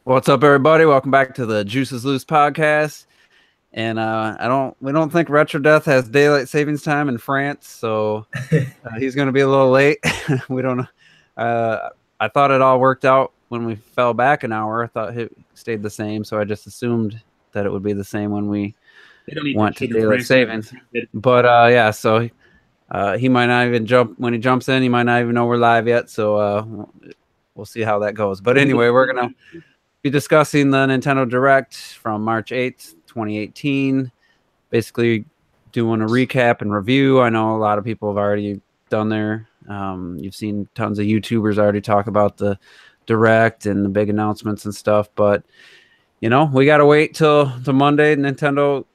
What's up, everybody? Welcome back to the Juices Loose podcast. And we don't think Retro Death has daylight savings time in France, so he's going to be a little late. We don't know. I thought it all worked out when we fell back an hour. I thought it stayed the same, so I just assumed that it would be the same when we went to daylight savings. But yeah, so he might not even jump when he jumps in. He might not even know we're live yet, so we'll see how that goes. But anyway, we're gonna be discussing the Nintendo Direct from March 8th, 2018. Basically doing a recap and review. I know a lot of people have already done their you've seen tons of YouTubers already talk about the Direct and the big announcements and stuff, but you know, we got to wait till Monday. Nintendo,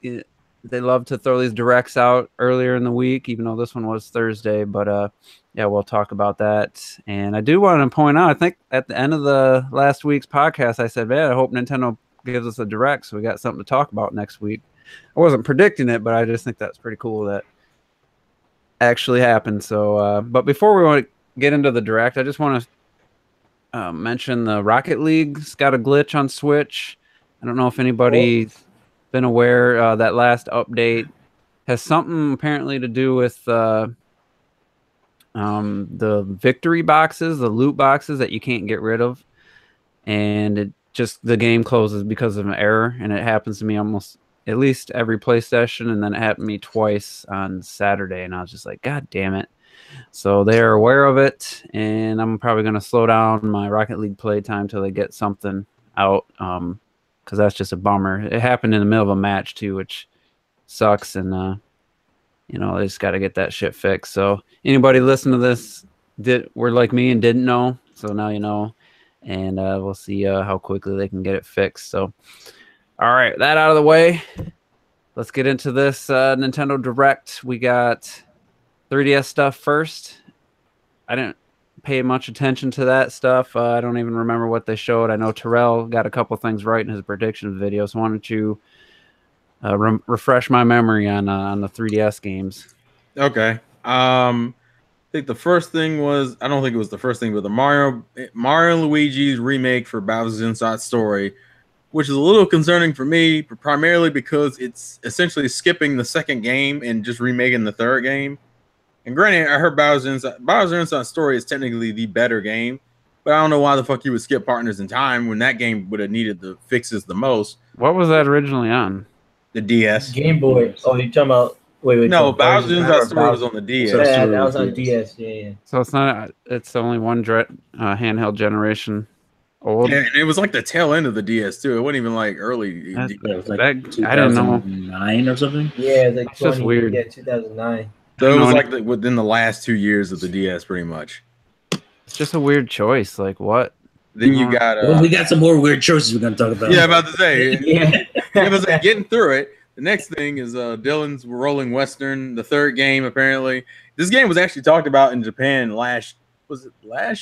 they love to throw these Directs out earlier in the week, even though this one was Thursday, but yeah, we'll talk about that. And I do want to point out, I think at the end of the last week's podcast, I said, man, I hope Nintendo gives us a Direct so we got something to talk about next week. I wasn't predicting it, but I just think that's pretty cool that actually happened. So, but before we want to get into the Direct, I just want to mention the Rocket League's got a glitch on Switch. I don't know if anybody's been aware that last update has something apparently to do with the victory boxes, the loot boxes that you can't get rid of, and it just the game closes because of an error. And it happens to me almost at least every play session, and then it happened to me twice on Saturday, and I was just like, God damn it. So they're aware of it, and I'm probably going to slow down my Rocket League playtime till they get something out, because that's just a bummer. It happened in the middle of a match too, which sucks, and you know, they just got to get that shit fixed. So anybody listen to this were like me and didn't know, so now you know, and we'll see how quickly they can get it fixed. So all right, that out of the way, let's get into this Nintendo Direct. We got 3DS stuff first. I didn't pay much attention to that stuff. I don't even remember what they showed. I know Terrell got a couple things right in his prediction video, so why don't you refresh my memory on the 3DS games? Okay. I think the first thing was, I don't think it was the first thing, but the Mario and Luigi's remake for Bowser's Inside Story, which is a little concerning for me, primarily because it's essentially skipping the second game and just remaking the third game. And granted, I heard Bowser's Inside Story is technically the better game, but I don't know why the fuck you would skip Partners in Time when that game would have needed the fixes the most. What was that originally on? The DS. Game Boy. Oh, you're talking about... Wait. No, Bowser's Inside Story was on the DS. So that was on DS, yeah. So it's not... It's only one handheld generation old? Yeah, and it was like the tail end of the DS, too. It wasn't even like early. It was like I don't know. 2009 or something? Yeah, like it's just weird. Yeah, 2009. So it was like within the last 2 years of the DS, pretty much. It's just a weird choice. Like, what? Then you got... well, we got some more weird choices we're going to talk about. Yeah, I'm about to say. Yeah. I was like, getting through it. The next thing is Dylan's Rolling Western, the third game, apparently. This game was actually talked about in Japan last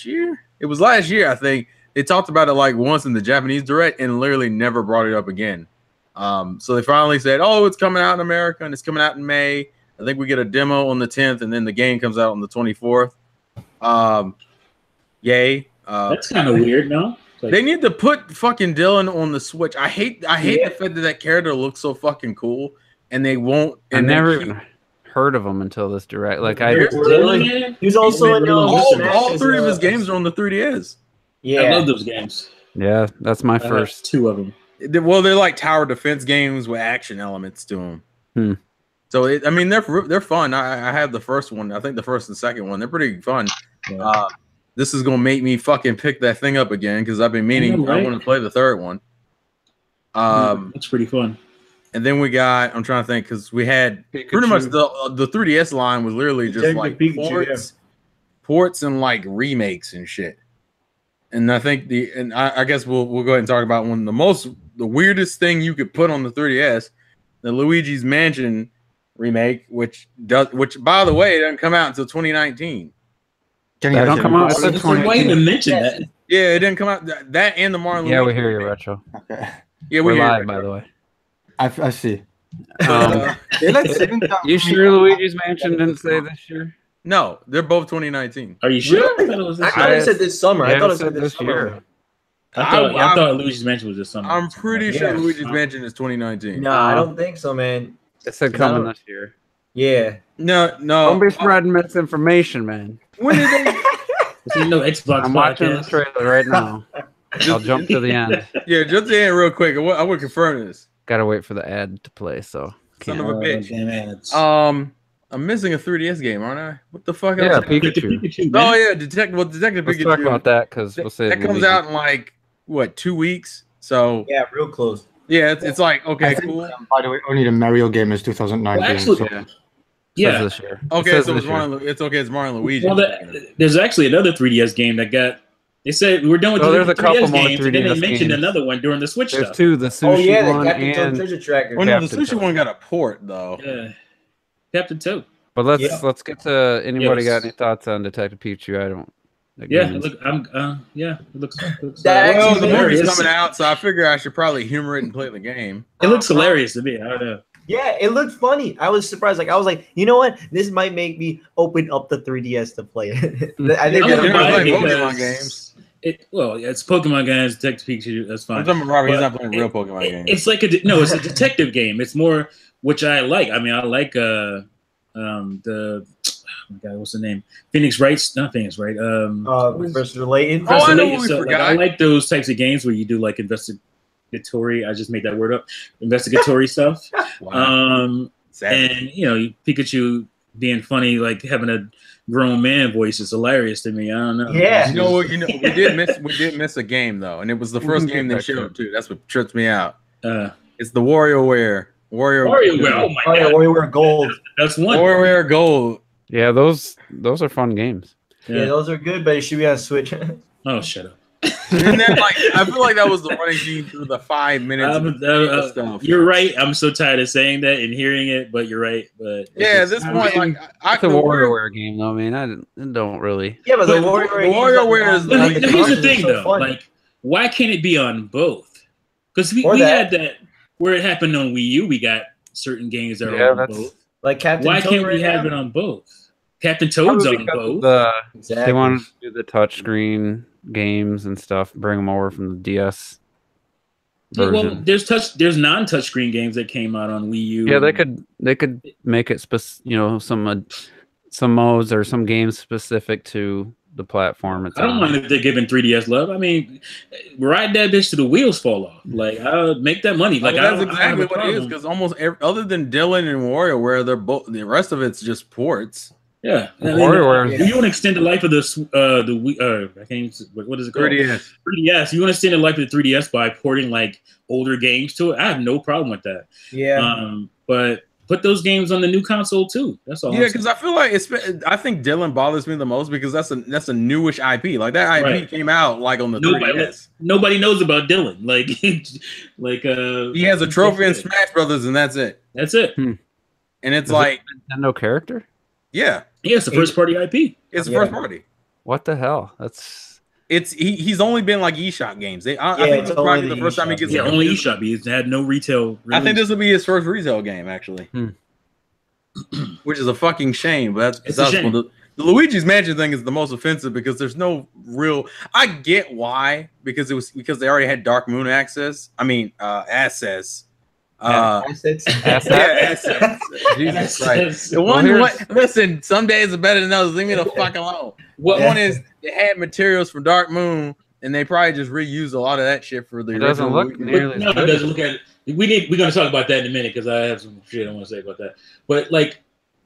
year? It was last year, I think. They talked about it like once in the Japanese Direct and literally never brought it up again. So they finally said, oh, it's coming out in America and it's coming out in May. I think we get a demo on the 10th and then the game comes out on the 24th. Yay. That's kind of weird, no? Like, they need to put fucking Dylan on the Switch. I hate the fact that character looks so fucking cool, and they won't. I never even heard of him until this Direct. Like He's also in all three of his games are on the 3DS. Yeah, I love those games. Yeah, that's my first. Two of them. Well, they're like tower defense games with action elements to them. So they're fun. I have the first one. I think the first and second one. They're pretty fun. Yeah. This is gonna make me fucking pick that thing up again because I've been meaning I want to play the third one. It's pretty fun. And then we got, I'm trying to think, because we had pretty much the 3DS line was literally just like ports and like remakes and shit. And I think I guess we'll go ahead and talk about one of the weirdest thing you could put on the 3DS, the Luigi's Mansion remake, which by the way, it doesn't come out until 2019. That don't come out. Why even mention that? Yeah, it didn't come out. That and the Mario. Yeah, we hear you, Retro. Okay. Yeah, we're live, by the way. I see. You sure Luigi's Mansion didn't say this year? No, they're both 2019. Are you sure? I thought it said this summer. Yeah, I thought it said this year. I thought Luigi's Mansion was just something. I'm pretty sure Yeah. Luigi's Mansion is 2019. No, I don't think so, man. It said coming this year. Yeah. No. Don't be spreading misinformation, man. When did they? There's no Xbox. I'm watching the podcast. trailer right now. I'll jump to the end. Yeah, jump to the end real quick. I would confirm this. Gotta wait for the ad to play, so Son can't. of a bitch. Damn ads. I'm missing a 3DS game, aren't I? What the fuck? Yeah, else? Pikachu. Oh yeah, Detective Let's Pikachu. talk about that because we'll say That comes out in like what 2 weeks. So Yeah, real close. yeah, it's like okay, I think, cool. By the way, only the Mario game is 2019. Well, actually, so- Yeah. Yeah. Says this year. Okay, Says so this it's year. Mario. It's okay. It's Mario and Luigi. Well, there's actually another 3DS game that got. They said we're done with Oh, the there's a 3DS couple more games, and then they 3DS mentioned games. another one during the Switch There's stuff. two, the sushi Oh yeah, the one Captain Toad and. Treasure Tracker. Well, no, the Captain Sushi Toad. one got a port though. Yeah, Captain Toad. But let's Yeah. get to anybody Yes. got any thoughts on Detective Pikachu? I don't. Yeah, game's- look, it looks That Well, actually the movie's hilarious. coming out, so I figure I should probably humor it and play the game. It looks hilarious to me. I don't know. Yeah, it looked funny. I was surprised. Like I was like, you know what? This might make me open up the 3DS to play it. I think I'm that's gonna what play might be- Pokemon because games. It's Pokemon games, Detective Pikachu. That's fine. I'm talking about Robert. He's But not playing real Pokemon games. It's like it's a detective game. It's more which I like. I mean, I like the oh my God, what's the name? Phoenix Wright, not Phoenix Wright. Professor Layton. Oh, I know Layton. what we So, forgot. I like those types of games where you do like investigatory. I just made that word up. Investigatory stuff. Savage. And Pikachu being funny, like having a grown man voice is hilarious to me. I don't know. Yeah. You know what? We did miss a game though, and it was the first game they showed too. That's what trips me out. It's the WarioWare. WarioWare. Oh my Oh yeah, God, WarioWare Gold. that's one. WarioWare Gold. Yeah, those are fun games. Yeah, those are good, but it should be on Switch. Oh, shut up. And then, like, I feel like that was the running theme through the 5 minutes of stuff. You're right. I'm so tired of saying that and hearing it, but you're right. But Yeah, at this point, like, It's a WarioWare game, though. I mean, I don't really. Yeah, but the But WarioWare is But like, here's the it's thing, so though. fun. Like, why can't it be on both? Because we Or had that. that where it happened on Wii U. We got certain games that Yeah, are on that's- both. Like Captain Why Toad can't right we have it now? on both? Captain Toad's Probably on because both. Exactly. They wanted to do the touchscreen games and stuff, bring them over from the DS Well, version. there's non-touchscreen games that came out on Wii U. Yeah, they could make it some modes or some games specific to the platform. It's I don't mind if they're giving 3DS love. I mean, ride that bitch to the wheels fall off. Like, I'll make that money. Like, that's I don't exactly have a what it is. problem. Because almost other than Dylan and WarioWare, they're both. The rest of it's just ports. Yeah, I mean, WarioWare- if you want to extend the life of the Wii, I can't even, what is it called? 3DS. 3DS. You want to extend the life of the 3DS by porting like older games to it. I have no problem with that. Yeah. But put those games on the new console too. That's all. Yeah, because I feel like I think Dylan bothers me the most because that's a newish IP. Like that IP Right. came out like on the Nobody- 3DS. nobody knows about Dylan. Like He has a trophy in Smash Brothers, and that's it. That's it. And it's Is it like, a Nintendo character? yeah, Yeah, it's a first party IP. it's the Yeah. first party. What the hell? That's He's only been like eShop games. I Yeah, think it's it's probably only the the first time he eShop gets. Yeah, a- only eShop. He's had no retail. I think release. this will be his first retail game, actually, which is a fucking shame. But that's It's a besides shame. the Luigi's Mansion thing is the most offensive because there's no real. I get why because they already had Dark Moon access. I mean, access. Assets. Yeah, assets. Jesus Christ. The one, listen, some days are better than others. Leave me the fuck alone. What One is they had materials from Dark Moon, and they probably just reused a lot of that shit for the It doesn't original look Luigi. nearly as No, it good. doesn't look at it. We're gonna talk about that in a minute because I have some shit I want to say about that. But like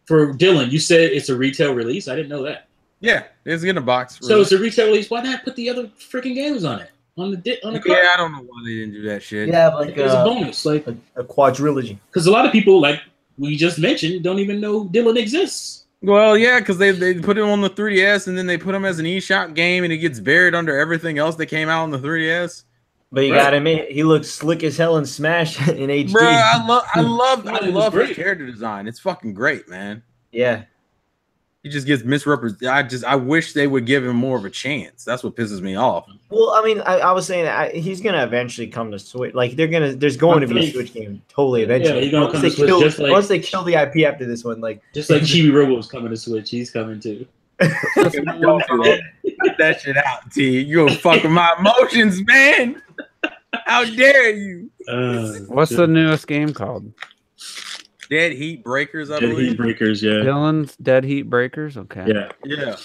for Dylan, you said it's a retail release. I didn't know that. Yeah, it's in a box. So it's a retail release. Why not put the other freaking games on it on the card? Yeah, I don't know why they didn't do that shit. Yeah, like It's a bonus, like a quadrilogy. because a lot of people, like we just mentioned, don't even know Dylan exists. Well, yeah, because they put it on the 3DS and then they put him as an eShop game and it gets buried under everything else that came out on the 3DS. But you Right. gotta admit, he looks slick as hell in Smash in HD. Bro, I love No, it was his great. character design. It's fucking great, man. Yeah. He just gets misrepresented. I wish they would give him more of a chance. That's what pisses me off. Well, I mean, I was saying that he's gonna eventually come to Switch. Like there's going to be a think- Switch game, totally eventually. he's gonna once come they to Switch, kill, just like- once they kill the IP after this one, like Just like Chibi Robo's coming to Switch, he's coming too. Don't do that. Get that shit out, T. You gonna fuck with my emotions, man. How dare you? What's the newest game called? Dead Heat Breakers, I Dead believe. Heat Breakers, yeah. Dylan's Dead Heat Breakers? Okay. Yeah. Yeah.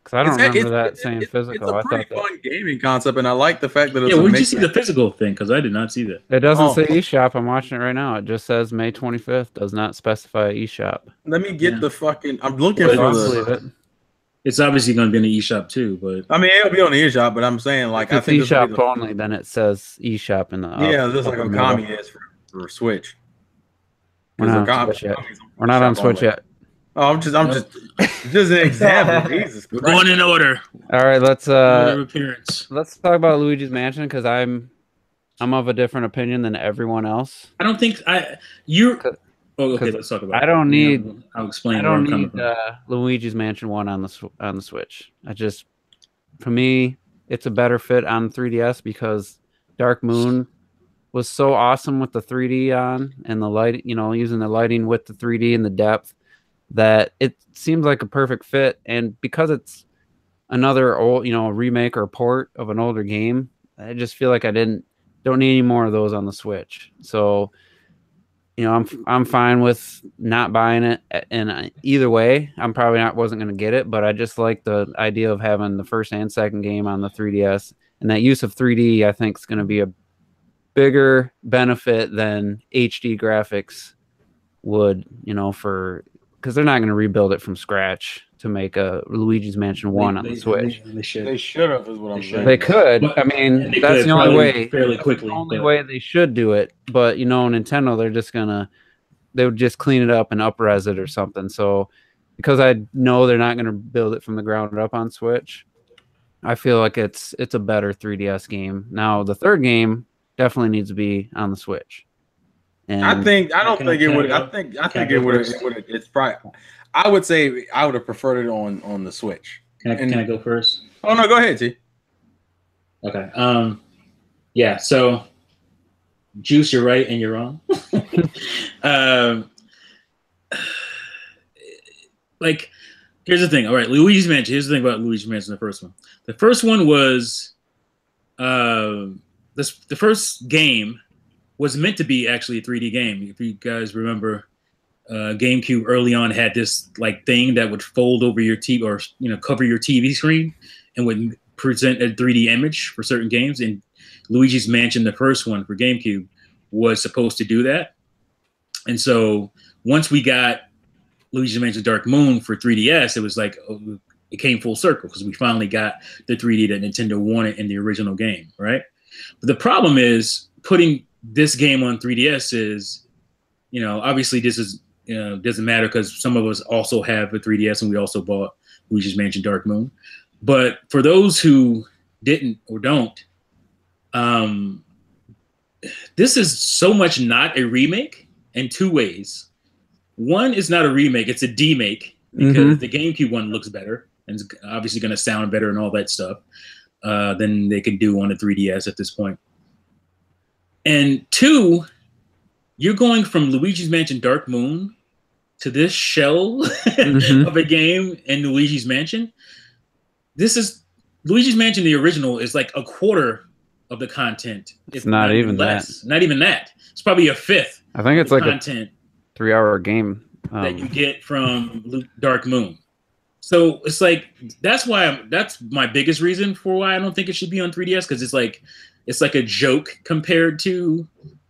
Because I don't remember It's- that it's- saying it's- physical. It's a I pretty thought that. fun gaming concept, and I like the fact that it's Yeah, a where'd you mix- see the physical thing? Because I did not see that. It doesn't Oh. say eShop. I'm watching it right now. It just says May 25th. Does not specify eShop. Let me get Yeah. the fucking. I'm looking So for I the. believe it. It's obviously going to be in the eShop too, but I mean, it'll be on the eShop, but I'm saying like If I it's think this will eShop be the- only, then it says eShop in the Yeah, just like upper a middle. Okami is for Switch. We're 'Cause not on Okami- Switch yet. Okami's We're not on eShop Switch only. yet. Oh, I'm just an example. Jesus we're Christ. going in order. All right, let's Order of appearance. talk about Luigi's Mansion because I'm of a different opinion than everyone else. I don't think you're. Cause- Oh, okay. 'cause Let's talk about. I don't it. need- I'll explain I where don't I'm coming need from. Luigi's Mansion 1 on the Switch. For me, it's a better fit on 3DS because Dark Moon was so awesome with the 3D on and the light, using the lighting with the 3D and the depth that it seems like a perfect fit. And because it's another old, remake or port of an older game, I just feel like I don't need any more of those on the Switch. So, I'm fine with not buying it, and either way, I'm probably wasn't going to get it, but I just like the idea of having the first and second game on the 3DS, and that use of 3D I think is going to be a bigger benefit than HD graphics would, because they're not going to rebuild it from scratch to make a Luigi's Mansion 1 on the Switch. They should. They should have, is what I'm They saying. They could. But- I mean, They that's could the only probably way. fairly That's quickly, the only but- way they should do it. But Nintendo, they're just they would just clean it up and up-res it or something. So, because I know they're not gonna build it from the ground up on Switch, I feel like it's a better 3DS game. Now, the third game definitely needs to be on the Switch. And I don't think it would. Can I I think go it would. first? It's probably. I would say I would have preferred it on the Switch. Can I go first? Oh no, go ahead, T. Okay. Yeah. So, Juice, you're right and you're wrong. Like, here's the thing. All right, Luigi's Mansion. Here's the thing about Luigi's Mansion. The first one. The first one was, the first game was meant to be actually a 3D game. If you guys remember, GameCube early on had this like thing that would fold over your TV or cover your TV screen and would present a 3D image for certain games. And Luigi's Mansion, the first one for GameCube, was supposed to do that. And so once we got Luigi's Mansion Dark Moon for 3DS, it was like it came full circle because we finally got the 3D that Nintendo wanted in the original game, right? But the problem is putting this game on 3DS is, obviously this is doesn't matter because some of us also have a 3DS and we also bought Luigi's Mansion Dark Moon. But for those who didn't or don't, this is so much not a remake in two ways. One is not a remake, it's a demake because the GameCube one looks better and it's obviously going to sound better and all that stuff than they can do on the 3DS at this point. And two, you're going from Luigi's Mansion Dark Moon to this shell of a game in Luigi's Mansion. This is Luigi's Mansion, the original, is like a quarter of the content. It's not even less. Not even that. It's probably a fifth. I think it's like content a 3-hour game that you get from Dark Moon. So it's like that's my biggest reason for why I don't think it should be on 3DS because it's like a joke compared to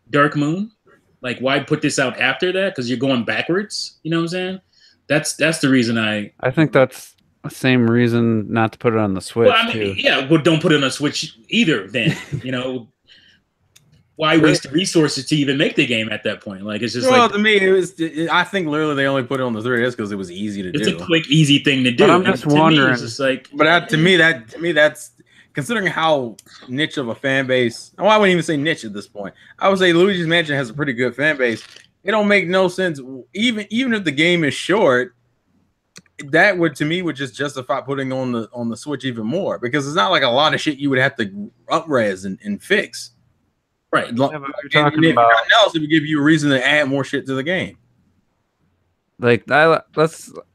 Dark Moon. Like, why put this out after that? Because you're going backwards. You know what I'm saying? That's the reason I think that's the same reason not to put it on the Switch too. Yeah, well, don't put it on a Switch either. Then why waste the resources to even make the game at that point? Like, it's just to me, it was. I think literally they only put it on the 3DS because it was easy to do. It's a quick, easy thing to do. But I'm just wondering. It's just like, But to me, that's considering how niche of a fan base. Well, I wouldn't even say niche at this point. I would say Luigi's Mansion has a pretty good fan base. It don't make no sense, even if the game is short. That would just justify putting on the Switch even more because it's not like a lot of shit you would have to up-res and fix. Right. Yeah, but we're talking if about nothing else, it would give you a reason to add more shit to the game. like I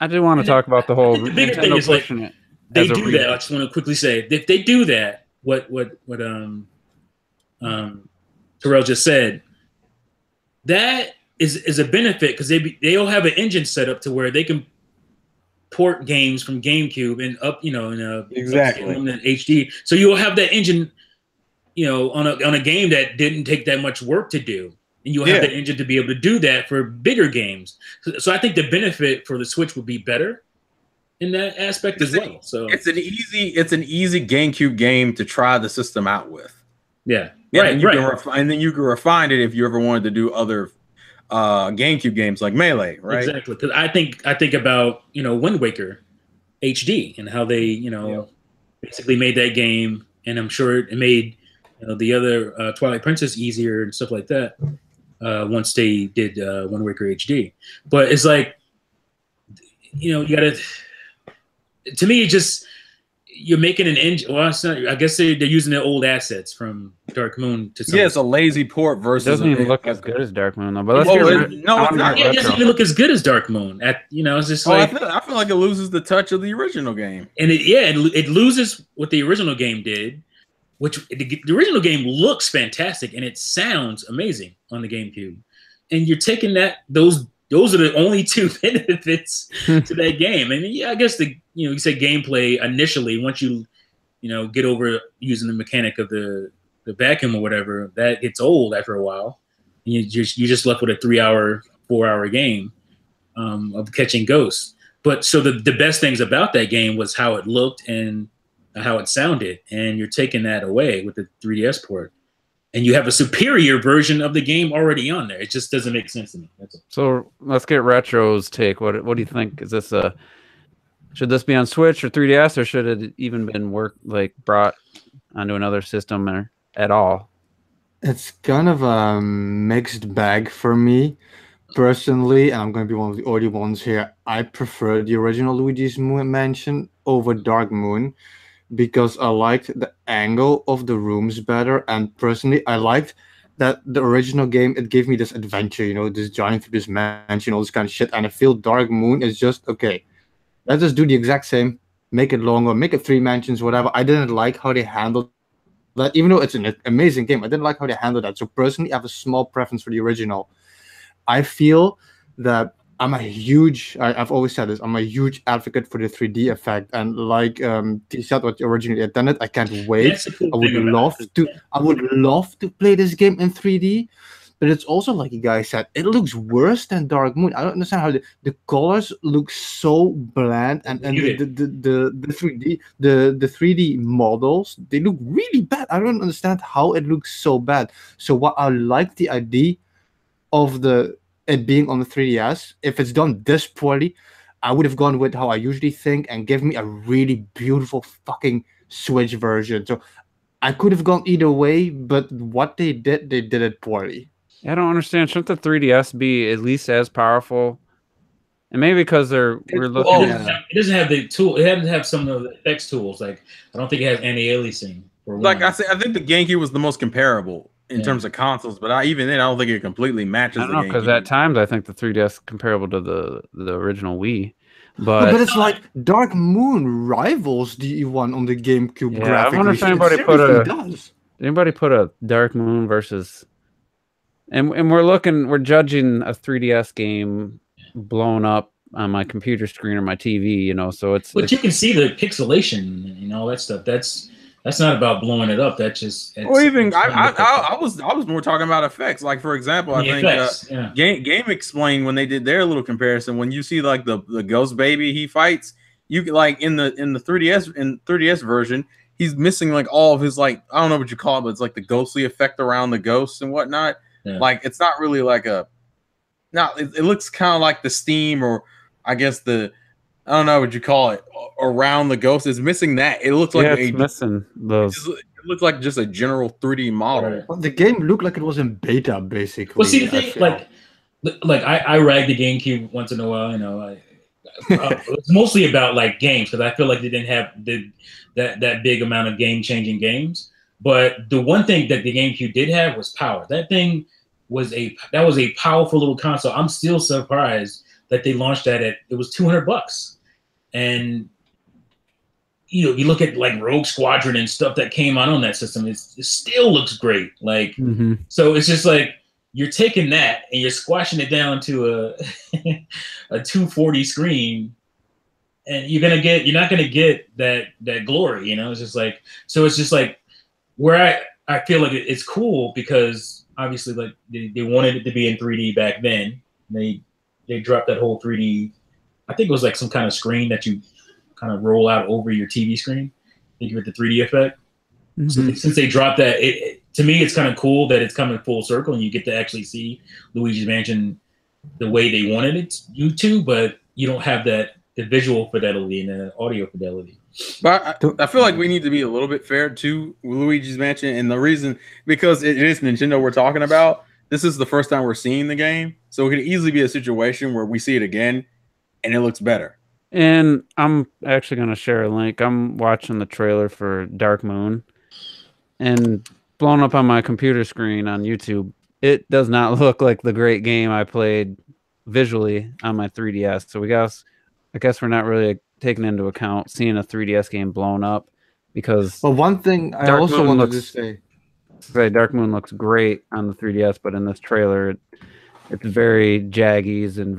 do want to talk about the whole The bigger thing Nintendo is, like, pushing it. they do that, I just want to quickly say, if they do that, what Terrell just said, that is a benefit because they'll have an engine set up to where they can port games from GameCube and up, in a Exactly in HD. So you'll have that engine, on a game that didn't take that much work to do, and you'll have that engine to be able to do that for bigger games. So I think the benefit for the Switch would be better in that aspect as well. So it's an easy GameCube game to try the system out with. Yeah, and then you can refine it if you ever wanted to do other GameCube games like Melee, right? Exactly, because I think about Wind Waker HD and how they basically made that game, and I'm sure it made the other Twilight Princess easier and stuff like that once they did Wind Waker HD. But it's like you gotta. To me, it just you're making an engine. Well, it's not, I guess they're using their old assets from Dark Moon to some. Yeah, it's a lazy port versus. It doesn't even look as good as Dark Moon, though. But let's it's not. It doesn't even look as good as Dark Moon. It's just like I feel like it loses the touch of the original game. And it loses what the original game did, which the original game looks fantastic and it sounds amazing on the GameCube. And you're taking those are the only two benefits to that game. And I guess you say gameplay initially, once you get over using the mechanic of the vacuum or whatever, that gets old after a while. And you're just left with a 3-hour, 4-hour game of catching ghosts. But so the best things about that game was how it looked and how it sounded. And you're taking that away with the 3DS port. And you have a superior version of the game already on there. It just doesn't make sense to me. So let's get Retro's take. What do you think? Is this should this be on Switch or 3DS, or should it even been brought onto another system or at all? It's kind of a mixed bag for me personally, and I'm going to be one of the only ones here. I prefer the original Luigi's Mansion over Dark Moon, because I liked the angle of the rooms better, and personally I liked that the original game, it gave me this adventure, this giant through this mansion, all this kind of shit, and I feel Dark Moon is just, okay, let's just do the exact same, make it longer, make it 3 mansions, whatever. I didn't like how they handled that, even though it's an amazing game, I didn't like how they handled that. So personally, I have a small preference for the original. I feel that I've always said this, I'm a huge advocate for the 3D effect, and like T said what originally intended, I can't wait. I would love to play this game in 3D, but it's also like you guys said, it looks worse than Dark Moon. I don't understand how the colors look so bland, and the 3D models, they look really bad. I don't understand how it looks so bad. So what I like the idea of it being on the 3DS, if it's done this poorly, I would have gone with how I usually think and give me a really beautiful fucking Switch version. So I could have gone either way, but what they did it poorly. I don't understand. Shouldn't the 3DS be at least as powerful? And maybe because we're looking at it doesn't have the tool. It doesn't have some of the effects tools. Like I don't think it has anti-aliasing. I think the GameCube was the most comparable in terms of consoles, but even then, I don't think it completely matches. I don't know, because at times I think the 3DS comparable to the original Wii, but it's like Dark Moon rivals the one on the GameCube. Yeah, I wonder if anybody put a Dark Moon versus, and we're judging a 3DS game blown up on my computer screen or my TV, so it's. But you can see the pixelation and all that stuff. That's not about blowing it up. That's just. Or even I was more talking about effects. Like for example, I think Game Explain, when they did their little comparison, when you see like the ghost baby he fights, you like in the 3DS version, he's missing like all of his I don't know what you call it, but it's like the ghostly effect around the ghosts and whatnot. Yeah. Like it's not really like it looks kind of like the steam, or I guess I don't know what you call it, around the ghost is missing that. It looks like it's missing those. It looks like just a general 3D model. Well, the game looked like it was in beta, basically. Well, see the thing, like I rag the GameCube once in a while. It's mostly about like games, because I feel like they didn't have that big amount of game-changing games. But the one thing that the GameCube did have was power. That thing was a powerful little console. I'm still surprised that they launched that it was $200, and you look at like Rogue Squadron and stuff that came out on that system, it still looks great. Like, so it's just like you're taking that and you're squashing it down to a a 240 screen, and you're not gonna get that glory, you know. It's just like, so it's just like where I feel like it's cool because obviously like they wanted it to be in 3D back then. They dropped that whole 3D. I think it was like some kind of screen that you kind of roll out over your TV screen. Think of it the 3D effect. So since they dropped that, to me it's kind of cool that it's coming full circle and you get to actually see Luigi's Mansion the way they wanted it you to, but you don't have the visual fidelity and the audio fidelity. But I feel like we need to be a little bit fair to Luigi's Mansion, and the reason because it is Nintendo we're talking about. This is the first time we're seeing the game, so it could easily be a situation where we see it again and it looks better. And I'm actually going to share a link. I'm watching the trailer for Dark Moon, and blown up on my computer screen on YouTube, it does not look like the great game I played visually on my 3DS. So I guess we're not really taking into account seeing a 3DS game blown up, because one thing I also wanted to say, Dark Moon looks great on the 3DS, but in this trailer, it's very jaggies and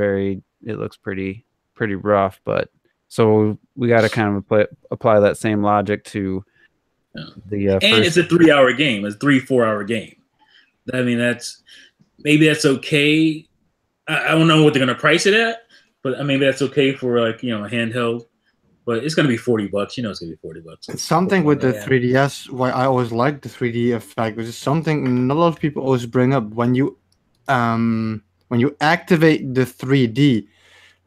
it looks pretty rough. But so we got to kind of apply that same logic to the and it's a 3-hour game. It's a 3-4-hour game. I mean, maybe that's okay. I don't know what they're gonna price it at, but I mean that's okay for like, you know, a handheld. But it's gonna be $40. You know, it's gonna be $40. It's something with the 3DS. Why I always like the 3D effect, which is something a lot of people always bring up when you activate the 3D.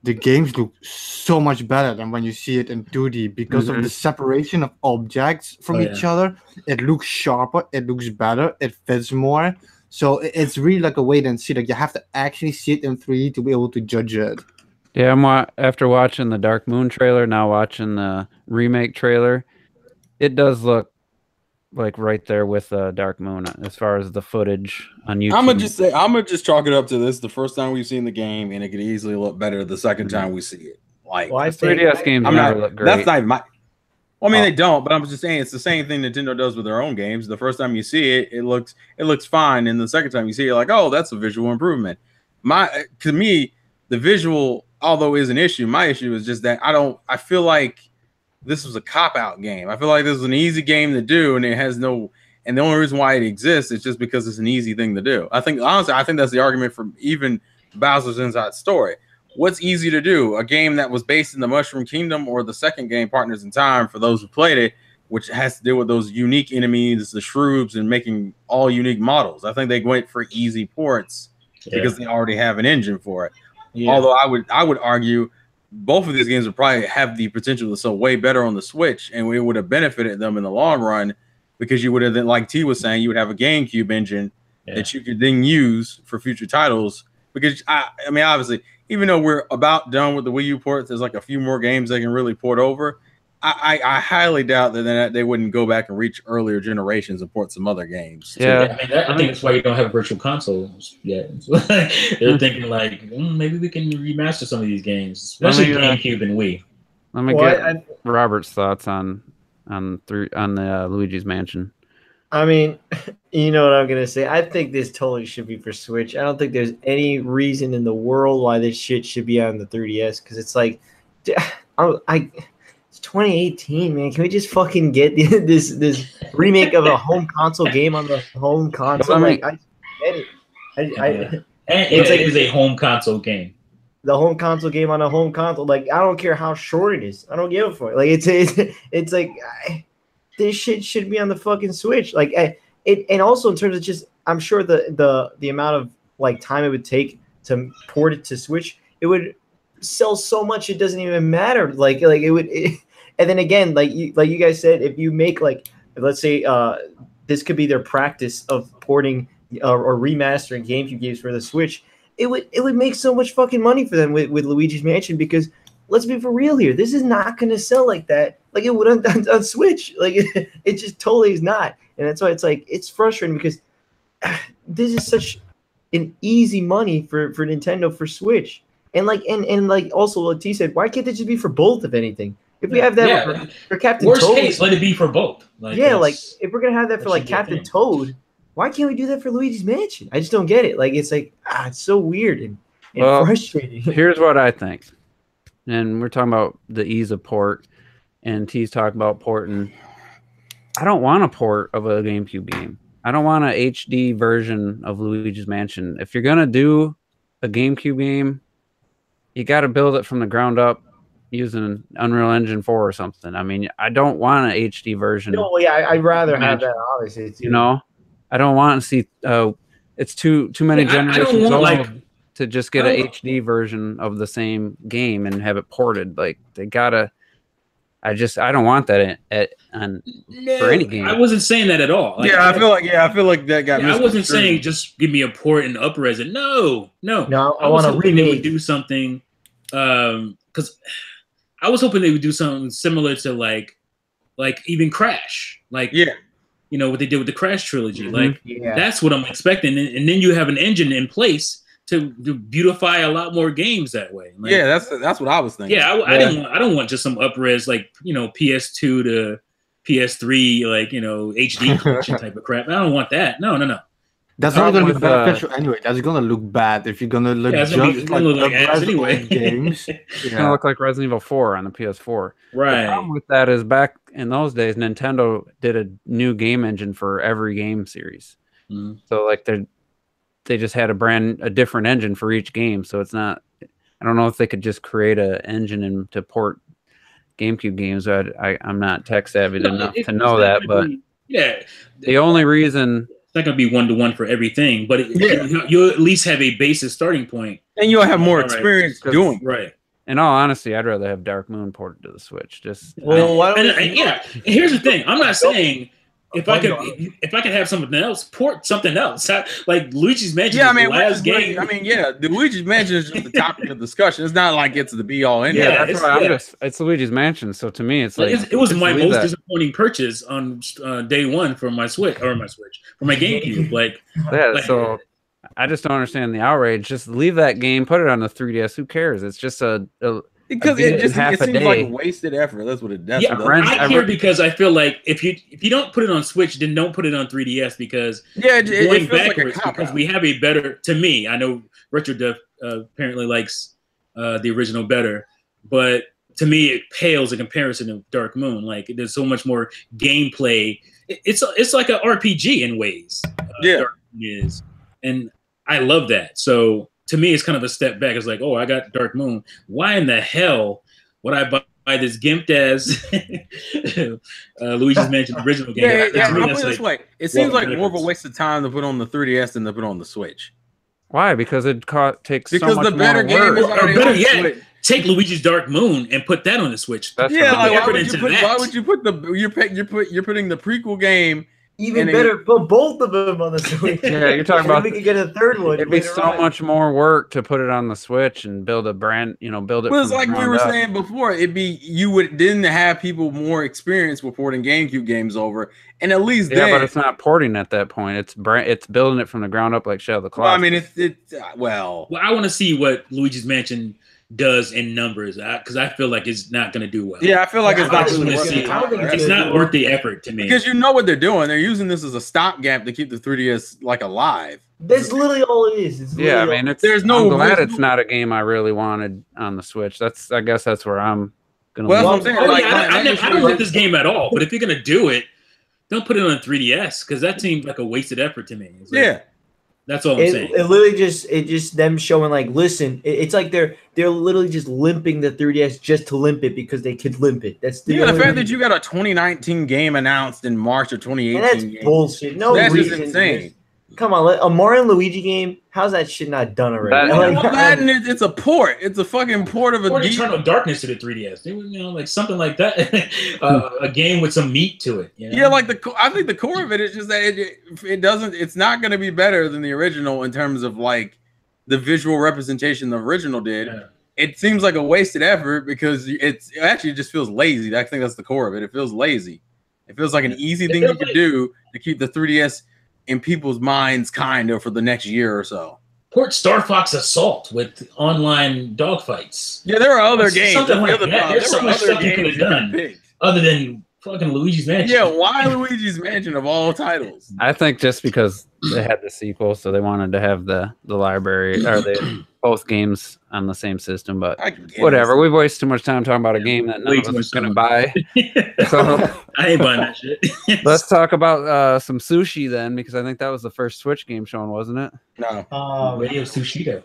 The games look so much better than when you see it in 2D because of the separation of objects from each other. It looks sharper, it looks better, it fits more. So it's really like a wait and see. Like you have to actually see it in 3D to be able to judge it. Yeah, after watching the Dark Moon trailer, now watching the remake trailer, it does look like right there with Dark Moon as far as the footage on YouTube. I'm gonna just chalk it up to this: the first time we've seen the game, and it could easily look better the second time we see it. Like, 3DS games never look great. That's not my. Well, I mean, they don't, but I'm just saying it's the same thing Nintendo does with their own games. The first time you see it, it looks fine, and the second time you see it, you're like, oh, that's a visual improvement. To me, the visual, although is an issue, my issue is just that I feel like this was a cop-out game. I feel like this is an easy game to do, and and the only reason why it exists is just because it's an easy thing to do. Honestly, I think that's the argument for even Bowser's Inside Story. What's easy to do? A game that was based in the Mushroom Kingdom, or the second game, Partners in Time, for those who played it, which has to deal with those unique enemies, the Shroobs, and making all unique models. I think they went for easy ports because they already have an engine for it. Yeah. Although I would argue both of these games would probably have the potential to sell way better on the Switch, and it would have benefited them in the long run, because you would have then, like T was saying, you would have a GameCube engine that you could then use for future titles. Because I mean, obviously, even though we're about done with the Wii U ports, there's like a few more games they can really port over. I highly doubt that they wouldn't go back and reach earlier generations and port some other games. Yeah, I think that's why you don't have virtual consoles yet. They're thinking like, maybe we can remaster some of these games, especially GameCube and Wii. Let me get Robert's thoughts on the Luigi's Mansion. I mean, you know what I'm gonna say. I think this totally should be for Switch. I don't think there's any reason in the world why this shit should be on the 3DS, because it's like, it's 2018, man. Can we just fucking get this remake of a home console game on the home console? I get it. It is a home console game. The home console game on a home console. Like, I don't care how short it is. I don't give a fuck. Like, it's like, this shit should be on the fucking Switch. Like, and also in terms of just, I'm sure the amount of like time it would take to port it to Switch, it would sell so much it doesn't even matter. Like it would. And then again, like you guys said, if you make like, let's say this could be their practice of porting or remastering GameCube games for the Switch, it would make so much fucking money for them with Luigi's Mansion, because let's be for real here, this is not going to sell like that like it would on Switch. Like it just totally is not. And that's why it's like, it's frustrating, because this is such an easy money for Nintendo for Switch. And like also like T said, why can't they just be for both, if anything? If we have that for Captain Worst Toad, case, let it be for both. Like, if we're gonna have that for like Captain Toad, why can't we do that for Luigi's Mansion? I just don't get it. Like it's like it's so weird and frustrating. Here's what I think, and we're talking about the ease of port, and T's talking about porting. I don't want a port of a GameCube game. I don't want an HD version of Luigi's Mansion. If you're gonna do a GameCube game, you got to build it from the ground up using Unreal Engine 4 or something. I mean, I don't want an HD version. No, yeah, I'd rather have that. Obviously, too. You know, I don't want to see. It's too many generations old to just get an HD version of the same game and have it ported. Like they gotta. I don't want that for any game. I wasn't saying that at all. Like, I feel like that got. I wasn't saying just give me a port and up-res it. No. I want to remake. They would do something, because I was hoping they would do something similar to like even Crash, what they did with the Crash trilogy. Mm-hmm. That's what I'm expecting, and then you have an engine in place to beautify a lot more games that way. That's what I was thinking. I don't want just some up-res PS2 to PS3 HD collection type of crap. I don't want that. No. That's not going to be beneficial anyway. That's going to look bad if you're going to look like ass anyway. Games. It's going to look like Resident Evil 4 on the PS4. Right. The problem with that is back in those days, Nintendo did a new game engine for every game series. Mm. So they just had a different engine for each game. So it's not. I don't know if they could just create an engine to port GameCube games. I'm not tech savvy enough to know that, but the only reason. It's not going to be 1-to-1 for everything, but you'll at least have a basis starting point. And you'll have more experience doing it. Right. In all honesty, I'd rather have Dark Moon ported to the Switch. Here's the thing. I'm not saying if I could have something else, port something else. Like Luigi's Mansion is the last game. The Luigi's Mansion is just the topic of discussion. It's not like it's the be-all end. That's why it's Luigi's Mansion. So to me, it's like it was my most disappointing purchase on day one for my Switch for my GameCube. So I just don't understand the outrage. Just leave that game, put it on the 3DS. Who cares? It's just because it seems like wasted effort. That's what it does. I care because I feel like if you don't put it on Switch, then don't put it on 3DS because going backwards because we have a better. To me, I know Richard apparently likes the original better, but to me it pales in comparison to Dark Moon. Like there's so much more gameplay. It's like an RPG in ways. Dark Moon is, and I love that. So. To me, it's kind of a step back. It's like, I got Dark Moon. Why in the hell would I buy this gimped ass Luigi's Mansion original game? I'll put it this way. It seems like more of a waste of time to put on the 3DS than to put on the Switch. Why? Because it takes so much the better more game work. Or better yet, take Luigi's Dark Moon and put that on the Switch. Why would you put you're putting the prequel game. Even better, put both of them on the Switch. Yeah, you're talking about we could get a third one. It'd be so much more work to put it on the Switch and build a brand, build it. Well, it's like we were saying before. Didn't have people more experience with porting GameCube games over, and at least but it's not porting at that point. It's building it from the ground up like Shadow of the Colossus. Well, I want to see what Luigi's Mansion does in numbers because I feel like it's not going to do well. Yeah, I feel like it's not really worth it. It's not worth the effort to me because you know what they're doing. They're using this as a stopgap to keep the 3DS alive. That's literally all it is. I'm glad it's not a game I really wanted on the Switch. I guess that's where I'm gonna. Well, that's what I'm saying. I don't like this game at all. But if you're gonna do it, don't put it on 3DS because that seems like a wasted effort to me. That's all I'm saying. It literally just them showing listen, it's like they're literally just limping the 3DS just to limp it because they could limp it. That's the fact that you got a 2019 game announced in March of 2018. That's bullshit. No that's reason. Just insane. Come on, a Mario and Luigi game. How's that shit not done already? It's a port. It's a fucking port of a Eternal Darkness to the 3DS. Something like that. A game with some meat to it. Yeah, I think the core of it is just that it doesn't. It's not going to be better than the original in terms of the visual representation the original did. Yeah. It seems like a wasted effort because it actually just feels lazy. I think that's the core of it. It feels lazy. It feels like an easy thing you could do to keep the 3DS in people's minds, kind of, for the next year or so. port Star Fox Assault with online dogfights. Yeah, there are other games. Something like that. There There's so were much other stuff you could games have you done picked. other than fucking Luigi's Mansion. Yeah, why Luigi's Mansion of all titles? I think just because they had the sequel, so they wanted to have the library or both games on the same system. But I guess. whatever, we've wasted too much time talking about a game that none Way of too us much is going to time. buy. So I ain't buying that shit. let's talk about some sushi then, because I think that was the first Switch game shown, wasn't it? No. Radio Sushido.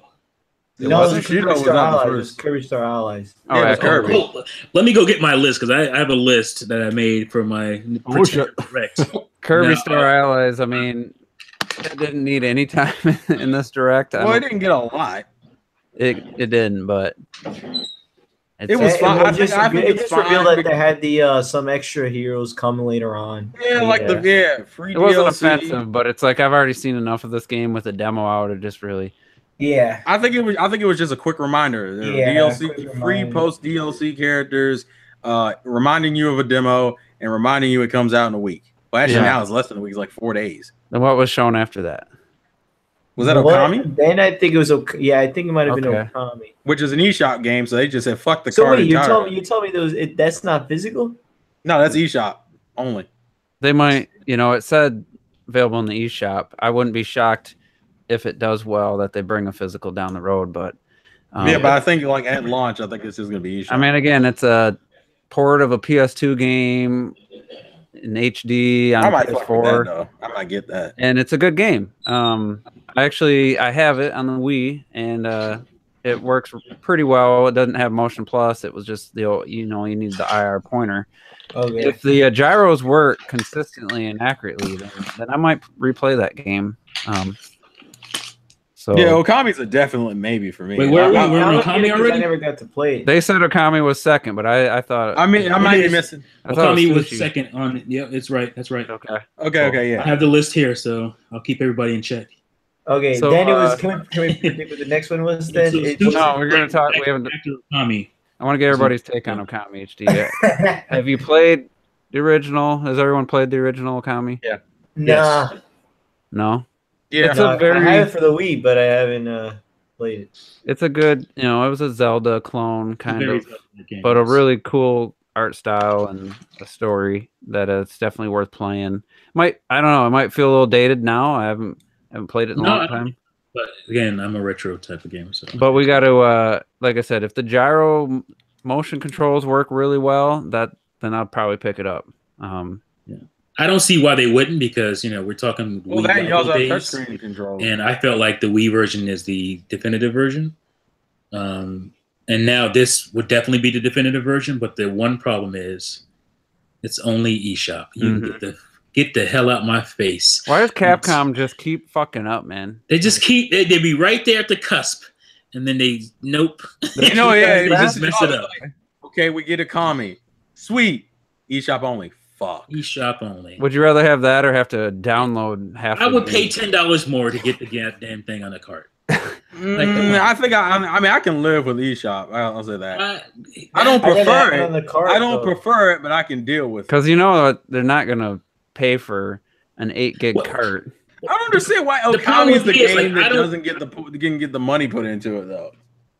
No, wasn't. Kirby Shido was Star not the Allies. It first. was Kirby Star Allies. Oh, Yeah, yeah, it's Kirby. Oh, let me go get my list because I have a list that I made for my Oh, shit. Direct. Kirby No. Star Allies. I mean, it didn't need any time in this direct. Well, it didn't get a lot. It didn't, but It was fine. I think It it's just revealed fine that they had the some extra heroes come later on. Yeah, like the free It wasn't DLC. offensive, but it's like I've already seen enough of this game with a demo out. It just really. Yeah. I think it was just a quick reminder. There were Yeah, DLC quick free reminder. post DLC characters, reminding you of a demo and reminding you it comes out in a week. Well, actually, Yeah. now it's less than a week. It's like 4 days. Then what was shown after that? Was that What? Okami? Then I think it was yeah, I think it might have been Okay. Okami. Which is an eShop game, so they just said fuck the So card wait, you entirely. told me that's not physical? No, that's eShop only. They might, it said available in the eShop. I wouldn't be shocked if it does well that they bring a physical down the road, but Yeah, but I think like at launch, I think this is going to be eShop. I mean, again, it's a port of a PS2 game in HD on I might fuck with that PS4, though. I might get that. and it's a good game. I have it on the Wii, and it works pretty well. It doesn't have Motion Plus. It was just you need the IR pointer. Okay. If the gyros work consistently and accurately, then I might replay that game. So Yeah, Okami's a definite maybe for me. Wait, where are we? I, We're I'm on not Okami kidding 'cause already? I never got to play it. they said Okami was second, but I thought I mean, I might be missing. I thought Okami it was sushi. second on. Yeah, it's right. That's right. Okay. Okay, I yeah. have the list here, so I'll keep everybody in check. Okay, So, then it was. Can we predict what the next one was? Then So It- Sushi- No, we're gonna talk. We haven't. Back to Okami. I want to get everybody's take on Okami HD. Have you played the original? Has everyone played the original Okami? nah, No. Yeah. It's no, a very- I have it for the Wii, but I haven't played it. It's a good. It was a Zelda clone kind Very of, tough game. but a really cool art style and a story that it's definitely worth playing. I don't know. It might feel a little dated now. I haven't played it in a No, long I- time. But again, I'm a retro type of gamer, so. But we got to, like I said, if the gyro motion controls work really well, then I'll probably pick it up. I don't see why they wouldn't because we're talking Well, Wii that you also have days, touchscreen control. and I felt like the Wii version is the definitive version. And now this would definitely be the definitive version, but the one problem is it's only eShop. You can get the hell out my face. Why does Capcom just keep fucking up, man? They just keep they be right there at the cusp, and then nope. Yeah, they that's just mess it up. Okay, we get Okami. Sweet. eShop only. Fuck. eShop only. Would you rather have that or have to download half? I the would pay game? $10 more to get the goddamn thing on the cart. I think I can live with eShop. I'll say that. I don't I never prefer had it on it. the cart, I don't though. prefer it, but I can deal with it. Because they're not gonna pay for an 8 gig Well, cart. I don't understand why The problem Okami is the with me is, game like, I that don't- doesn't get the money put into it though.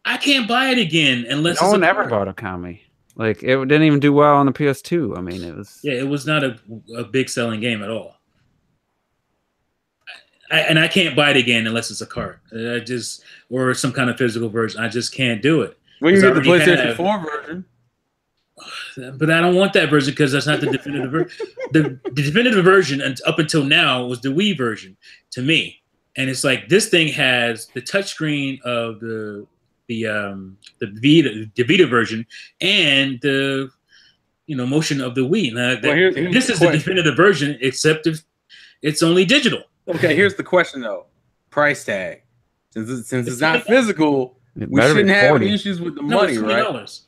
I can't buy it again unless No it's one a ever cart. bought Okami. Like it didn't even do well on the PS2. I mean, it was. Yeah, it was not a big selling game at all. I can't buy it again unless it's a cart. Or some kind of physical version. I just can't do it. Well, you get the Because I already PlayStation have- 4 version. But I don't want that version because that's not the definitive version. The definitive version up until now was the Wii version to me, and it's like this thing has the touchscreen of the Vita version and the motion of the Wii. Now, Here's this the is the question. definitive version, except if it's only digital. Okay, here's the question though: price tag. Since it's not physical, It we better be shouldn't have 40. issues with the No, money, it's right? $20.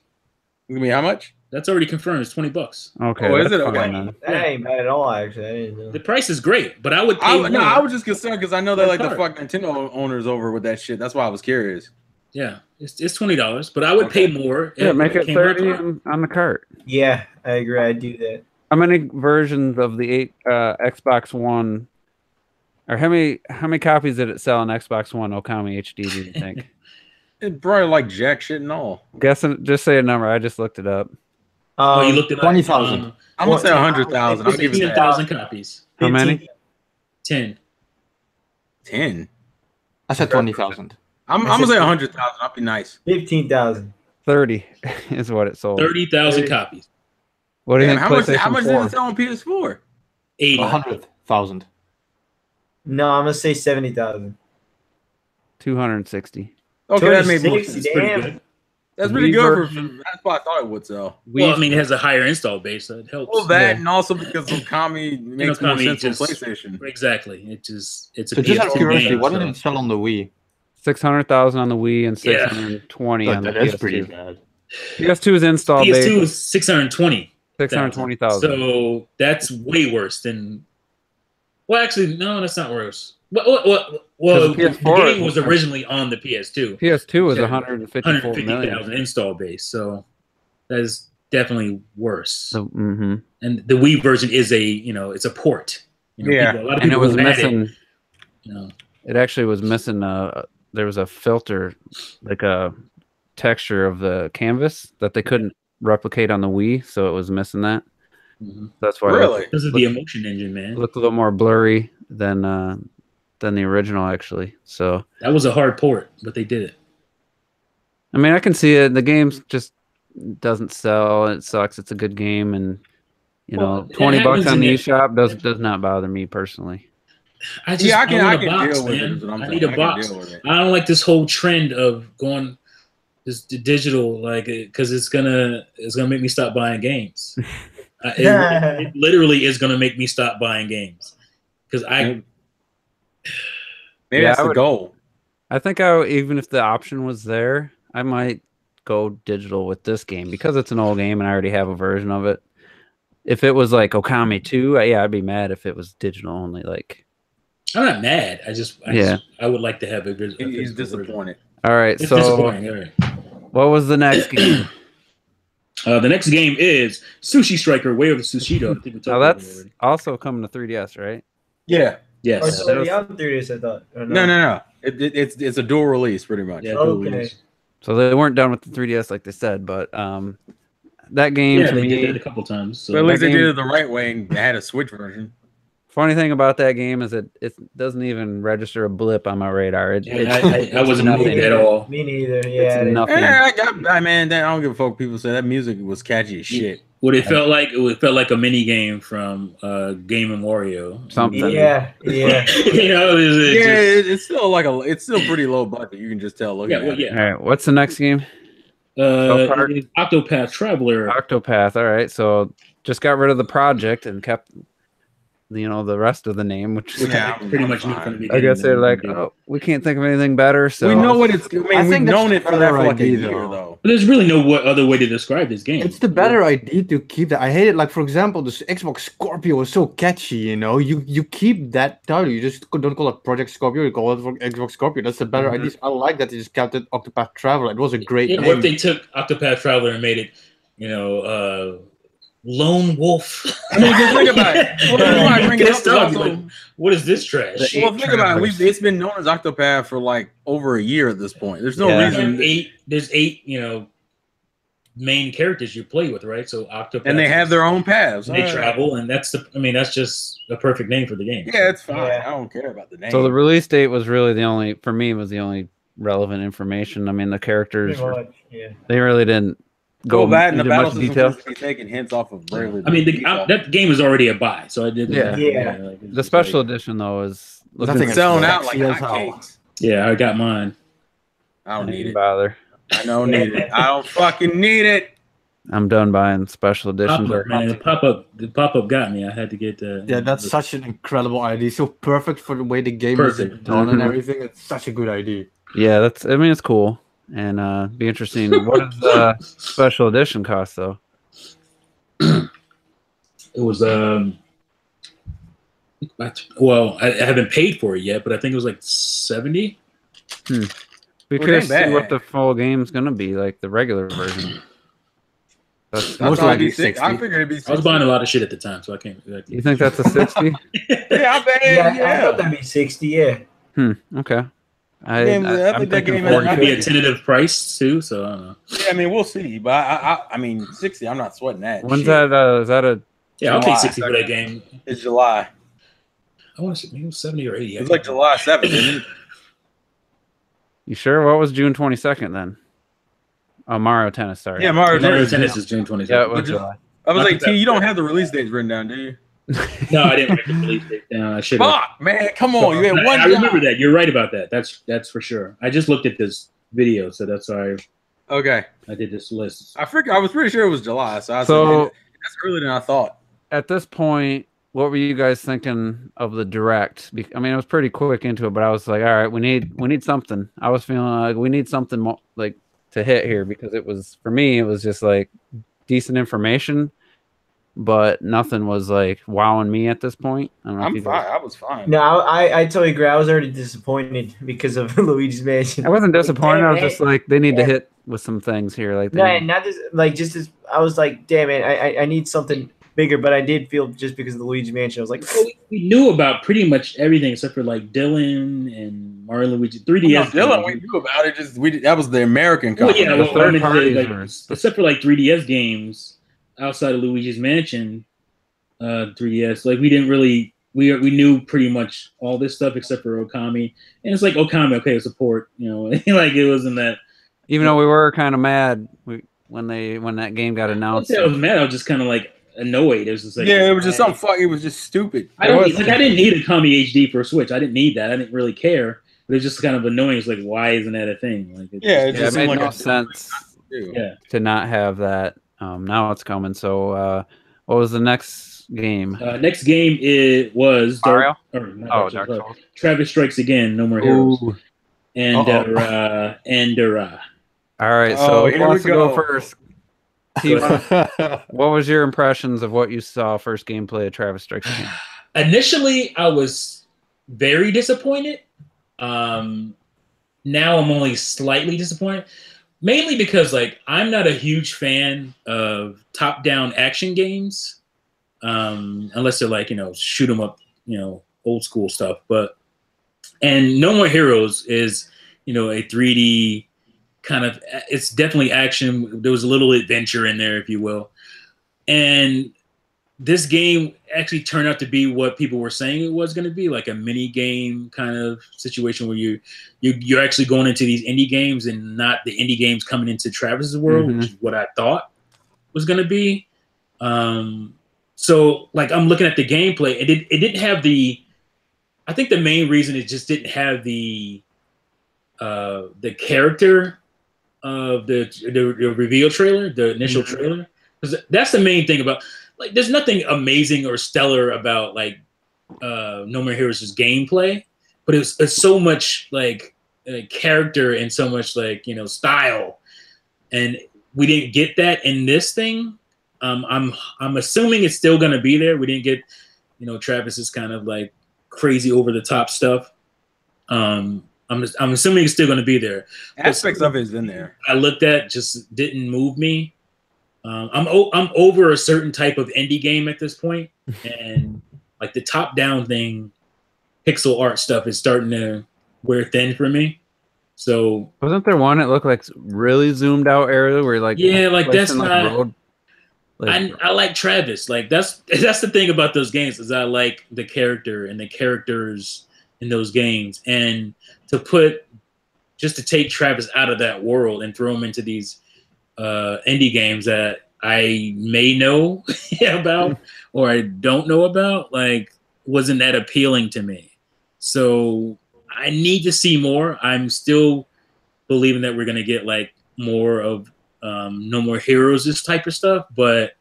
I mean, how much? That's already confirmed. It's $20. Okay. Oh, is that's it? fine Okay. then. That ain't bad at all, actually. I didn't know. The price is great, but I would pay more. I was just concerned because I know they're like the Cart. fuck Nintendo owners over with that shit. That's why I was curious. Yeah, it's $20, but I would pay more. Yeah, if make it came with a 30 cart. on the cart. Yeah, I agree. I'd do that. How many versions of the Xbox One Or how many copies did it sell on Xbox One Okami HD? Do you think? It probably like jack shit and all. Guessing, just say a number. I just looked it up. Oh, you looked at 20,000. I'm gonna say 100,000. I'll give it that. 10,000 copies. How many? 10. 10. I said 20,000. I'm gonna say 100,000. I'll be nice. 15,000. 30 is what it sold. 30,000 copies. What do you think? How much PlayStation did 4? it sell on PS4? 80. 100,000. No, I'm gonna say 70,000. 260. Okay, that made more 260, sense. That's pretty damn. good. That's Wii pretty good for. version. That's what I thought it would sell. Well, I mean, it has a higher install base, so it helps. Well, that Yeah. and also because Okami makes more Okami sense on just- PlayStation. Exactly. It's a So just out of PS2 curiosity, game, what did so- it sell on the Wii? 600,000 on the Wii and Yeah. 620 on the That's PS2. pretty bad. PS2's install PS2 base is 620. 620,000. So that's way worse than. Well, actually, no, that's not worse. Well, the the PS4 game was originally on the PS2. PS2 was Yeah. 154 million. 150,000 install base, so that is definitely worse. So, mhm. And the Wii version is it's a port. Yeah. a lot of And it people was who had missing. It, It actually was missing. There was a filter, like a texture of the canvas that they couldn't replicate on the Wii, so it was missing that. mhm. That's why Really? Because of the emotion engine, man. it looked a little more blurry than the original, actually. So That was a hard port, but they did it. I mean, I can see it. The game just doesn't sell. It sucks. It's a good game, and Well, it $20 happens on in the it. eShop does not bother me personally. I just Yeah, I want can a box, deal with it. man. Is what I'm I saying. need a I can box. deal with it. I don't like this whole trend of going just digital, like, because it's gonna make me stop buying games. It literally is gonna make me stop buying games because Maybe Yeah, that's I the would- goal. I think even if the option was there, I might go digital with this game because it's an old game and I already have a version of it. If it was like Okami 2, I'd be mad if it was digital only. Like, I'm not mad. I would like to have a He's physical version. disappointed. all right, It's so disappointing. All right. what was the next game? The next game is Sushi Striker: Way of the Sushido. I think we talked Now about it that's already. also coming to 3DS, right? Yeah. Oh, Yes. it's already out 3 days, I thought. Or No. It's a dual release, pretty much. Yeah, Okay. So they weren't done with the 3DS like they said, but that game Yeah, to they did me, that a couple times. So But at least they game- did it the right way and they had a Switch version. funny thing about that game is it doesn't even register a blip on my radar. I wasn't nothing. moving at all. Me neither. It's Yeah. nothing. Man, I don't give a fuck. People say that music was catchy as shit. What it felt like a mini game from Game and Wario. Something. Yeah. You know, It's still it's still pretty low budget. You can just tell looking at it. All right, what's the next game? South Park? it is Octopath Traveler. Octopath. All right, so just got rid of the project and kept, the rest of the name, which is Yeah, Pretty much knew from the I beginning guess they're that like, we did. oh, we can't think of anything better. So We know what it's. I mean, I we've think that's known the it for that for better like a idea, year, though. though. But there's really no other way to describe this game. It's the better idea to keep that. I hate it. Like, for example, this Xbox Scorpio is so catchy, You keep that title. You just don't call it Project Scorpio. You call it Xbox Scorpio. That's the better idea. I like that they just kept it Octopath Traveler. It was a great Yeah, name. what if they took Octopath Traveler and made it, Lone Wolf? I mean, just think about it. Well, that's why I bring it up. Pissed off, Also- like, what is this trash? Well, think about it. It's been known as Octopath for like over a year at this point. There's no Yeah. reason. There's eight, main characters you play with, right? So Octopath, And they have their own paths. they travel, and that's just a perfect name for the game. Yeah, it's fine. Yeah. I don't care about the name. So the release date was really the only relevant information. I mean, the characters, Pretty much. Yeah. they really didn't go Go back and the into battle much system detail. seems to be taking hints off of Bravely I mean, Default. that game is already a buy, so I did. Yeah. Yeah. The special edition though is Nothing It's is selling out like sexy as hell. hotcakes. Yeah, I got mine. I don't need didn't it. bother. I don't need it. I don't fucking need it. I'm done buying special editions. Pop-up, man, the pop-up got me. I had to get the. Yeah, that's such an incredible idea. So perfect for the way the game Perfect. is done and Mhm. everything. It's such a good idea. Yeah, it's cool and be interesting. What does the special edition cost though? It was well, I haven't paid for it yet, but I think it was like 70. Be Well, curious to ain't see what bad. the full game's gonna be, like the regular version. That's Most thought it'd likely be 60. I figured it'd be 60. I was buying a lot of shit at the time, so I can't. you think that's a 60? Yeah, I bet. I thought that'd be 60. Yeah. Okay. Yeah, I I'm think that thinking game- 40. It could be a tentative price too, so I don't know. Yeah, I mean, we'll see. But I mean, 60. I'm not sweating that. When's shit. that? Is that a? Yeah, I'll July take 60 for that game. It's July. I want to say maybe it was 70 or 80. It was like July 7th. Isn't it? You sure? What was June 22nd then? Oh, Mario Tennis. Sorry. Yeah, Mario Mario Tennis. Tennis is June 22nd. Yeah, it was But July. I was Not like, that T, you don't bad. have the release dates written down, do you? No, I didn't write the release date down. I should have. Fuck, man, come on. You had one. I remember job. that. You're right about that. That's for sure. I just looked at this video, so that's why Okay, I did this list. I was pretty sure it was July, so I said, So- man, that's earlier than I thought. At this point, what were you guys thinking of the direct? I mean, it was pretty quick into it, but I was like, all right, we need something. I was feeling like we need something more, like to hit here, because it was, for me, it was just like decent information, but nothing was like wowing me at this point. I don't know if I'm you fine. guys- I was fine. No, I totally agree. I was already disappointed because of Luigi's Mansion. I wasn't disappointed. I was Damn just it. like, they need to Yeah. hit with some things here. Like, No, they, and not just like just as I was like, damn it, I need something bigger. But I did feel just because of the Luigi Mansion, I was like, Well, we knew about pretty much everything except for like Dylan and Mario and Luigi. 3DS. No, Dylan, we knew about it. Just that was the American Well, copy. yeah, The well, third I mean, parties like, were- except for like 3DS games outside of Luigi's Mansion, 3DS. Like we didn't really we knew pretty much all this stuff except for Okami, and it's like Okami, okay, support, you know, like it wasn't that. even though we were kind of mad when that game got I announced. was mad. I was just kind of like annoyed. It was just like, Yeah, it was just some fuck. It was just stupid. I didn't need Okami HD for a Switch. I didn't need that. I didn't really care. But it was just kind of annoying. It's like, why isn't that a thing? Like, Yeah, it Yeah, just it made seemed like no a sense yeah. to not have that. Now it's coming. So, what was the next game? Next game was Mario? Dark Dark Souls. Souls. Travis Strikes Again. No More Heroes. Ooh. And All right, Oh, so who here wants to we go go. first? T, what was your impressions of what you saw first gameplay of Travis Strikes Again? initially I was very disappointed. Now I'm only slightly disappointed, mainly because like I'm not a huge fan of top-down action games, unless they're like, you know, shoot 'em up, you know, old school stuff. And No More Heroes is, you know, a 3D kind of, it's definitely action. There was a little adventure in there, if you will. And this game actually turned out to be what people were saying it was going to be, like a mini game kind of situation where you're actually going into these indie games and not the indie games coming into Travis's world, Mhm. which is what I thought was going to be. So like I'm looking at the gameplay, it didn't have the. I think the main reason it just didn't have the character of the reveal trailer, the initial trailer, because that's the main thing about. Like, there's nothing amazing or stellar about like No More Heroes' gameplay, but it's so much like character and so much like, you know, style, and we didn't get that in this thing. I'm assuming it's still gonna be there. We didn't get, you know, Travis's kind of like crazy over the top stuff. I'm assuming it's still gonna be there. Aspects of it is in there. I looked at just didn't move me. I'm over a certain type of indie game at this point, and like the top down thing, pixel art stuff is starting to wear thin for me. So Wasn't there one that looked like really zoomed out area where like yeah, like that's placing, not. road? Like, I like Travis. Like that's the thing about those games is I like the character and the characters in those games, and to take Travis out of that world and throw him into these indie games that I may know about or I don't know about, like wasn't that appealing to me. So I need to see more. I'm still believing that we're gonna get like more of No More Heroes, this type of stuff, but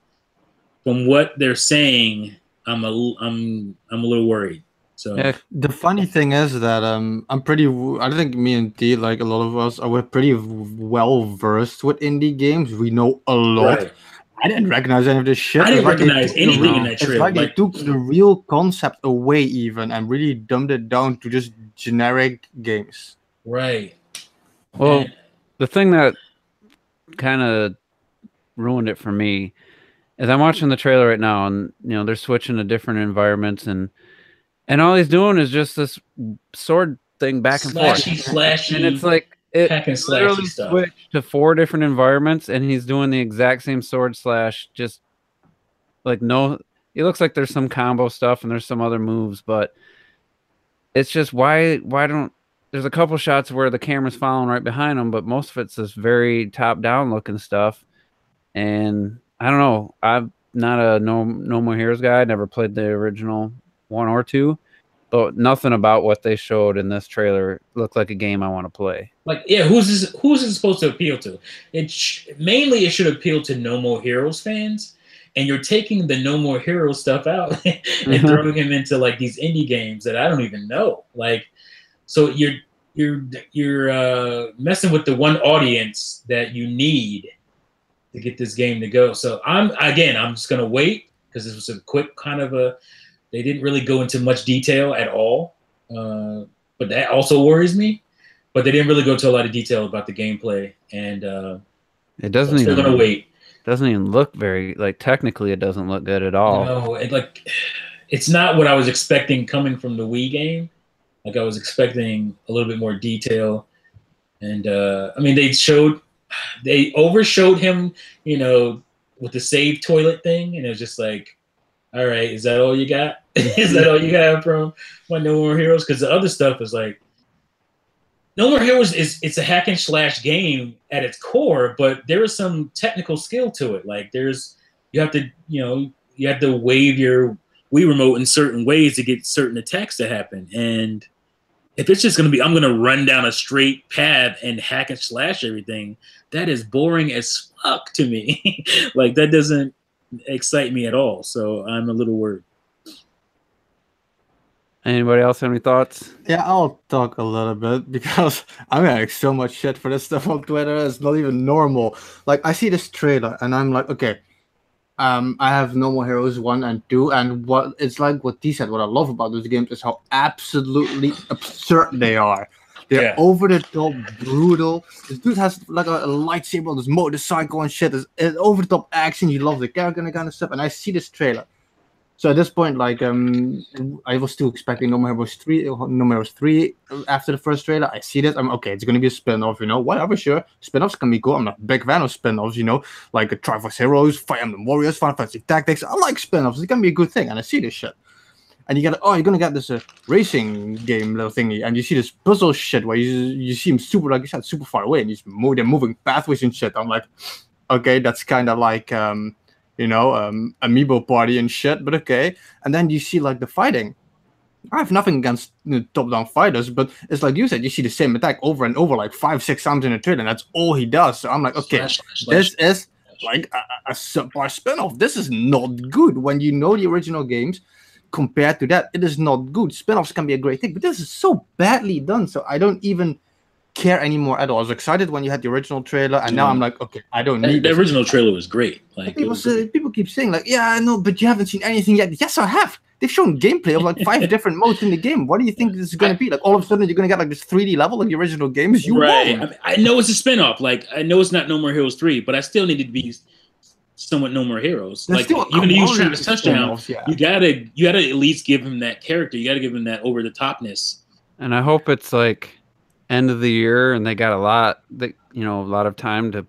from what they're saying, I'm a little worried. So yeah, The funny thing is that I think me and T, like a lot of us, we're pretty well versed with indie games. We know a lot. right. I didn't recognize any of this shit. I didn't It's like they recognize took the anything real- in that It's trailer. like they Like- took the real concept away even and really dumbed it down to just generic games. Right. well, And- the thing that kind of ruined it for me. As I'm watching the trailer right now, and they're switching to different environments, and all he's doing is just this sword thing back and forth, slashy, and it's like it hack and slashy literally stuff. switched to 4 different environments, and he's doing the exact same sword slash. Just like no, it looks like there's some combo stuff and there's some other moves, but it's just why don't. There's a couple shots where the camera's following right behind him, but most of it's this very top-down looking stuff. And I don't know. I'm not a No More Heroes guy. I never played the original 1 or 2, but nothing about what they showed in this trailer looked like a game I want to play. Like, yeah, who's this supposed to appeal to? Mainly it should appeal to No More Heroes fans, and you're taking the No More Heroes stuff out and throwing him into like these indie games that I don't even know. Like, so you're messing with the one audience that you need to get this game to go. So I'm just gonna wait because this was a quick kind of they didn't really go into much detail at all, but that also worries me. But they didn't really go into a lot of detail about the gameplay, and it doesn't I'm still gonna wait. Doesn't even look very technically it doesn't look good at all. No, it's not what I was expecting coming from the Wii game. Like, I was expecting a little bit more detail, and I mean they overshowed him, with the save toilet thing, and it was just like, all right, is that all you got? Is that all you have from No More Heroes? Because the other stuff is like, No More Heroes it's a hack and slash game at its core, but there is some technical skill to it. Like you have to wave your Wii remote in certain ways to get certain attacks to happen. And if it's just going to be, I'm going to run down a straight path and hack and slash everything, that is boring as fuck to me. Like, that doesn't excite me at all. So I'm a little worried. Anybody else have any thoughts? Yeah, I'll talk a little bit because I'm getting so much shit for this stuff on Twitter. It's not even normal. Like, I see this trailer and I'm like, okay, I have No More Heroes 1 and 2, and what T said, what I love about those games is how absolutely absurd they are. They're over the top, brutal. This dude has like a lightsaber on this motorcycle and shit. It's over the top action. You love the character and that kind of stuff. And I see this trailer. So at this point, like, I was still expecting No More Heroes 3 after the first trailer. I see this. I'm okay. It's gonna be a spin-off, whatever. Sure, spin-offs can be cool. I'm a big fan of spin-offs, like Triforce Heroes, Fire Emblem Warriors, Final Fantasy Tactics. I like spin-offs. It can be a good thing, and I see this shit. And you're gonna get this racing game little thingy, and you see this puzzle shit where you see him super, like you said, super far away, and they're moving pathways and shit. I'm like, okay, that's kind of like Amiibo party and shit, but okay. And then you see like the fighting. I have nothing against top-down fighters, but it's like you said, you see the same attack over and over like 5-6 times in a trailer, and that's all he does. So I'm like, okay, this is like a subpar spin-off. This is not good. When you know the original games, compared to that, it is not good. Spin-offs can be a great thing, but this is so badly done, so I don't even care anymore at all. I was excited when you had the original trailer, and now I'm like, okay, I don't need the original trailer was great. Like, people keep saying like, yeah, I know, but you haven't seen anything yet. Yes, I have. They've shown gameplay of like 5 different modes in the game. What do you think this is going to be? Like, all of a sudden you're going to get like this 3D level like the original games. I know it's a spin-off. Like, I know it's not No More Heroes 3, but I still need to be somewhat No More Heroes. Like, you're going to use Travis Touchdown. Yeah. You gotta at least give him that character. You gotta give him that over the topness. And I hope it's like end of the year and they got a lot of time to,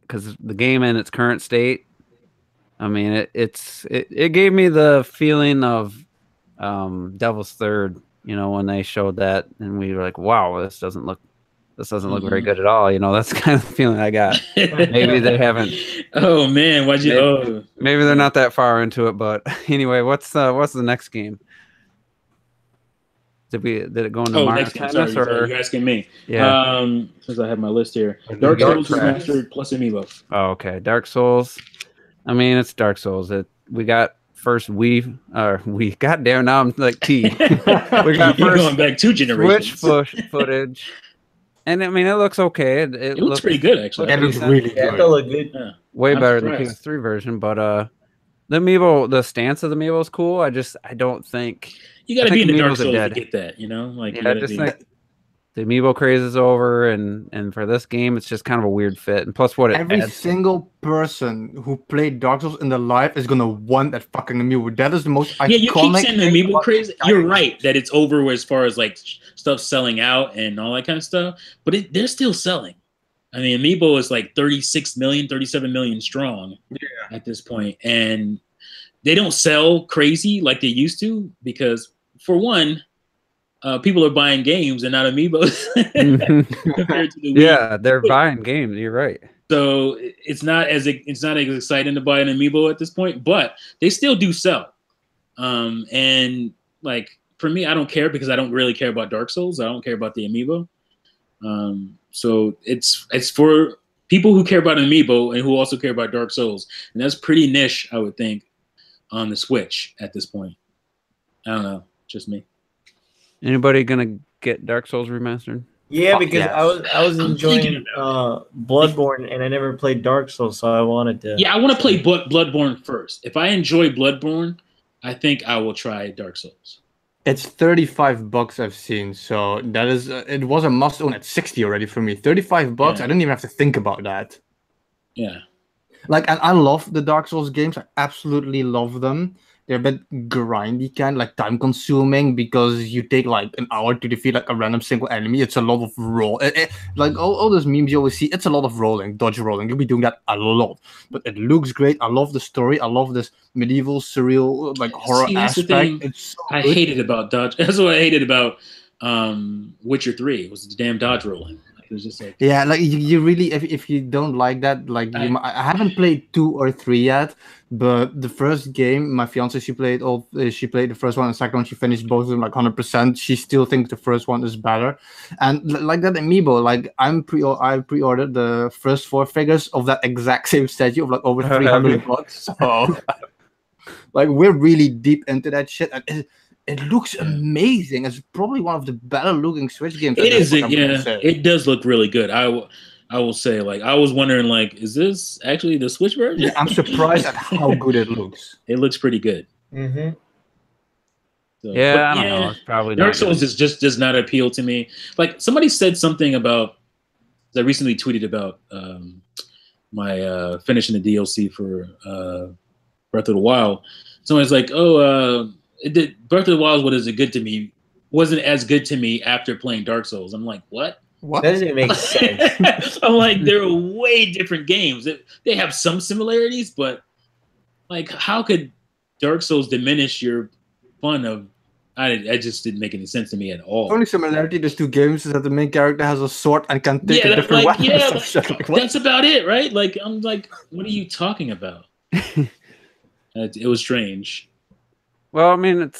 because the game in its current state, I mean, it gave me the feeling of Devil's Third, when they showed that, and we were like, wow, this doesn't look very good at all. That's kind of the feeling I got. Maybe they haven't. Oh man, maybe they're not that far into it, but anyway, what's the next game? Did it go into Mario Tennis, or you're asking me? Yeah. Since I have my list here, Dark Souls Remastered plus Amiibo. Oh, okay. Dark Souls. I mean, it's Dark Souls. We got first we got down. Now I'm like T. We got You're going back 2 generations. Switch footage. And I mean, it looks okay. It looks pretty good, actually. It looks really good. It look good. Yeah. Way better than the PS3 version, but the Amiibo, the stance of the Amiibo is cool. I don't think you got to be in the Dark Souls to get that. Like, yeah, the amiibo craze is over, and for this game, it's just kind of a weird fit. And plus, what it Every adds. single person who played Dark Souls in their life is gonna want that fucking amiibo. That is the most iconic. Yeah, you keep saying the thing amiibo about craze. the You're title. right that it's over as far as like stuff selling out and all that kind of stuff. But they're still selling. I mean, amiibo is like 36 million, 37 million strong at this point, and they don't sell crazy like they used to because, for one, people are buying games and not amiibos compared to the Wii. Yeah, they're buying games. You're right. So it's not as exciting to buy an amiibo at this point, but they still do sell. And like for me, I don't care because I don't really care about Dark Souls. I don't care about the amiibo. So it's for people who care about amiibo and who also care about Dark Souls, and that's pretty niche, I would think, on the Switch at this point. I don't know, just me. Anybody gonna get Dark Souls remastered? Yeah, Fuck because yes. I was I'm enjoying thinking Bloodborne, and I never played Dark Souls, so I wanted to. Yeah, I want to play Bloodborne first. If I enjoy Bloodborne, I think I will try Dark Souls. It's $35 I've seen, so that is it was a must own at 60 already for me. $35, Yeah. I didn't even have to think about that. Yeah. Like, and I love the Dark Souls games. I absolutely love them. They're a bit grindy, kind, like time consuming because you take like an hour to defeat like a random single enemy. It's a lot of roll. Like all those memes you always see, it's a lot of rolling, dodge rolling. You'll be doing that a lot, but it looks great. I love the story. I love this medieval, surreal, like horror See, that's the aspect. thing It's so I good. hated about dodge. That's what I hated about Witcher 3 was the damn dodge rolling. Like, it was just like, Yeah, like you really, if you don't like that, like I haven't played 2 or 3 yet, but the first game, my fiance, she played the first one and the second one. She finished both of them like 100%. She still thinks the first one is better, and like that amiibo, like I pre-ordered the first 4 figures of that exact same statue of like over $300. So, like we're really deep into that shit. And it looks amazing. It's probably one of the better looking Switch games. it is. It does look really good. I will say, like, I was wondering, like, is this actually the Switch version? Yeah, I'm surprised at how good it looks. It looks pretty good. Mm-hmm. So, Yeah, but I don't know. It's probably Dark not Souls good. just does not appeal to me. Like somebody said something about. I recently tweeted about my finishing the DLC for Breath of the Wild. Someone's like, "Oh, Breath of the Wild wasn't as good to me after playing Dark Souls." I'm like, "What?" What? That doesn't make sense. I'm like, they're way different games. They have some similarities, but like, how could Dark Souls diminish your fun of? I just didn't make any sense to me at all. The only similarity to those two games is that the main character has a sword and can take a different weapon. Like, what? That's about it, right? Like, I'm like, what are you talking about? It was strange. Well, I mean,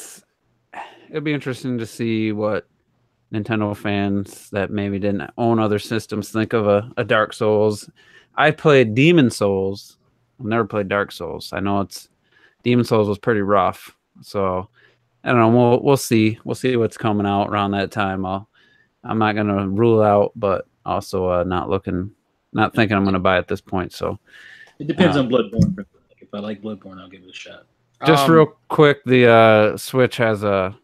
it'd be interesting to see what Nintendo fans that maybe didn't own other systems think of a Dark Souls. I played Demon Souls. I've never played Dark Souls. I know Demon Souls was pretty rough. So I don't know. We'll see. We'll see what's coming out around that time. I'm not gonna rule out, but also not thinking I'm gonna buy it at this point. So It depends on Bloodborne. Like, if I like Bloodborne, I'll give it a shot. just real quick, the Switch has a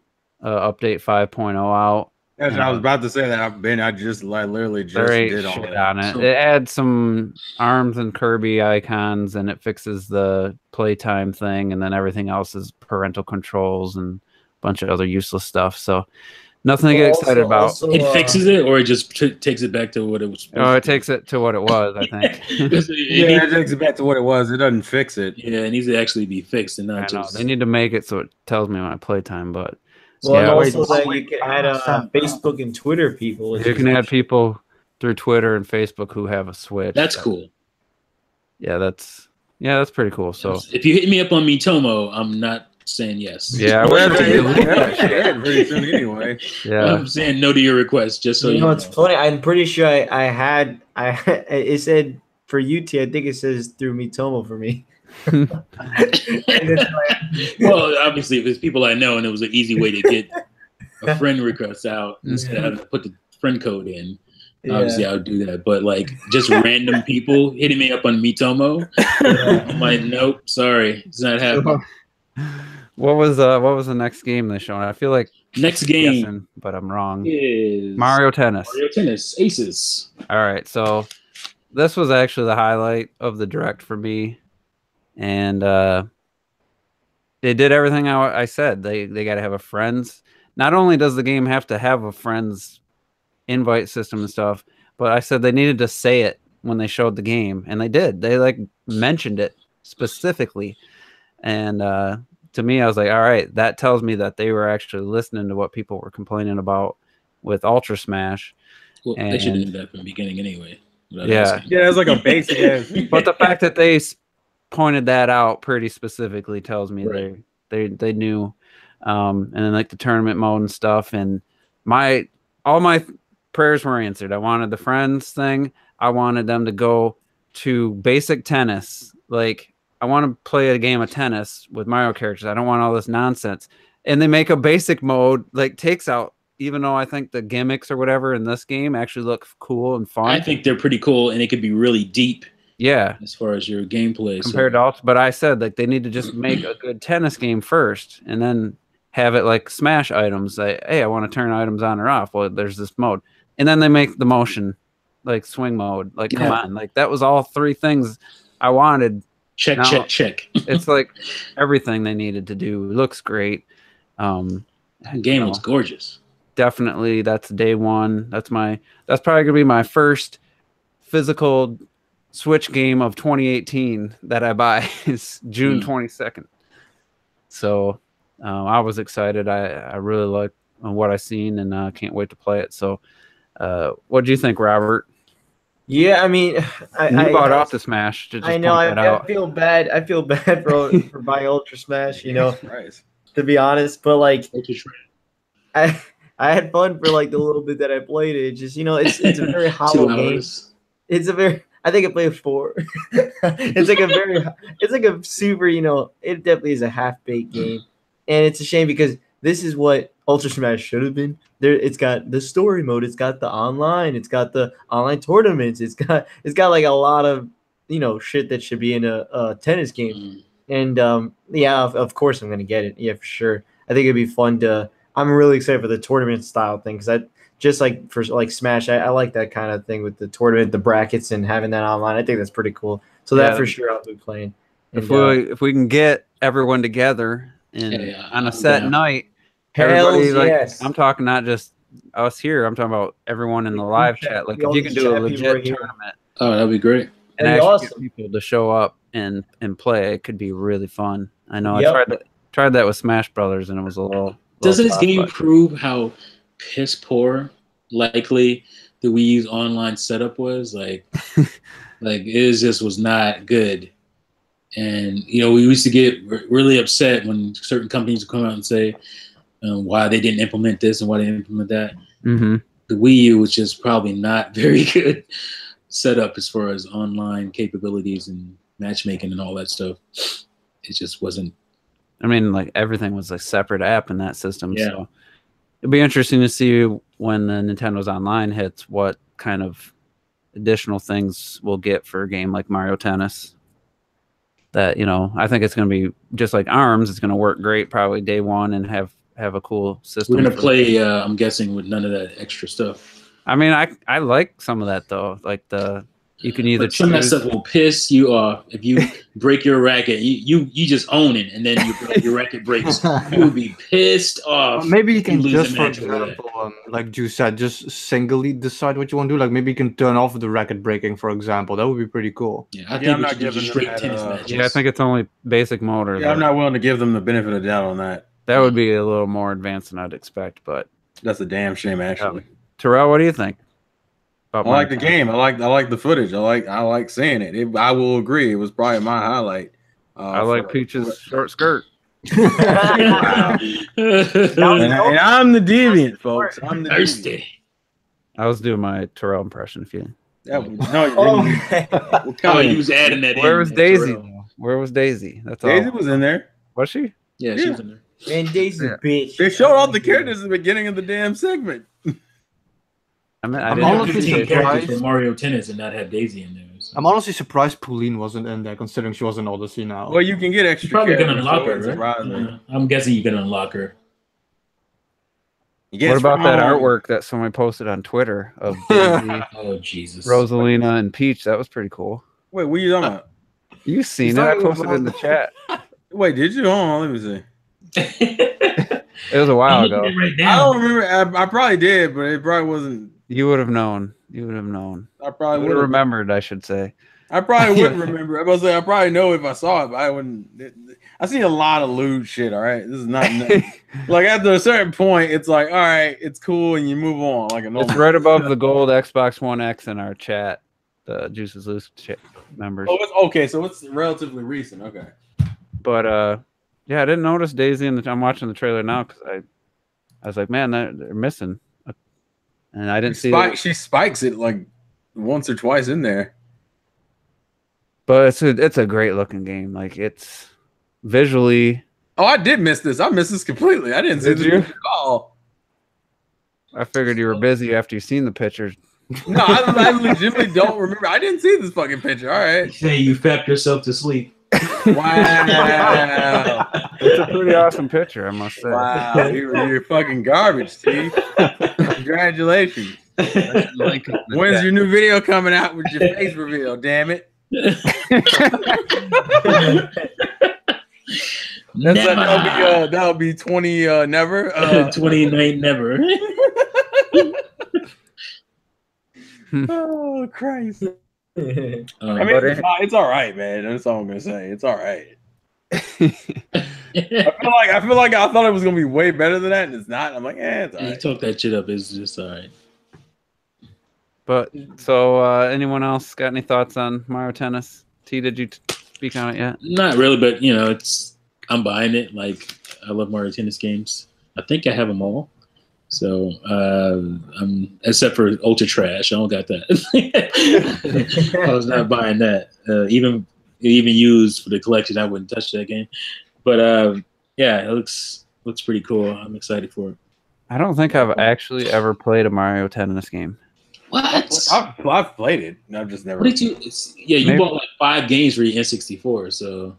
update 5.0 out. As I was about to say that, I just like literally just There ain't did all shit that. on it. So- It adds some Arms and Kirby icons, and it fixes the playtime thing, and then everything else is parental controls and a bunch of other useless stuff. So nothing to get excited about. It fixes it, or it just takes it back to what it was. Oh, it takes it to what it was, I think. Yeah, it takes it back to what it was. It doesn't fix it. Yeah, it needs to actually be fixed and I not know. just. They need to make it so it tells me my playtime, but Well, and Yeah. also that you can add Facebook and Twitter people. which you is can add actually- people through Twitter and Facebook who have a Switch. That's cool. Yeah, that's pretty cool. So if you hit me up on Mitomo, I'm not saying yes. yeah, Well, we're yeah, pretty soon anyway. yeah. I'm saying no to your request, just so You you know, know. it's funny. I'm pretty sure it said for UT. I think it says through Mitomo for me. And it's like, Well, obviously, if it's people I know and it was an easy way to get a friend request out instead of having to put the friend code in, obviously I would do that. But like just random people hitting me up on Mitomo, I'm like, nope, sorry, it's not happening. What was the next game they showing? I feel like Next game Guessing, but I'm wrong. is Mario Tennis. Mario Tennis Aces. All right, so this was actually the highlight of the direct for me, and they did everything I said. They got to have a friends. Not only does the game have to have a friends invite system and stuff, but I said they needed to say it when they showed the game, and they did. They like mentioned it specifically, and to me, I was like, all right, that tells me that they were actually listening to what people were complaining about with Ultra Smash. Well, they should have done that from the beginning anyway. Yeah. Yeah, it's like a basic. But the fact that they pointed that out pretty specifically tells me Right. they knew. And then like the tournament mode and stuff, and all my prayers were answered. I wanted the friends thing. I wanted them to go to basic tennis. Like, I want to play a game of tennis with Mario characters. I don't want all this nonsense. And they make a basic mode, like takes out, even though I think the gimmicks or whatever in this game actually look cool and fun. I think they're pretty cool, and it could be really deep. Yeah, as far as your gameplay compared to all. But I said like they need to just make a good tennis game first, and then have it like Smash items. Like, hey, I want to turn items on or off. Well, there's this mode, and then they make the motion, like swing mode. Like, come on, like that was all three things I wanted. Check. It's like everything they needed to do. It looks great. Game looks gorgeous. Definitely, that's day one. That's probably gonna be my first physical Switch game of 2018 that I buy. Is June 22nd. So I was excited. I really like what I seen, and can't wait to play it. So what do you think, Robert? Yeah, I mean, you bought off the Smash. I know. I feel bad. I feel bad for buying Ultra Smash. You know, to be honest, but like, I had fun for like the little bit that I played it. Just it's a very hollow game. It's a very. I think I played 4. It's like a super. It definitely is a half-baked game, and it's a shame because this is what Ultra Smash should have been. It's got the story mode, it's got the online, it's got the online tournaments, it's got like a lot of shit that should be in a tennis game. And yeah, of course I'm gonna get it. Yeah, for sure. I think it'd be fun to. I'm really excited for the tournament style thing because I just like for like Smash, I like that kind of thing with the tournament, the brackets, and having that online. I think that's pretty cool. So that for sure I'll be playing. And, if we can get everyone together on a set night. Everybody, yes. I'm talking not just us here. I'm talking about everyone in the live chat. Like, if you can do a legit tournament, that'd be great. And actually get people to show up and play, it could be really fun. I know. I tried that with Smash Brothers, and it was a little. Doesn't this game prove how piss poor likely the Wii U's online setup was? Like, it was not good. And we used to get really upset when certain companies would come out and say why they didn't implement this and why they didn't implement that. Mm-hmm. The Wii U was just probably not very good set up as far as online capabilities and matchmaking and all that stuff. It just wasn't. I mean, like everything was a separate app in that system. Yeah. So it'll be interesting to see when the Nintendo's Online hits what kind of additional things we'll get for a game like Mario Tennis. That I think it's going to be just like ARMS. It's going to work great probably day one and have a cool system. We're going to play, I'm guessing, with none of that extra stuff. I mean, I like some of that though. Like you can either some of that stuff will piss you off if you break your racket. You just own it, and then your racket breaks. You would be pissed off. Maybe you can just, for example, like Juice said, just singly decide what you want to do. Like maybe you can turn off the racket breaking, for example. That would be pretty cool. Yeah, I think we should do straight tennis matches. Yeah, I think it's only basic motor. Yeah, I'm not willing to give them the benefit of the doubt on that. That would be a little more advanced than I'd expect, but that's a damn shame, actually. Terrell, what do you think? I like the game. I like the footage. I like seeing it. I will agree. It was probably my highlight. I like Peach's short skirt. and I'm the deviant, folks. I'm the thirsty. I was doing my Terrell impression. If you, he was adding that. Where was Daisy? Where was Daisy? That's Daisy all. was in there. Was she? Yeah, she was in there. And Daisy, bitch. They showed all the characters at the beginning of the damn segment. I mean, I'm honestly surprised for Mario Tennis and not have Daisy in there. So. I'm honestly surprised Pauline wasn't in there, considering she was in Odyssey now. Well, you can get extra. You probably can unlock her, right? I'm guessing you can unlock her. What about that artwork that somebody posted on Twitter of Daisy, Oh Jesus. Rosalina, and Peach? That was pretty cool. Wait, what are you talking about? You seen it? I posted it in the chat. Wait, did you? Hold on, let me see. It was a while ago. Right I now. don't remember. I probably did, but it probably wasn't. You would have known. You would have known. I probably Would would have have remembered, I should say. I probably wouldn't remember. I was say I probably know if I saw it, but I wouldn't. I see a lot of lewd shit. All right, this is not like after a certain point, it's like all right, it's cool, and you move on like a normal. It's right above the gold Xbox One X in our chat, the Juices Loose chat members. Oh, it's okay. So it's relatively recent. Okay. But yeah, I didn't notice Daisy in the. I'm watching the trailer now because I was like, man, they're missing, and I didn't see. She spikes it like once or twice in there. But it's a great looking game. Like it's visually. Oh, I did miss this. I missed this completely. I didn't see this at all. I figured you were busy after you seen the pictures. No, I legitimately don't remember. I didn't see this fucking picture. All right. Say you fapped yourself to sleep. Wow. It's a pretty awesome picture, I must say. Wow. You're fucking garbage, Steve. Congratulations. When's your new video coming out with your face reveal? Damn it. That'll be 20 never. 29 never. Oh Christ. I mean, it's all right, man. That's all I'm gonna say. It's all right. I feel like I thought it was gonna be way better than that, and it's not. I'm like, it's all right. You talk that shit up. It's just all right. But so, anyone else got any thoughts on Mario Tennis? T, did you speak on it yet? Not really, but you know, I'm buying it. Like I love Mario Tennis games. I think I have them all. So I'm except for Ultra Trash, I don't got that. I was not buying that. Even used for the collection, I wouldn't touch that game. But yeah, it looks pretty cool. I'm excited for it. I don't think I've actually ever played a Mario Tennis game. What? I've played it. I've just never. What did you? You bought like 5 games for your N64, so.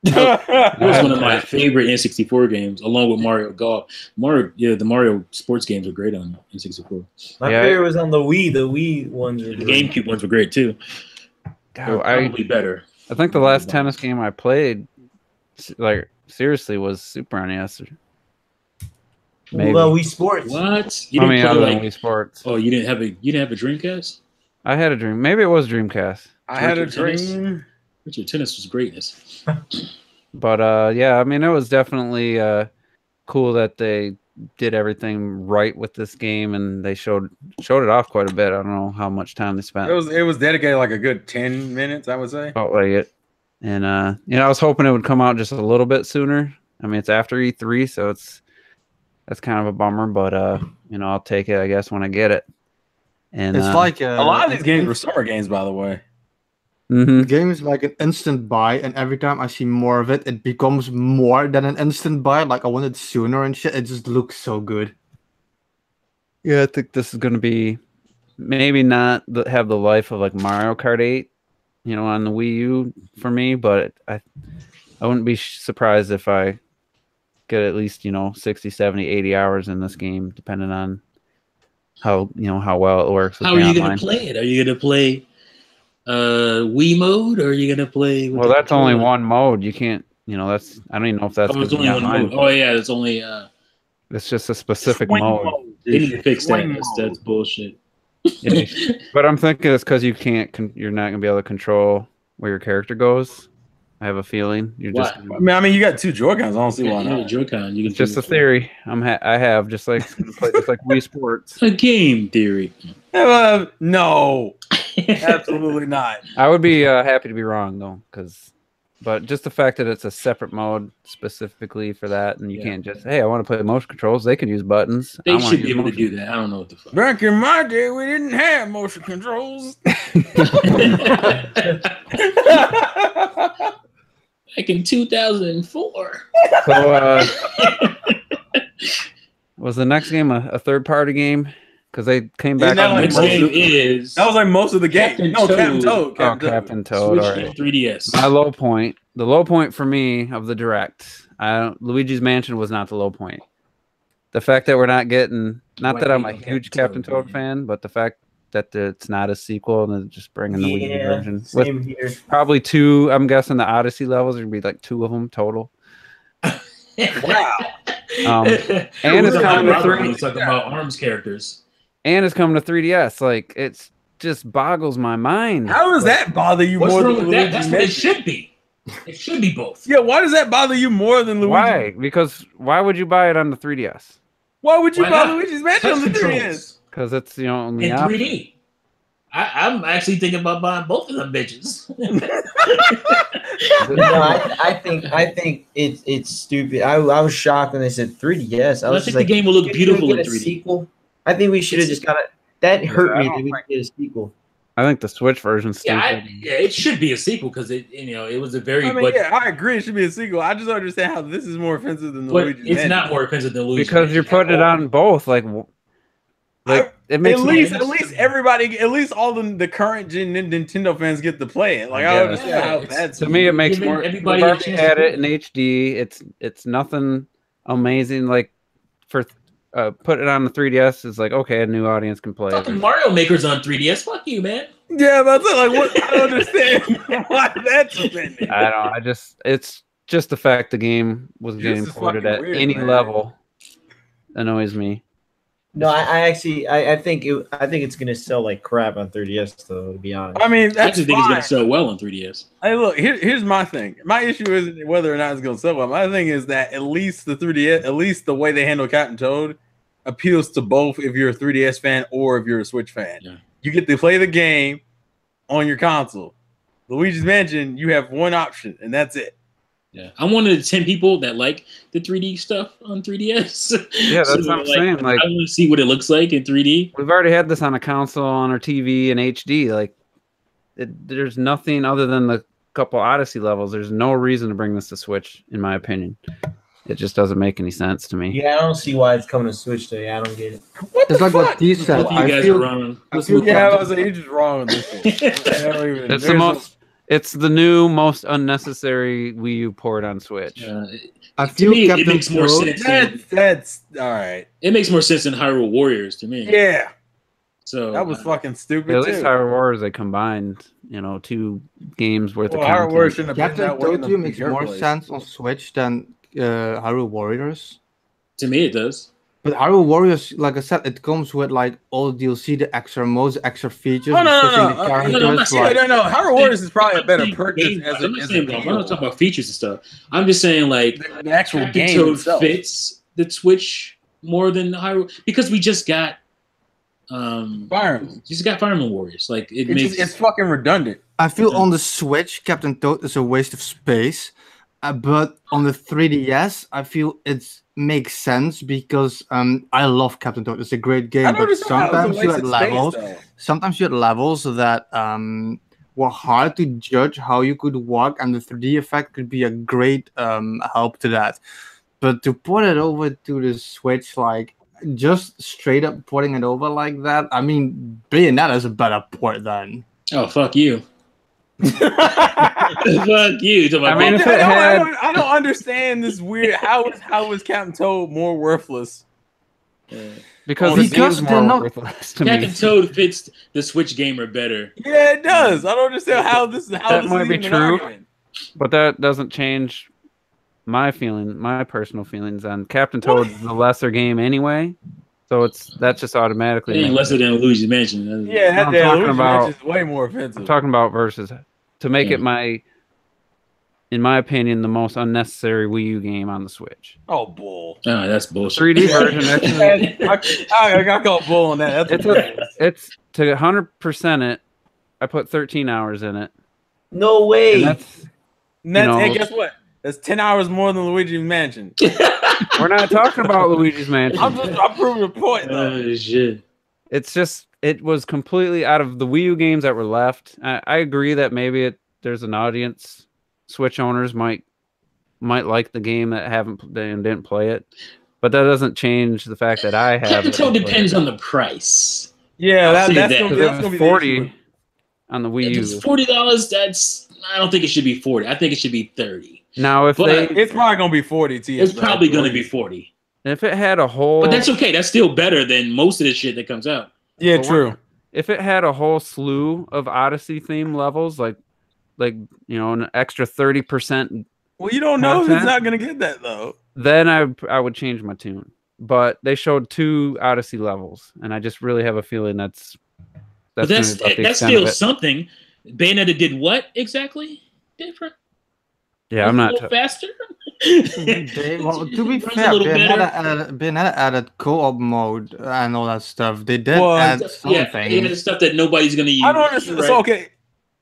It was one of my favorite N64 games, along with Mario Golf. The Mario sports games are great on N64. My favorite was on the Wii. The Wii ones were the GameCube ones were great too. God, probably better. I think the last tennis game I played, like seriously, was Super NES. Maybe. Well, Wii Sports. What? You didn't play Wii Sports. Oh, you didn't have a Dreamcast? I had a dream. Maybe it was Dreamcast. I had a dream. Richard Tennis was greatness. But yeah, I mean, it was definitely cool that they did everything right with this game, and they showed it off quite a bit. I don't know how much time they spent. It was dedicated like a good 10 minutes, I would say. Felt like it, and you know, I was hoping it would come out just a little bit sooner. I mean, it's after E3, so that's kind of a bummer, but you know, I'll take it, I guess, when I get it. And it's like a lot of these games were summer games, by the way. The game is like an instant buy, and every time I see more of it, it becomes more than an instant buy. Like I want it sooner and shit. It just looks so good. Yeah, I think this is going to be maybe not have the life of like Mario Kart 8, you know, on the Wii U for me, but I wouldn't be surprised if I get at least, you know, 60, 70, 80 hours in this game, depending on how well it works. How are you going to play it? Are you going to play Wii mode, or are you gonna play? Well, that's only one mode. You can't, you know, that's I don't even know if that's. It's only one mode. Oh yeah, it's only. It's just a specific mode. They need to fix that. That's bullshit. Yeah. But I'm thinking it's because you can't. You're not gonna be able to control where your character goes. I have a feeling you're just. I mean, you got 2 Joy-Cons. I don't see why not. Joy-Con. It's just a theory. I have just like Wii Sports. A game theory. No. Absolutely not. I would be happy to be wrong though, but just the fact that it's a separate mode specifically for that, and you can't just I want to play motion controls. They can use buttons. They should be able to do that. I don't know what the fuck. Back in my day, we didn't have motion controls. Back in 2004. So, was the next game a third-party game? Because they came back. That was like most of the game. Captain Toad. Captain Toad. All right. 3DS. My low point. The low point for me of the Direct. Luigi's Mansion was not the low point. the fact that we're not getting, not Why that I'm a can't huge Captain Captain Toad, Toad man? fan, but the fact that it's not a sequel and just bringing the Wii U version with same here. probably 2. I'm guessing the Odyssey levels are gonna be like 2 of them total. Wow. And it's coming to 3D. Talking about ARMS characters. And it's coming to 3DS. Like it's just boggles my mind. How does that bother you What's more wrong than with that? Luigi's That's what it Mansion? should be. It should be both. Yeah, why does that bother you more than Luigi? Why? Because why would you buy it on the 3DS? Why would you Why buy not? Luigi's Mansion Touch on the 3DS? controls Because it's only in option. 3D. I'm actually thinking about buying both of them bitches. No, I think it's stupid. I was shocked when they said 3DS. I I was think just like, the game will look "Can we beautiful in get a 3D. sequel?" I think we should have just got it. That hurt I me don't that we think- get a sequel. I think the Switch version's stupid. Yeah, it should be a sequel because it was a very. I mean, yeah, I agree. It should be a sequel. I just don't understand how this is more offensive than the but Luigi's it's Mansion. not more expensive than Luigi's Because you're putting it on both. Like it makes At no least sense. everybody, at least all the current gen Nintendo fans get to play it. Like I Yeah. don't understand how It's- that's To me, it makes Giving more. everybody We've a already chance had to it in HD. It's nothing amazing. Like for put it on the 3DS is like okay, a new audience can play Fucking it. Mario Maker's on 3DS. Fuck you, man. yeah, but like what? I don't understand why that's offending. I don't. It's just the fact the game was This getting is ported fucking at weird, any man. level annoys me. No, I actually I think it's gonna sell like crap on 3DS though. To be honest, I mean, I that's actually think it's fine. gonna sell well on 3DS. Hey, look, here's my thing. My issue isn't whether or not it's going to sell well. My thing is that at least the 3DS, at least the way they handle Captain Toad, appeals to both if you're a 3DS fan or if you're a Switch fan. Yeah. You get to play the game on your console. Luigi's Mansion, you have one option, and that's it. Yeah, I'm one of the 10 people that like the 3D stuff on 3DS. Yeah, that's what I'm saying. Like I want to see what it looks like in 3D. we've already had this on a console, on our TV, and HD. Like there's nothing other than the couple Odyssey levels. There's no reason to bring this to Switch, in my opinion. It just doesn't make any sense to me. yeah, I don't see why it's coming to Switch though. Yeah, I don't get it. What It's the like fuck? what T said. Both of you I guys feel, are wrong. I feel Yeah, I Captain- was like, you're just wrong with this one. I don't even- It's there's no- It's the new most unnecessary Wii U port on Switch. I To feel me, it Captain makes more Toad- sense. Than, That's all right. it makes more sense than Hyrule Warriors to me. Yeah, So that was fucking stupid At too. least Hyrule Warriors, they combined, 2 games worth Well, of Hyrule content. Warriors shouldn't have been Captain that way in Toad the 2 makes first more place. sense on Switch than Hyrule Warriors. to me, it does. But Hyrule Warriors, like I said, it comes with like all DLC, the extra modes, extra features, Oh, no, switching no, the no. characters. No, I'm not saying- like- No. Hyrule Warriors is probably a better I'm not purchase saying as I'm a not saying deal. I'm not talking about features and stuff. I'm just saying like The actual Captain game Toad itself. fits the Switch more than Hyrule because we just got Fire Emblem. just got Fire Emblem Warriors. Like it It's, makes it's fucking redundant. I feel on the Switch, Captain Toad is a waste of space. But on the 3DS, I feel it makes sense because I love Captain Toad. It's a great game, I don't but understand how it's sometimes a you waste had of space, levels. though. Sometimes you had levels that were hard to judge how you could walk, and the 3D effect could be a great help to that. But to put it over to the Switch, like just straight up porting it over like that, I mean, Bayonetta is a better port then. oh fuck you. Fuck you. To my I mean, point. if it had- I don't understand this weird. How is Captain Toad more worthless? Because Oh, the because game's they're more not- worthless to Captain me. Toad fits the Switch gamer better. Yeah, it does. I don't understand how this is. How That this might is be even an true. argument. But that doesn't change my personal feelings on Captain Toad is the lesser game anyway. So that's just It automatically. ain't makes lesser it. than Luigi's Mansion. Yeah, I'm that talking Luigi's about- Mansion is way more offensive. I'm talking about versus to make Yeah. it in my opinion, the most unnecessary Wii U game on the Switch. Oh, bull. Oh, that's bullshit. 3D version, I got called bull on that. That's it's to 100% it. I put 13 hours in it. No way. And that's Hey, know- guess what? That's 10 hours more than Luigi's Mansion. we're not talking about Luigi's Mansion. I'm proving a point though. Oh shit. It's just it was completely out of the Wii U games that were left. I agree that maybe there's an audience. Switch owners might like the game that didn't play it, but that doesn't change the fact that I have. Captain it Toad and played depends it. on the price. Yeah, I'll say that's that. gonna be, Because that's it gonna was be 40 the issue. on the Wii If U. it's $40, that's I don't think it should be 40. I think it should be 30. Now, if But they It's probably gonna be 40. It's probably going to be 40. If it had a whole, But that's okay. That's still better than most of the shit that comes out. Yeah, Well, true. if it had a whole slew of Odyssey theme levels, like an extra 30%, Well, you don't know if it's Content? not gonna get that though. then I would change my tune. But they showed 2 Odyssey levels, and I just really have a feeling that's But gonna that's be about the that's extent still of it. something. Bayonetta did what exactly different? Yeah, I'm Was it not. a little faster. Well, to be Runs a fair, little Bayonetta added co-op mode and all that stuff. They did Well, add Yeah, something, yeah, the stuff that nobody's gonna use. I don't understand. Right. So okay,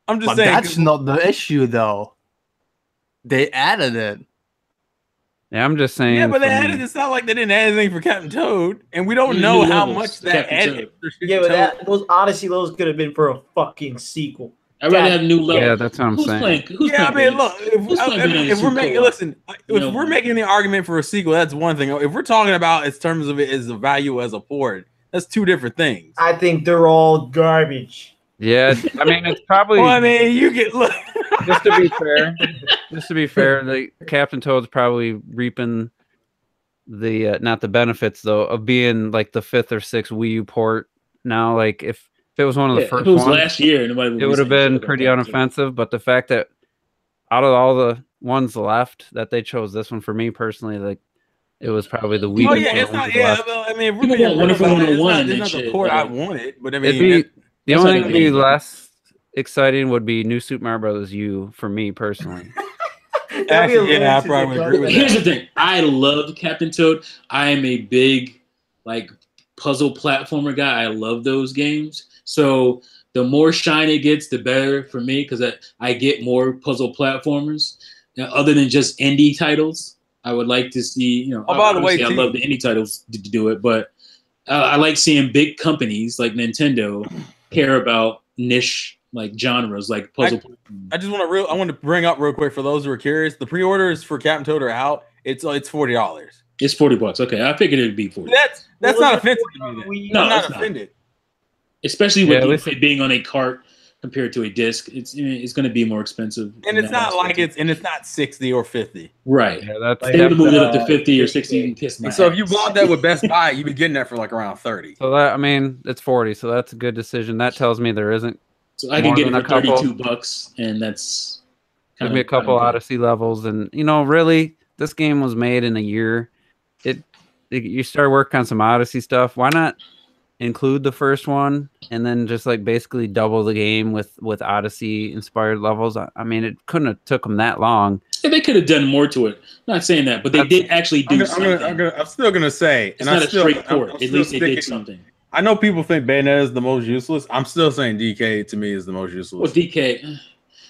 I'm just but saying. that's not the issue, though. They added it. Yeah, I'm just saying. Yeah, but they from- added. It's not like they didn't add anything for Captain Toad, and we don't There's know new how levels much for that Captain added. Yeah, but those Odyssey levels could have been for a fucking sequel. I'd rather have new levels. Yeah, that's what I'm Who's saying. playing? Who's Yeah, I playing mean, look, Who's playing Bayonetta if we're Super making, Co-op? listen, You know, if we're making the argument for a sequel, that's one thing. If we're talking about in terms of it as a value as a port, that's 2 different things. I think they're all garbage. Yeah, I mean, it's probably Well, I mean, you get look. just to be fair, the Captain Toad's probably reaping the not the benefits though of being like the 5th or 6th Wii U port now. Like if it was one of the Yeah, first if it was ones, last year, nobody would it be would have saying shit been about pretty that. unoffensive. But the fact that out of all the ones left, that they chose this one for me personally, like it was probably the Wii. Oh U yeah, it's ones not. left. Yeah, well, I mean, if we're People being want real Wonderful about it, 101 it's and not the shit, port I like- wanted, but I It'd mean, be, the that's only not thing gonna that'd be be- less exciting would be New Super Mario Brothers U for me personally. Actually, yeah, I probably would agree with Here's the thing. I loved Captain Toad. I am a big like puzzle platformer guy. I love those games. So the more shine it gets, the better for me because I get more puzzle platformers. Now, other than just indie titles, I would like to see. Oh, by the way, obviously, I too- love the indie titles to do it, but I like seeing big companies like Nintendo care about niche like genres like puzzle. I just want to I want to bring up real quick for those who are curious. The pre-orders for Captain Toad are out. It's $40. It's $40. Okay, I figured it'd be 40. That's not offensive to me. Then. No, I'm not it's not. offended. Especially Yeah, with listen- it being on a cart compared to a disc, it's going to be more expensive. And it's not like it's not 60 or 50. right. Yeah, that's Like, They would have moved it up to definitely, 50 or 60 and kiss my And so if you ass. bought that with Best Buy, you'd be getting that for like around 30. so that I mean it's 40, so that's a good decision. That tells me there isn't. So I can more get it than for a couple. $32, and that's Give me a couple kinda good. Odyssey levels, and really, this game was made in a year. You start working on some Odyssey stuff. Why not include the first one and then just like basically double the game with Odyssey inspired levels? I mean, it couldn't have took them that long. Yeah, they could have done more to it. Not saying that, but they That's- did actually do something. I'm still gonna say, It's and not I a still, straight port. I'm At still least they did sticking- something. I know people think Bayonetta is the most useless. I'm still saying DK to me is the most useless. Well, DK.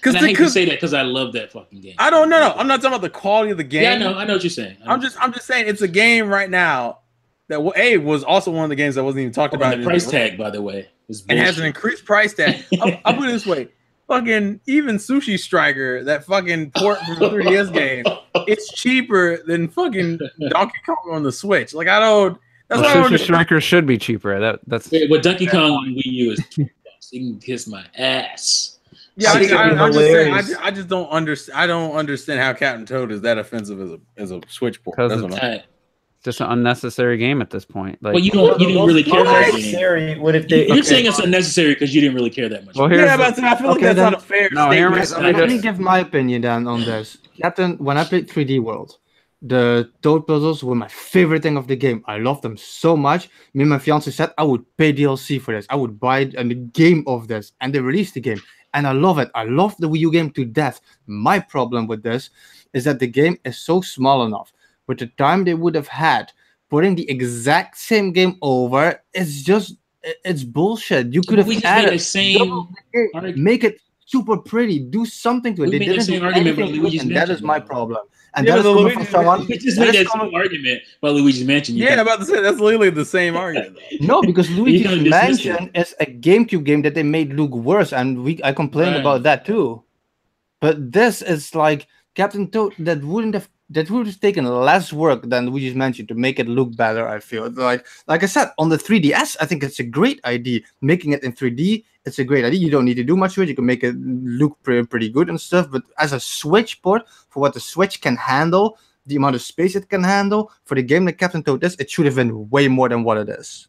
And I hate to say that because I love that fucking game. I don't know. No, I'm not talking about the quality of the game. Yeah, I know what you're saying. I'm just saying it's a game right now that was also one of the games that wasn't even talked about. the price tag, by the way, is It has an bullshit. increased price tag. I'll put it this way: fucking even Sushi Striker, that fucking port from the 3DS game, it's cheaper than fucking Donkey Kong on the Switch. Like I don't. That's why I Sushi don't. Striker should be cheaper. That's Wait, what Donkey Kong on Wii U is $2. You can kiss my ass. Yeah, I think it'd be I'm just saying. hilarious. I just don't understand. I don't understand how Captain Toad is that offensive as a Switch port. 'Cause That's it's- what I'm- just an unnecessary game at this point. Like, Well, you didn't really care about it. necessary. What if they? You're saying it's unnecessary because you didn't really care that much. well, here's Yeah, but I feel like Okay, that's then- not a fair No, hear me- statement. let Let me give my opinion then on this. Captain, when I played 3D World, the Toad puzzles were my favorite thing of the game. I loved them so much. Me and my fiance said I would pay DLC for this. I would buy a game of this, and they released the game, and I love it. I love the Wii U game to death. My problem with this is that the game is so small enough. With the time they would have had, putting the exact same game over, it's bullshit. You could have We just made added the same double the game, argument. make it super pretty, do something to it. We They made the didn't same do argument anything about to it, Luigi's and that is Mansion, my though. problem. And Yeah, that is but coming Luigi- from someone. We just that made is that same coming- argument about Luigi's Mansion. You Yeah, kept- about to say that's literally the same argument. No, because Luigi's kinda dismissed Mansion is a GameCube game that they made look worse, and I complained Right. about that too. But this is like Captain Toad that would have taken less work than Luigi's Mansion to make it look better. I feel like I said on the 3DS, I think it's a great idea. Making it in 3D, it's a great idea. You don't need to do much to it. You can make it look pretty good and stuff. But as a Switch port, for what the Switch can handle, the amount of space it can handle for the game that Captain Toad is, it should have been way more than what it is.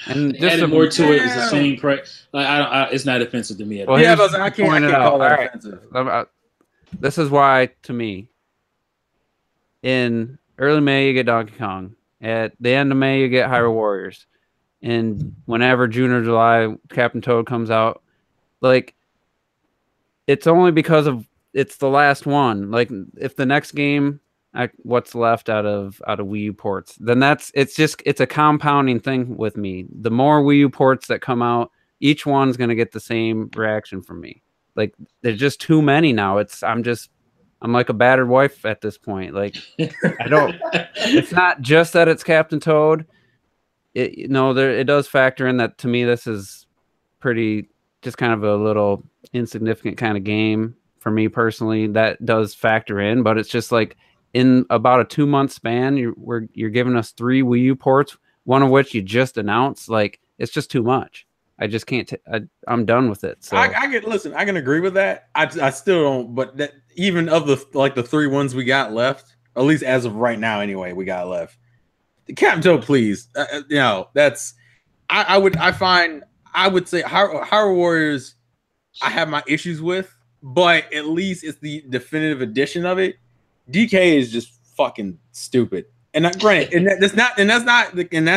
And Just just more to it is the same price. It's not offensive to me at all. Well, Yeah, here's but I just can't point it call out. that All right. offensive. This is why, to me, in early May you get Donkey Kong. At the end of May you get Hyrule Warriors. And whenever June or July Captain Toad comes out, like, it's only because of it's the last one. Like, if the next game, what's left out of Wii U ports, then it's a compounding thing with me. The more Wii U ports that come out, each one's gonna get the same reaction from me. Like, there's just too many now. I'm like a battered wife at this point. Like, it's not just that it's Captain Toad. It does factor in that. To me, this is pretty just kind of a little insignificant kind of game for me personally. That does factor in, but it's just like in about a 2-month span, you're giving us 3 Wii U ports, one of which you just announced. Like, it's just too much. I just can't. I'm done with it. So I can agree with that. I still don't. But that, even of the 3 ones we got left, at least as of right now, anyway, we got left. Captain Toad, please. That's. I would say Hyrule Warriors, I have my issues with, but at least it's the definitive edition of it. DK is just fucking stupid. And granted, that's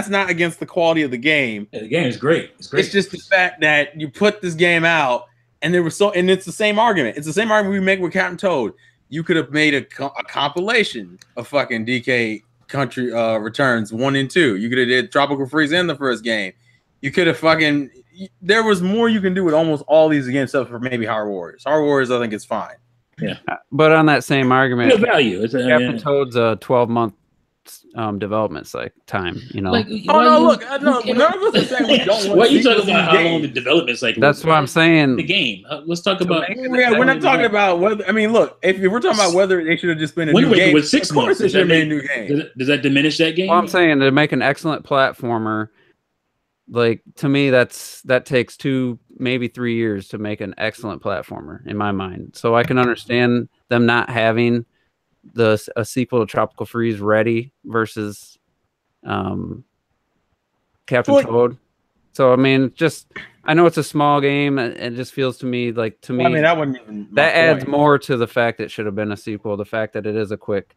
not against the quality of the game. Yeah, the game is great. It's great. It's just the fact that you put this game out, and it's the same argument. It's the same argument we make with Captain Toad. You could have made a compilation of fucking DK Country Returns 1 and 2. You could have did Tropical Freeze in the first game. You could have there was more you can do with almost all these games except for maybe Hyrule Warriors. Hyrule Warriors, I think it's fine. Yeah, but on that same argument, value. Captain Toad's a 12-month development time. Look, none of us are saying we don't want. Why are you talking about how long the development cycle? That's what I'm saying. The game. Let's talk about. We're not talking about whether. I mean, look, if we're talking about whether they should have just been a new game, with 6 months, they should have made a new game. Does that diminish that game? Well, I'm saying to make an excellent platformer, like, to me, that takes 2, maybe 3 years to make an excellent platformer in my mind. So I can understand them not having a sequel to Tropical Freeze ready versus Captain Toad. So I mean, I know it's a small game, and it just feels to me like I mean, that wouldn't even that adds more to the fact that it should have been a sequel. The fact that it is a quick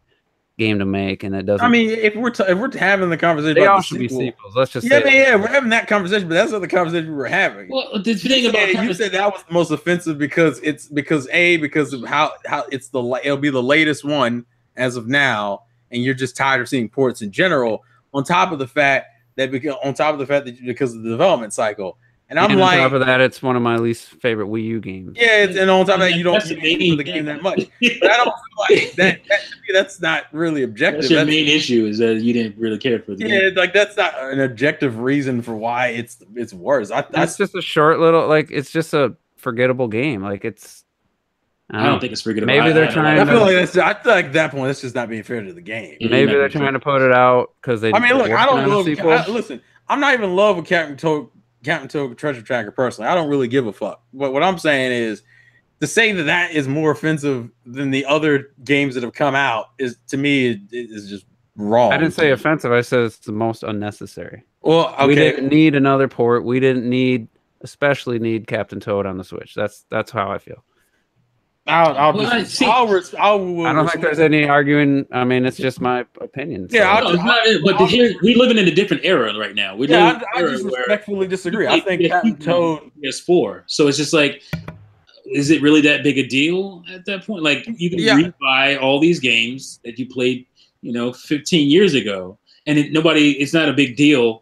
game to make, and it doesn't. I mean, if we're having the conversation, they about all should be sequels. Let's just we're having that conversation, but that's not the conversation we were having. Well, the thing about you said that was the most offensive because of how it's it'll be the latest one as of now, and you're just tired of seeing ports in general. On top of the fact that because of the development cycle. And I'm like, on top of that, it's one of my least favorite Wii U games. Yeah, and on top of that, you don't for the game that much. But I don't feel like that that's not really objective. That's your main issue, is that you didn't really care for the game. Yeah, like that's not an objective reason for why it's worse. It's just a short little, like, it's just a forgettable game. Like, it's. I don't think it's forgettable. Maybe they're trying. I feel like I feel like at that point that's just not being fair to the game. Maybe they're trying to put it out because they. I mean, look, I don't know. Listen, I'm not even in love with Captain Toad Treasure Tracker personally. I don't really give a fuck. But what I'm saying is, to say that is more offensive than the other games that have come out is, to me, is just wrong. I didn't say offensive. I said it's the most unnecessary. Well, okay. We didn't need another port. We didn't especially need Captain Toad on the Switch. That's how I feel. I don't think there's any arguing. I mean, it's just my opinion. So. Yeah, we living in a different era right now. I just respectfully disagree. I think Captain Toad is 4, so it's just like, is it really that big a deal at that point? Like, you can rebuy all these games that you played, 15 years ago, and it's not a big deal.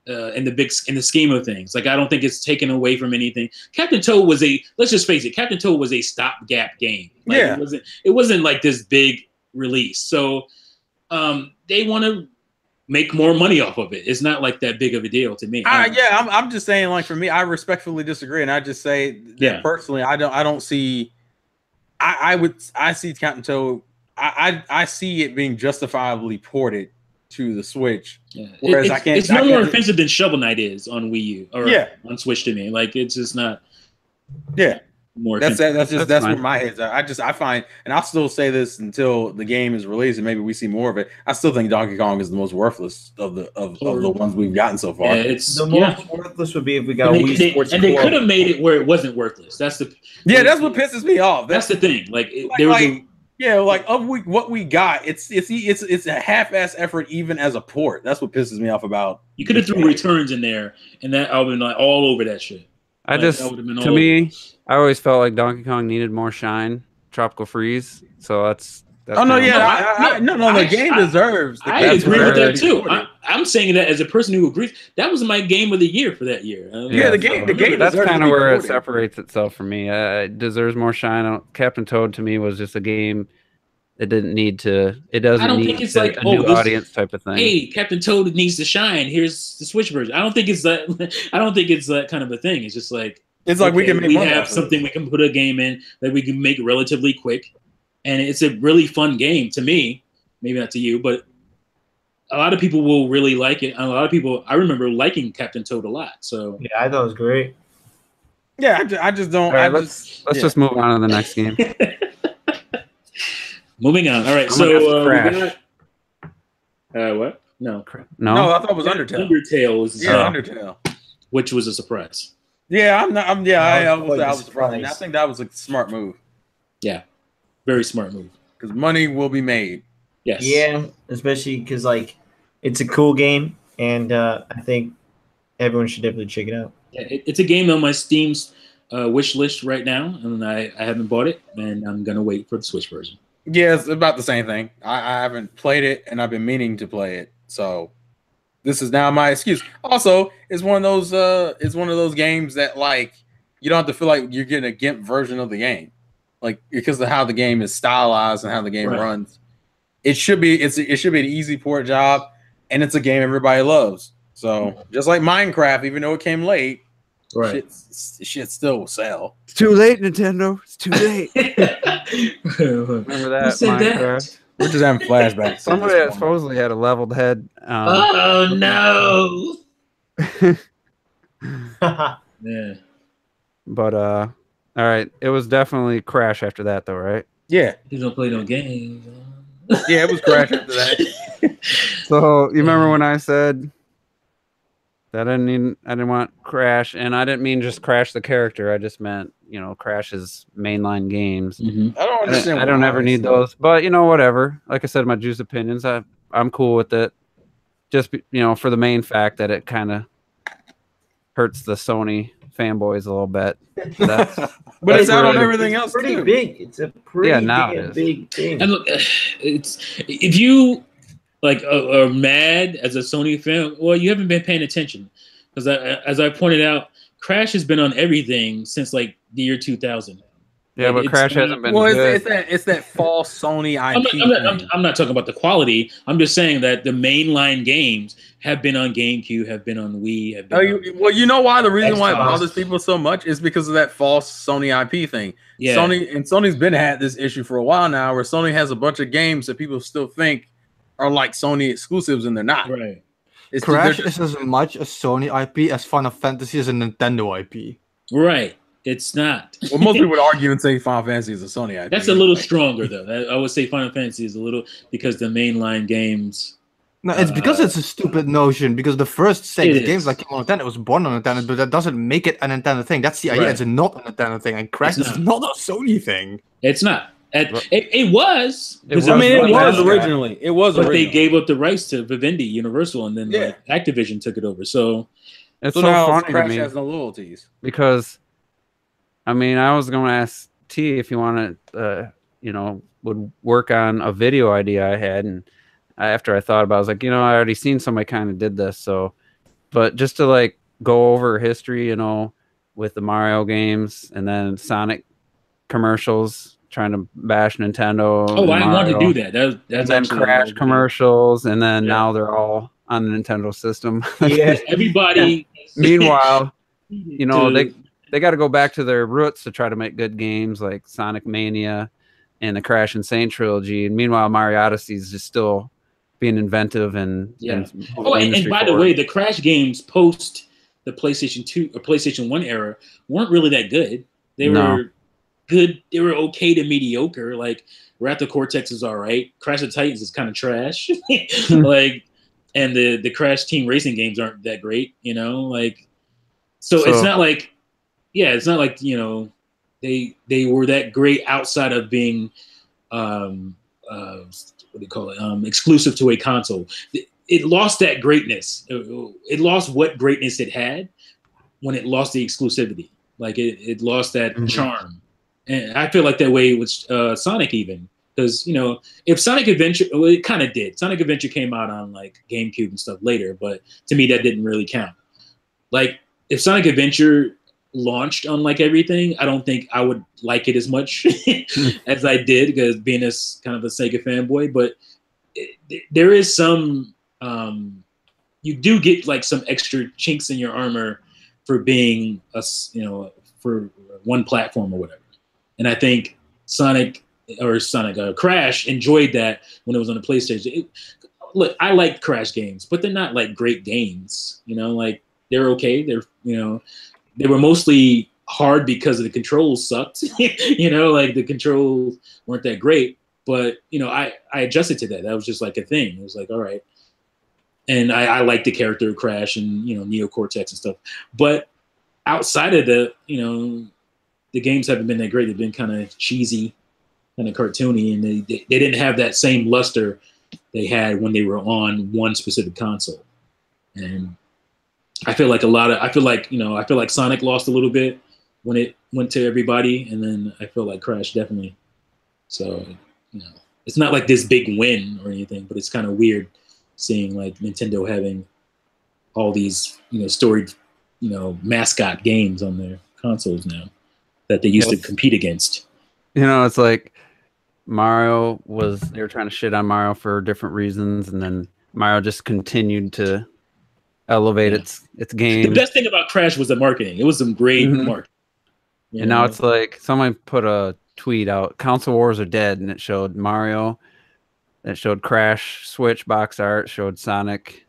In the scheme of things, like, I don't think it's taken away from anything. Captain Toad was let's just face it, Captain Toad was a stopgap game. Like, it wasn't like this big release. So they want to make more money off of it. It's not like that big of a deal to me. I'm just saying, like, for me, I respectfully disagree, and I just say that personally, I don't see. I see Captain Toad. I see it being justifiably ported to the Switch. Yeah. Whereas it's no more offensive than Shovel Knight is on Wii U or on Switch to me. Like, it's just not. Yeah. more. That's That's where fine. my head's at. I find, and I'll still say this until the game is released and maybe we see more of it. I still think Donkey Kong is the most worthless of the ones we've gotten so far. Yeah, it's The most worthless would be if we got and Wii they, Sports and they Club. could have made it where it wasn't worthless. That's the That's what pisses me off. That's the thing. Like there was what we got, it's a half-ass effort even as a port. That's what pisses me off about. you could have threw returns in there, and that I would have been like all over that shit. I Like, just that would've been to all me, over. I always felt like Donkey Kong needed more shine. Tropical Freeze. So that's Oh no, kind of- yeah, the game deserves. I That's agree with very that too. I'm saying that as a person who agrees. That was my game of the year for that year. Yeah, the game That's deserves kind to of be where it rewarded. separates itself for me. It deserves more shine. Captain Toad to me was just a game. It didn't need to. It doesn't I don't need think it's a, like, a oh, new this- audience type of thing. Hey, Captain Toad needs to shine. Here's the Switch version. I don't think it's that. I don't think it's that kind of a thing. It's just like It's like we okay, can make we money have off of something we can put a game in that we can make relatively quick, and it's a really fun game to me. Maybe not to you, but a lot of people will really like it. And a lot of people, I remember liking Captain Toad a lot. So Yeah, I thought it was great. Yeah, I just don't. All right, let's just move on to the next game. moving on. All right, I'm gonna have to so crash. we got what? No, No, I thought it was Undertale. Undertale was Yeah, Undertale. which was a surprise. Yeah, I was was quite surprised. surprised. I think that was a smart move Very smart move. because money will be made. Yes. Yeah, especially because like it's a cool game, and I think everyone should definitely check it out. Yeah, it's a game on my Steam's wish list right now, and I haven't bought it, and I'm gonna wait for the Switch version. Yeah, it's about the same thing. I haven't played it, and I've been meaning to play it. So this is now my excuse. Also, it's one of those games that like you don't have to feel like you're getting a GIMP version of the game, like because of how the game is stylized and how the game Right. runs. It should be an easy port job, and it's a game everybody loves. So just like Minecraft, even though it came late, shit still will sell. It's too late, Nintendo. It's too late. Remember Remember that said that? Minecraft? We're just having flashbacks. Somebody that supposedly had a leveled head. Oh no! Yeah. But all right, it was definitely Crash after that, though, right? Yeah, You don't play no games. yeah, it was Crash after that. So you remember when I said that I didn't want Crash, and I didn't mean just Crash the character. I just meant Crash's mainline games. Mhm. I don't understand. I don't ever need those, but whatever. Like I said, my juice opinions. I'm cool with it. Just for the main fact that it kind of hurts the Sony fanboys a little bit. That's But it's out on really- everything else pretty too. big. It's a pretty now it is. big thing. And look, it's if you like are mad as a Sony fan, well, you haven't been paying attention because as I pointed out, Crash has been on everything since like the year 2000. yeah, but it's Crash not- hasn't been Well, good. it's that false Sony I'm IP. not, thing. I'm not talking about the quality. I'm just saying that the mainline games have been on GameCube, have been on Wii. Have been on, Well, you know why the reason why it Xbox. bothers people so much is because of that false Sony IP thing. yeah. Sony's been had this issue for a while now, where Sony has a bunch of games that people still think are like Sony exclusives, and they're not. Right. It's Crash they're- is as much a Sony IP as Final Fantasy is a Nintendo IP. Right. It's not. well, most people would argue and say Final Fantasy is a Sony IP. That's a little stronger though. I would say Final Fantasy is a little because the mainline games. No, it's because it's a stupid notion. Because the first It Sega is. games that came on Nintendo was born on Nintendo, but that doesn't make it a Nintendo thing. That's the idea. Right. It's not a Nintendo thing, and Crash It's is not a Sony thing. It's not. It was. It was. I mean, it Like was that. originally. It was But originally. they gave up the rights to Vivendi, Universal, and then Yeah. like, Activision took it over. So It's so so now funny to Crash me has no loyalties. because, I mean, I was going to ask T if you want to, would work on a video idea I had, and after I thought about it, I was like, I already seen somebody kind of did this, so, but just to like go over history, with the Mario games and then Sonic commercials trying to bash Nintendo. I and wanted to Mario, do that. That's and then actually Crash commercials, and then Yeah. now they're all on the Nintendo system. Yeah. Everybody. Meanwhile, to- they got to go back to their roots to try to make good games like Sonic Mania and the Crash Insane trilogy. And meanwhile, Mario Odyssey is just still being inventive and Yeah. and Oh, and industry by the forward. way, the Crash games post the PlayStation 2 or PlayStation 1 era weren't really that good. They No. were good. They were okay to mediocre. Like Raptor Cortex is all right. Crash of Titans is kind of trash. Like, and the Crash Team Racing games aren't that great. You know, like so it's not like it's not like they were that great outside of being what do you call it? Exclusive to a console. It lost that greatness. It lost what greatness it had when it lost the exclusivity. Like it lost that charm. And I feel like that way with Sonic even. Because, if Sonic Adventure, well, it kind of did. Sonic Adventure came out on like GameCube and stuff later, but to me that didn't really count. Like if Sonic Adventure launched on like everything, I don't think I would like it as much as I did, because being as kind of a Sega fanboy. But there is some you do get like some extra chinks in your armor for being for one platform or whatever. And I think Crash enjoyed that when it was on the PlayStation. Look, I like Crash games, but they're not like great games. Like they're okay. They were mostly hard because the controls sucked. Like the controls weren't that great. But I adjusted to that. That was just like a thing. It was like, all right. And I like the character of Crash and Neo Cortex and stuff. But outside of the games haven't been that great. They've been kind of cheesy, kind of cartoony, and they didn't have that same luster they had when they were on one specific console. And I feel like Sonic lost a little bit when it went to everybody, and then I feel like Crash definitely. So, it's not like this big win or anything, but it's kind of weird seeing like Nintendo having all these, storied, mascot games on their consoles now that they used to compete against. It's like Mario they were trying to shit on Mario for different reasons, and then Mario just continued to elevate its game. The best thing about Crash was the marketing. It was some great marketing. And now it's like someone put a tweet out, console wars are dead, and it showed Mario, it showed Crash Switch box art, showed Sonic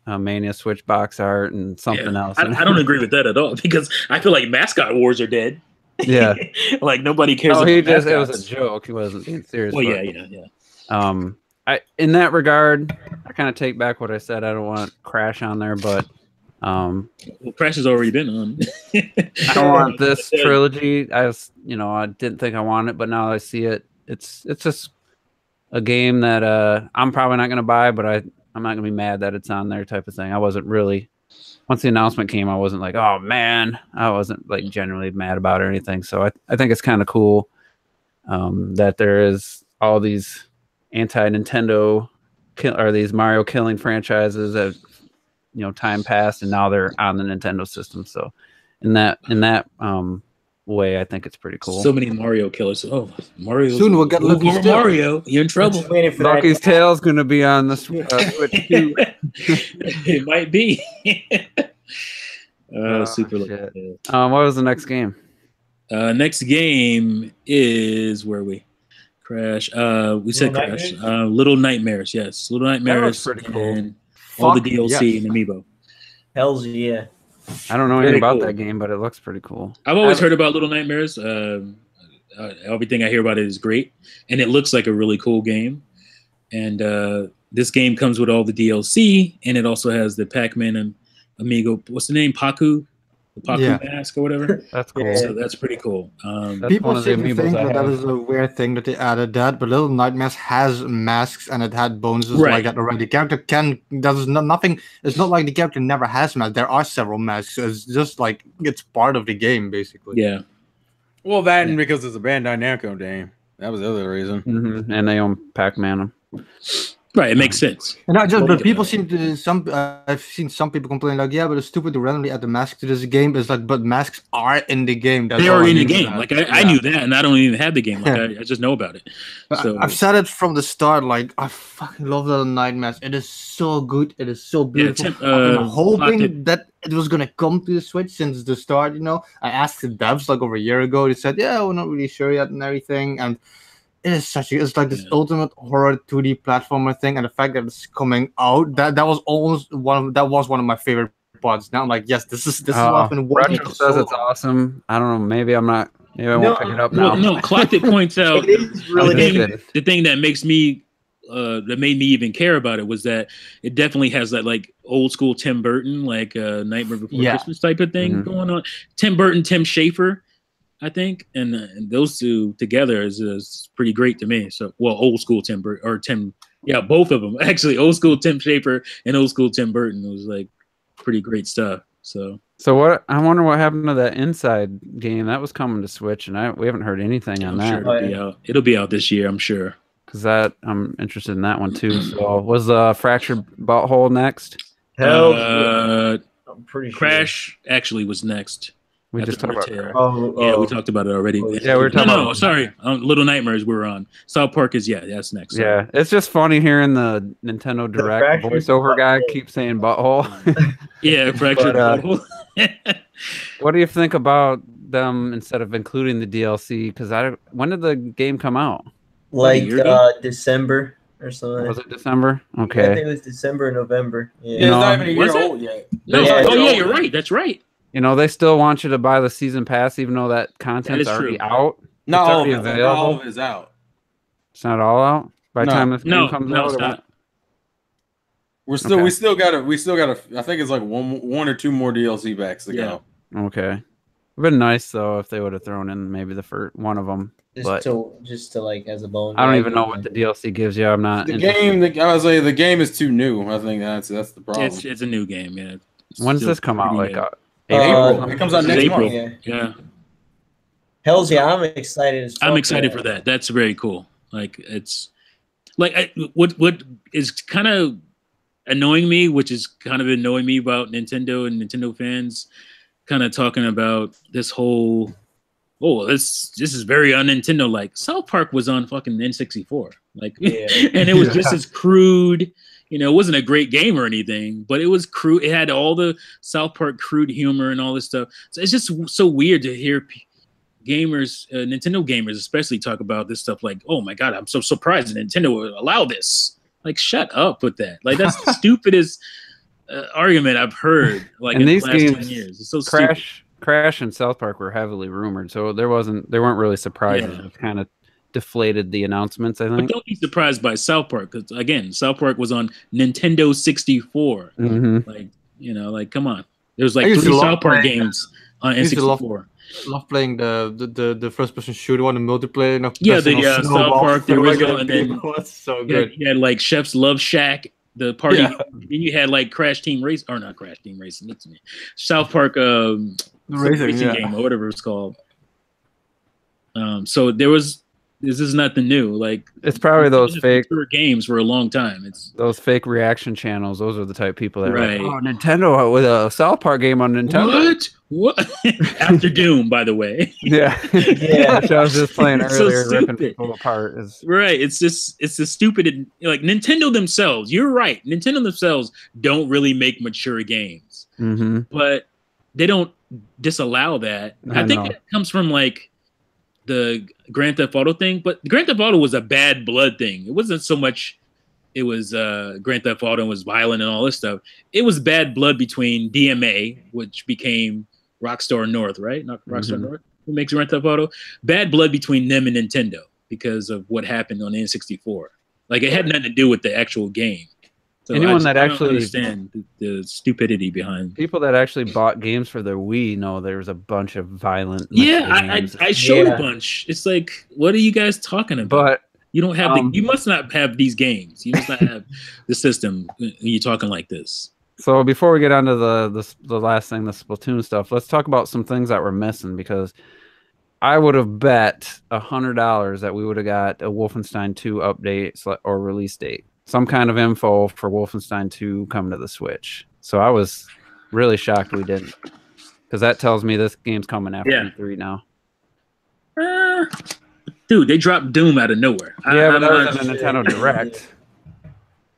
Mania Switch box art, and something else. I don't agree with that at all, because I feel like mascot wars are dead. Yeah. Like nobody cares about it mascots. was a joke. He wasn't being serious. Well, yeah. In that regard, I kind of take back what I said. I don't want Crash on there, but Crash has already been on. I don't want this trilogy. I didn't think I wanted it, but now I see it. It's just a game that I'm probably not going to buy, but I'm not going to be mad that it's on there, type of thing. I wasn't really. Once the announcement came, I wasn't like, oh man, I wasn't like genuinely mad about it or anything. So I think it's kind of cool that there is all these anti-Nintendo or these Mario killing franchises that time passed, and now they're on the Nintendo system. So in that way, I think it's pretty cool. So many Mario killers. Oh, Mario! Soon we'll get Lucky's Tale. Mario, you're in trouble. Lucky's Tale is going to be on the Switch too. It might be. Super Lucky. What was the next game? Next game is where we Crash. We said Crash. Little Nightmares. Yes, Little Nightmares. That was pretty cool. And all the DLC and Amiibo. Hells yeah. I don't know anything about that game, but it looks pretty cool. I've always heard about Little Nightmares. Everything I hear about it is great, and it looks like a really cool game. And this game comes with all the DLC, and it also has the Pac-Man and Amiibo. What's the name? Paku? The Paku mask or whatever. That's cool. So that's pretty cool. People seem to think that is a weird thing that they added that, but Little Nightmares has masks and it had bonuses like that already. The character nothing. It's not like the character never has masks. There are several masks. So it's just like it's part of the game basically. Yeah. Well, that and because it's a Bandai Namco game. That was the other reason. Mm-hmm. And they own Pac-Man. Right, it makes sense. And not just, but people seem to I've seen some people complain like, yeah, but it's stupid to randomly add the mask to this game. It's like, but masks are in the game. They are in the game. Like I knew that, and I don't even have the game. Like I just know about it. So I've said it from the start. Like I fucking love Little Nightmares. It is so good. It is so beautiful. I'm hoping that it was gonna come to the Switch since the start. I asked the devs like over a year ago. They said, yeah, we're not really sure yet and everything. And it is it's like this ultimate horror 2D platformer thing, and the fact that it's coming out, that was one of my favorite parts. Now I'm like, yes, this is what I've been waiting for. Retro says it's awesome. I don't know, maybe I'm not Maybe I won't pick it up now. Well, no, Clocked It points out It is really Okay, good. good. the thing that makes me that made me even care about it was that it definitely has that like old school Tim Burton, like Nightmare Before Yeah. Christmas type of thing Mhm. going on. Tim Burton, Tim Schafer, I think, and those two together is pretty great to me. So, well, old school Tim Burton or Tim, yeah, both of them actually. Old school Tim Schafer and old school Tim Burton was like pretty great stuff. So So I wonder what happened to that Inside game that was coming to Switch, and we haven't heard anything on I'm that. sure it'll be out. It'll be out this year, I'm sure. Because I'm interested in that one too. So was Fractured Butthole next? Hell, Uh, I'm pretty sure. Crash actually was next. We After just talked about Undertale. Crash. Yeah, we talked about it already. Oh, yeah, we were talking no, about- sorry. Little Nightmares we were on. South Park is that's next. Yeah, it's just funny hearing the Nintendo Direct Fractured voiceover guy Butthole. keep saying butthole. Yeah, Fractured But, Butthole. What do you think about them instead of including the DLC? Because when did the game come out? Like year ago? December or something. Was it December? Yeah, I Okay. think it was December or November. Yeah, Yeah. it's No. not even a Was year it? old yet. No, Yeah, oh yeah, it's you're over. right. That's right. You know, they still want you to buy the season pass, even though that content's is already true. out. Not It's all of already it. Not available. all of it is out. It's not all out by the No. time this game No, comes no, out. it's or what? not. Okay. We still got I think it's like one or two more DLC packs to Yeah. go. Okay. It'd been nice though if they would have thrown in maybe the first one of them. But Just to like as a bone. I don't even know what the DLC gives you. I'm not. The interested. game, I was saying, the game is too new. I think that's the problem. It's a new game. Yeah. It's When's still this come out? pretty Like new. April. It comes out It's next April. month. Yeah. Yeah, Hell's yeah, I'm excited as fuck. I'm excited for that. That's very cool. Like it's like what is kind of annoying me, which is kind of annoying me about Nintendo and Nintendo fans, kind of talking about this whole. Oh, this is very un-Nintendo like. South Park was on fucking N64, like, Yeah. and it was just as crude. You know, it wasn't a great game or anything, but it was crude. It had all the South Park crude humor and all this stuff. So it's just so weird to hear gamers, Nintendo gamers especially, talk about this stuff. Like, oh my god, I'm so surprised that Nintendo would allow this. Like, shut up with that. Like, that's the stupidest argument I've heard. Like, And in these the last 10 games, years, it's so stupid. Crash and South Park were heavily rumored, so they weren't really surprises. Yeah. It kind of deflated the announcements, I But think. don't be surprised by South Park, because again, South Park was on Nintendo 64. Hmm. Like, you know, like, come on. There was like I used to 3 love South Park playing games on I used to love- N64. Love playing the first person shooter one, the multiplayer. And Yeah, pressing the on South snowballs Park, the to original, other and then- people. It's so Yeah, good. you had like Chef's Love Shack, the party. Yeah. Then you had like Crash Team Race, or not Crash Team Racing. It's me. South Park, The racing, yeah. game or whatever it's called. So this is nothing new. Like, It's probably those Nintendo's fake mature games for a long time. It's reaction channels. Those are the type of people that Right. are like, oh, Nintendo with a South Park game on Nintendo. what after Doom, by the way. Yeah, Yeah. Which I was just playing It's so earlier, ripping stupid. people apart. Is Right. It's the stupid, like Nintendo themselves. You're right. Nintendo themselves don't really make mature games, mm-hmm. but they don't disallow that. I I think know. that comes from like the Grand Theft Auto thing, but Grand Theft Auto was a bad blood thing. It wasn't so much it was Grand Theft Auto was violent and all this stuff. It was bad blood between DMA, which became Rockstar North, right? Not Rockstar Mhm. North, who makes Grand Theft Auto. Bad blood between them and Nintendo because of what happened on the N64. Like, it had nothing to do with the actual game. So Anyone I that don't actually- understand the stupidity behind. People that actually bought games for their Wii know there was a bunch of violent. Yeah, games. I showed Yeah. a bunch. It's like, what are you guys talking about? But You don't have Um, you must not have these games. You must not have the system when you're talking like this. so before we get on to the last thing, the Splatoon stuff, let's talk about some things that were missing, because I would have bet $100 that we would have got a Wolfenstein 2 update or release date, some kind of info for Wolfenstein 2 coming to the Switch. So I was really shocked we didn't, because that tells me this game's coming after Yeah. E3 now. Dude, they dropped Doom out of nowhere. Yeah, but I'm that not- was in a Nintendo Direct.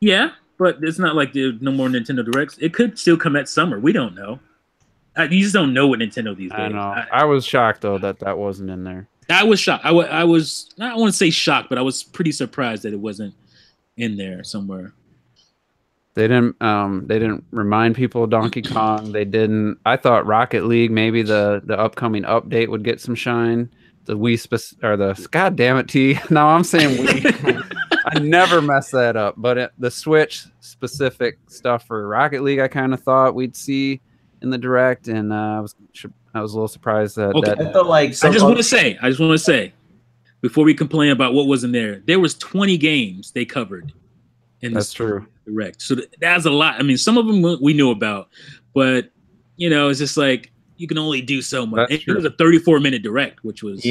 yeah, but it's not like there's no more Nintendo Directs. It could still come at summer. We don't know. You just don't know what Nintendo these days. I know. I was shocked though that wasn't in there. I was shocked. I was I don't want to say shocked, but I was pretty surprised that it wasn't in there somewhere. They didn't remind people of Donkey Kong. They didn't. I thought Rocket League, maybe the upcoming update would get some shine. Wii or the God damn it, T. Now I'm saying Wii. I never mess that up. But the Switch specific stuff for Rocket League, I kind of thought we'd see in the direct, and I was a little surprised that. Okay. I felt like I just want to say, before we complain about what wasn't there was 20 games they covered in That's true. direct. So that's a lot. I mean, some of them we knew about, but it's just like you can only do so much. It was a 34-minute direct, which was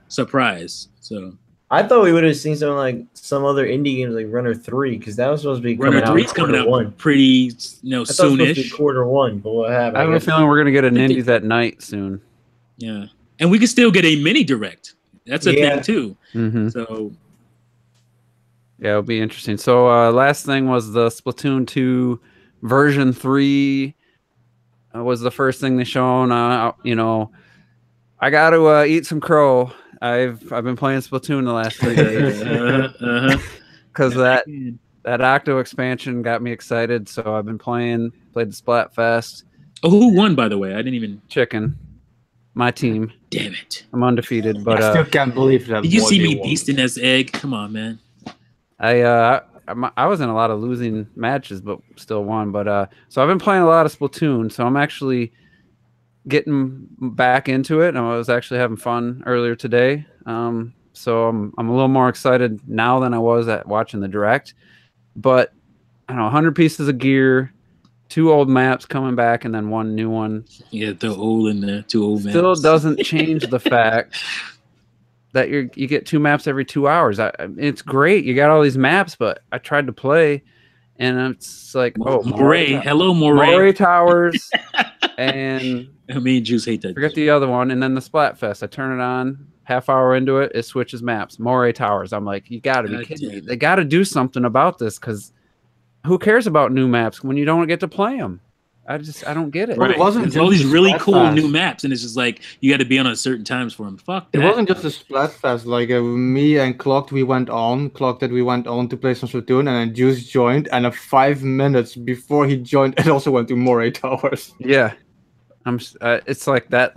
surprise. So I thought we would have seen something like some other indie games like Runner 3, because that was supposed to be Runner 3's coming out pretty soonish. Q1, but what happened? I have a feeling we're gonna get an indie that night soon. Yeah, and we can still get a mini direct. That's a thing too. Mm-hmm. So yeah, it'll be interesting. So last thing was the Splatoon 2 version 3 was the first thing they shown. I got to eat some crow. I've been playing Splatoon the last 3 days because that Octo expansion got me excited. So I've been played the Splatfest. Oh, who won, by the way? I didn't even. Chicken. My team. Damn it. I'm undefeated, but I still can't believe that. Did you see me beasting as egg? Come on, man. I was in a lot of losing matches, but still won. But so I've been playing a lot of Splatoon, so I'm actually getting back into it, and I was actually having fun earlier today. So I'm a little more excited now than I was at watching the direct. But I don't know, 100 pieces of gear, 2 old maps coming back, and then 1 new one. Yeah, the old and the 2 old maps. Still doesn't change the fact that you get 2 maps every 2 hours. It's great. You got all these maps, but I tried to play, and it's like, Moray. Hello, Moray. Moray Towers, and Juice hate that. Forget the other one, and then the Splatfest. I turn it on, half hour into it, it switches maps. Moray Towers. I'm like, you got to be kidding me. They got to do something about this, because who cares about new maps when you don't get to play them? I don't get it. Right. It wasn't all these really cool new maps, and it's just like you got to be on at certain times for them. Fuck that. It wasn't just a Splatfest. Like me and Clocked, we went on to play some Splatoon, and then Juice joined, and 5 minutes before he joined, it also went to Moray Towers. Yeah, it's like that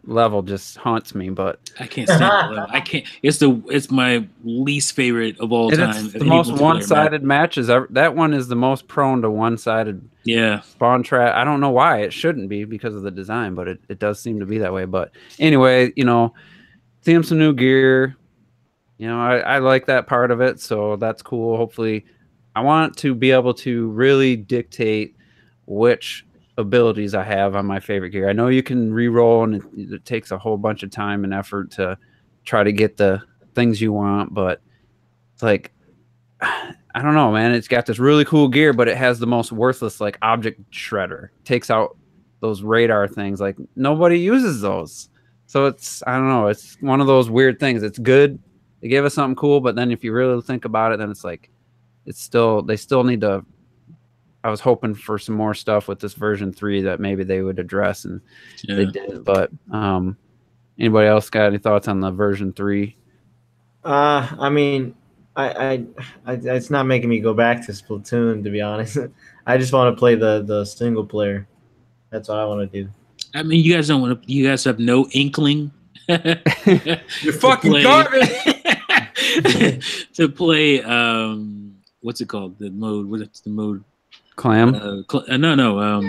level just haunts me, but I can't stand that level. I can't. It's my least favorite of all time. It's the most one-sided matches. That one is the most prone to one-sided. Yeah, spawn trap. I don't know why it shouldn't be because of the design, but it does seem to be that way. But anyway, seeing some new gear. I like that part of it, so that's cool. Hopefully, I want to be able to really dictate which abilities I have on my favorite gear. I know you can re-roll, and it takes a whole bunch of time and effort to try to get the things you want, but it's like, I don't know, man. It's got this really cool gear, but it has the most worthless like object shredder. Takes out those radar things. Like nobody uses those. So I don't know. It's one of those weird things. It's good. They give us something cool, but then if you really think about it, then it's like, they still need to. I was hoping for some more stuff with this version 3 that maybe they would address, and they didn't. But anybody else got any thoughts on the version 3? I mean, I it's not making me go back to Splatoon, to be honest. I just want to play the single player. That's what I want to do. I mean, you guys don't want to. You guys have no inkling. You're fucking garbage. To play, what's it called? The mode. What's the mode? Clam? No.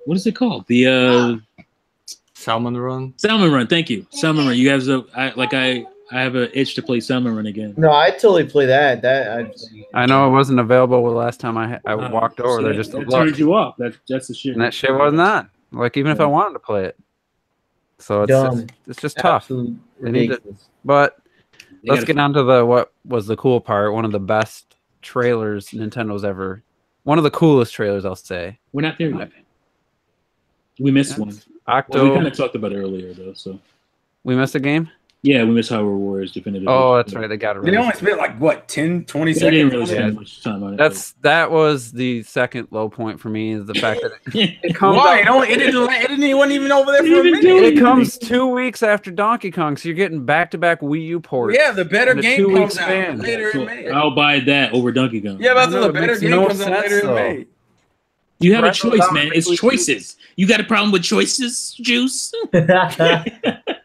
What is it called? The Salmon Run. Salmon Run. Thank you. Salmon Run. You guys, I have an itch to play Salmon Run again. No, I totally play that. I know it wasn't available the last time I walked over there. Just to look. Turned you off. That's the shit. And that shit was not like even if I wanted to play it. So it's just tough. But let's get on to what was the cool part. One of the best trailers Nintendo's ever. One of the coolest trailers, I'll say. We're not there yet. We missed one. Octo. Well, we kind of talked about it earlier, though. So we missed a game. Yeah, we missed Hyrule Warriors Definitive. Oh, that's right. They got it. They only spent like what 10, 20 seconds. They didn't really spend much time on it. That was the second low point for me. Is the fact that it comes. Why? It wasn't even over there for a minute. It comes 2 weeks after Donkey Kong, so you're getting back-to-back Wii U ports. Yeah, the better game comes out later in May. I'll buy that over Donkey Kong. Yeah, but the better game comes out later in May. You have a choice, man. It's choices. You got a problem with choices, Juice?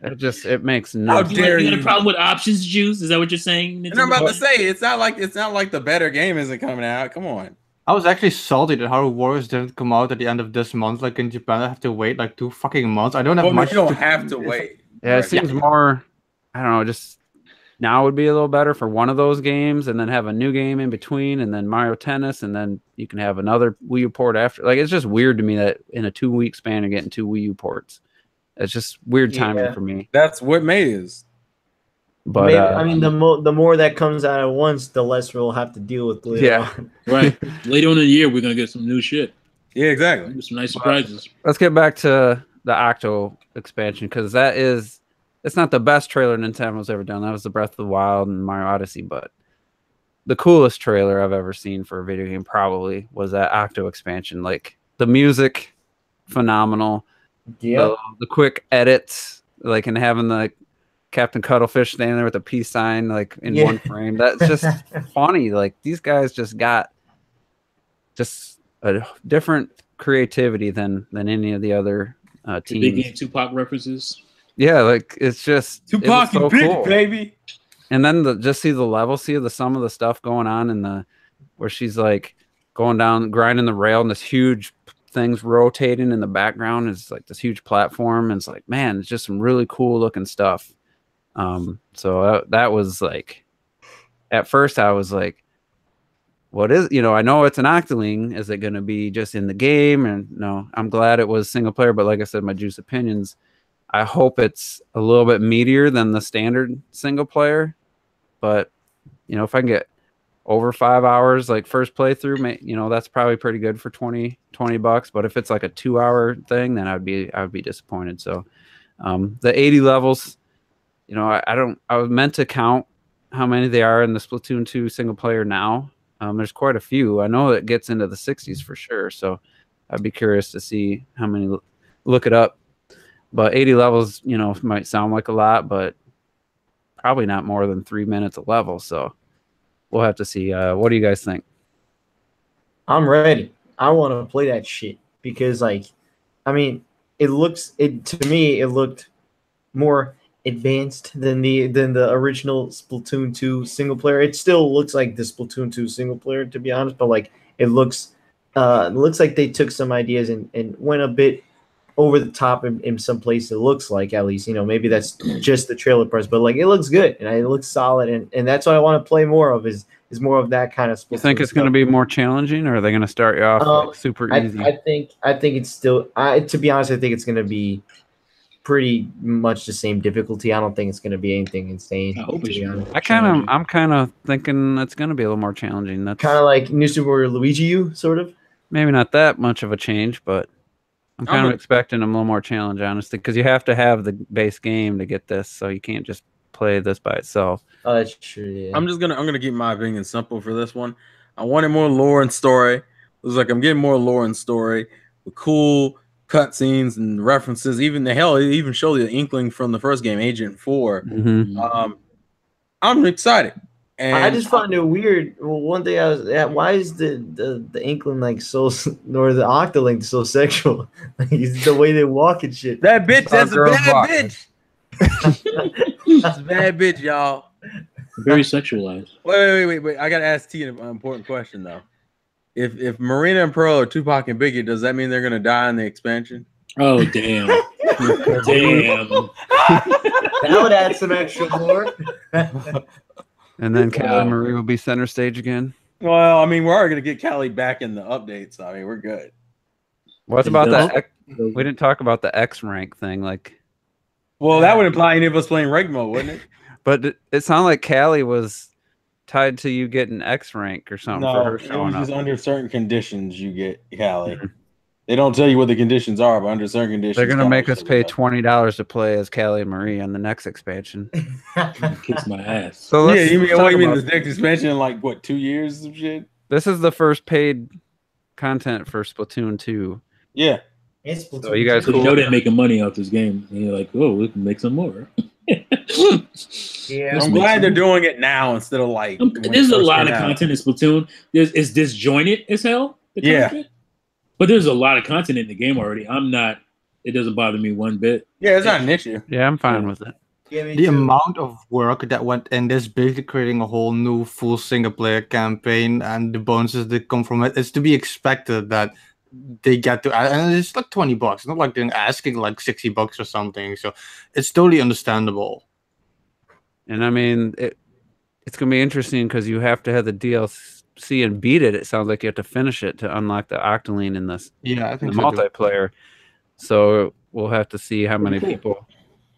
It makes no How sense. dare You got a you. problem with options juice? Is that what you're saying? And I'm about to say it's not like the better game isn't coming out. Come on. I was actually salty that Hyrule Warriors didn't come out at the end of this month. Like in Japan, I have to wait like 2 fucking months. I don't have Well, much. you don't have to wait. Yeah, it seems more. I don't know. Just now would be a little better for one of those games, and then have a new game in between, and then Mario Tennis, and then you can have another Wii U port after. Like, it's just weird to me that in a 2-week span you're getting 2 Wii U ports. It's just weird timing Yeah. for me. That's what May is. But Maybe, I mean, the more that comes out at once, the less we'll have to deal with later Yeah. on. Right. Later on in the year, we're gonna get some new shit. Yeah, exactly. Some nice surprises. let's get back to the Octo expansion, because it's not the best trailer Nintendo's ever done. That was the Breath of the Wild and Mario Odyssey, but the coolest trailer I've ever seen for a video game probably was that Octo expansion. Like, the music, phenomenal. Yeah. The quick edits, like, and having the Captain Cuttlefish standing there with a peace sign, like, in Yeah. one frame. That's just funny. Like, these guys just got just a different creativity than any of the other The big teams. game Tupac references. Yeah, like, it's just it was Tupac so and Big, cool. baby. And then just see the level, see some of the stuff going on in where she's like going down, grinding the rail, and this huge things rotating in the background is like this huge platform. And it's like, man, it's just some really cool looking stuff. So that was like, at first I was like, what is, I know it's an Octoling. Is it going to be just in the game? And no, I'm glad it was single player. But like I said, my juice opinions, I hope it's a little bit meatier than the standard single player. But, if I can get over 5 hours, like first playthrough, that's probably pretty good for $20. But if it's like a 2-hour thing, then I would be disappointed. So the 80 levels, I was meant to count how many they are in the Splatoon 2 single player now. There's quite a few. I know it gets into the 60s for sure. So I'd be curious to see how many, look it up. But 80 levels, might sound like a lot, but probably not more than 3 minutes a level. So we'll have to see. What do you guys think? I'm ready. I want to play that shit because, like, I mean, to me it looked more advanced than the original Splatoon 2 single player. It still looks like the Splatoon 2 single player, to be honest, but like it looks like they took some ideas and went a bit over the top in some places. It looks like, at least, maybe that's just the trailer press, but like it looks good and it looks solid, and that's what I want to play more of is more of that kind of Splatoon. You think it's going to be more challenging, or are they going to start you off like super easy? I think it's still. To be honest, I think it's going to be pretty much the same difficulty. I don't think it's going to be anything insane. I hope it's I'm kind of thinking it's going to be a little more challenging. That's kind of like New Super Mario Luigi U, sort of. maybe not that much of a change, but I'm kind of expecting a little more challenge, honestly, because you have to have the base game to get this, so you can't just play this by itself. Oh, that's true. Yeah. I'm gonna keep my opinion simple for this one. I wanted more lore and story. It was like I'm getting more lore and story with cool cutscenes and references. It even showed the inkling from the first game, Agent 4. Mm-hmm. I'm excited. And I just find it weird. Well, one thing why is the Inkling like so, or the Octolink so sexual? Like, it's the way they walk and shit. that bitch, that's a girls bad walk. bitch. That's a bad bitch, y'all. Very sexualized. Wait. I gotta ask T an important question though. If Marina and Pearl are Tupac and Biggie, does that mean they're gonna die in the expansion? Oh damn! Damn! That would add some extra lore. And then Callie Marie will be center stage again. Well, I mean, we're already gonna get Callie back in the updates. So, I mean, we're good. What's about that? We didn't talk about the X rank thing, like. Well, that would imply any of us playing rank mode, wouldn't it? But it sounded like Callie was tied to you getting X rank or something for her it showing was up. just under certain conditions you get Callie. They don't tell you what the conditions are, but under certain conditions, They're gonna make us Callie pay shows up. $20 to play as Callie Marie on the next expansion. Kiss my ass. So Yeah, you let's talk mean about- this next expansion in like what 2 years of shit? This is the first paid content for Splatoon 2. Yeah. It's So you guys So you cool? know they're making money off this game, and you're like, oh, we can make some more. Yeah. I'm glad they're doing it now instead of like. when it There's a first lot came of out. content in Splatoon. It's disjointed as hell. the Yeah. content. But there's a lot of content in the game already. I'm not It doesn't bother me one bit. Yeah, it's not an issue. Yeah, I'm fine with it. Yeah, me The too. amount of work that went in this, basically creating a whole new full single player campaign and the bonuses that come from it, it's to be expected that they get to, and it's like $20. It's not like they're asking like $60 or something. So it's totally understandable. And I mean, it's gonna be interesting because you have to have the DLC and beat it. It sounds like you have to finish it to unlock the Octoling in this Yeah, I the think so too. multiplayer. So we'll have to see how many people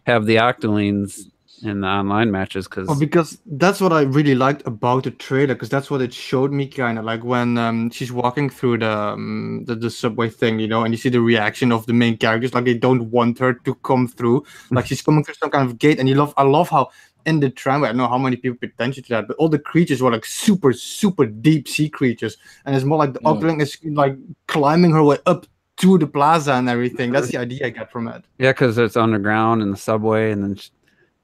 have the Octolings in the online matches. Well, because that's what I really liked about the trailer, because that's what it showed me, kind of like when she's walking through the subway thing, you know, and you see the reaction of the main characters, like they don't want her to come through, like she's coming through some kind of gate, and I love how in the tramway, I don't know how many people pay attention to that, but all the creatures were like super deep sea creatures, and it's more like the Octoling is like climbing her way up to the plaza and everything. That's the idea I got from it. Yeah, because it's underground in the subway, and then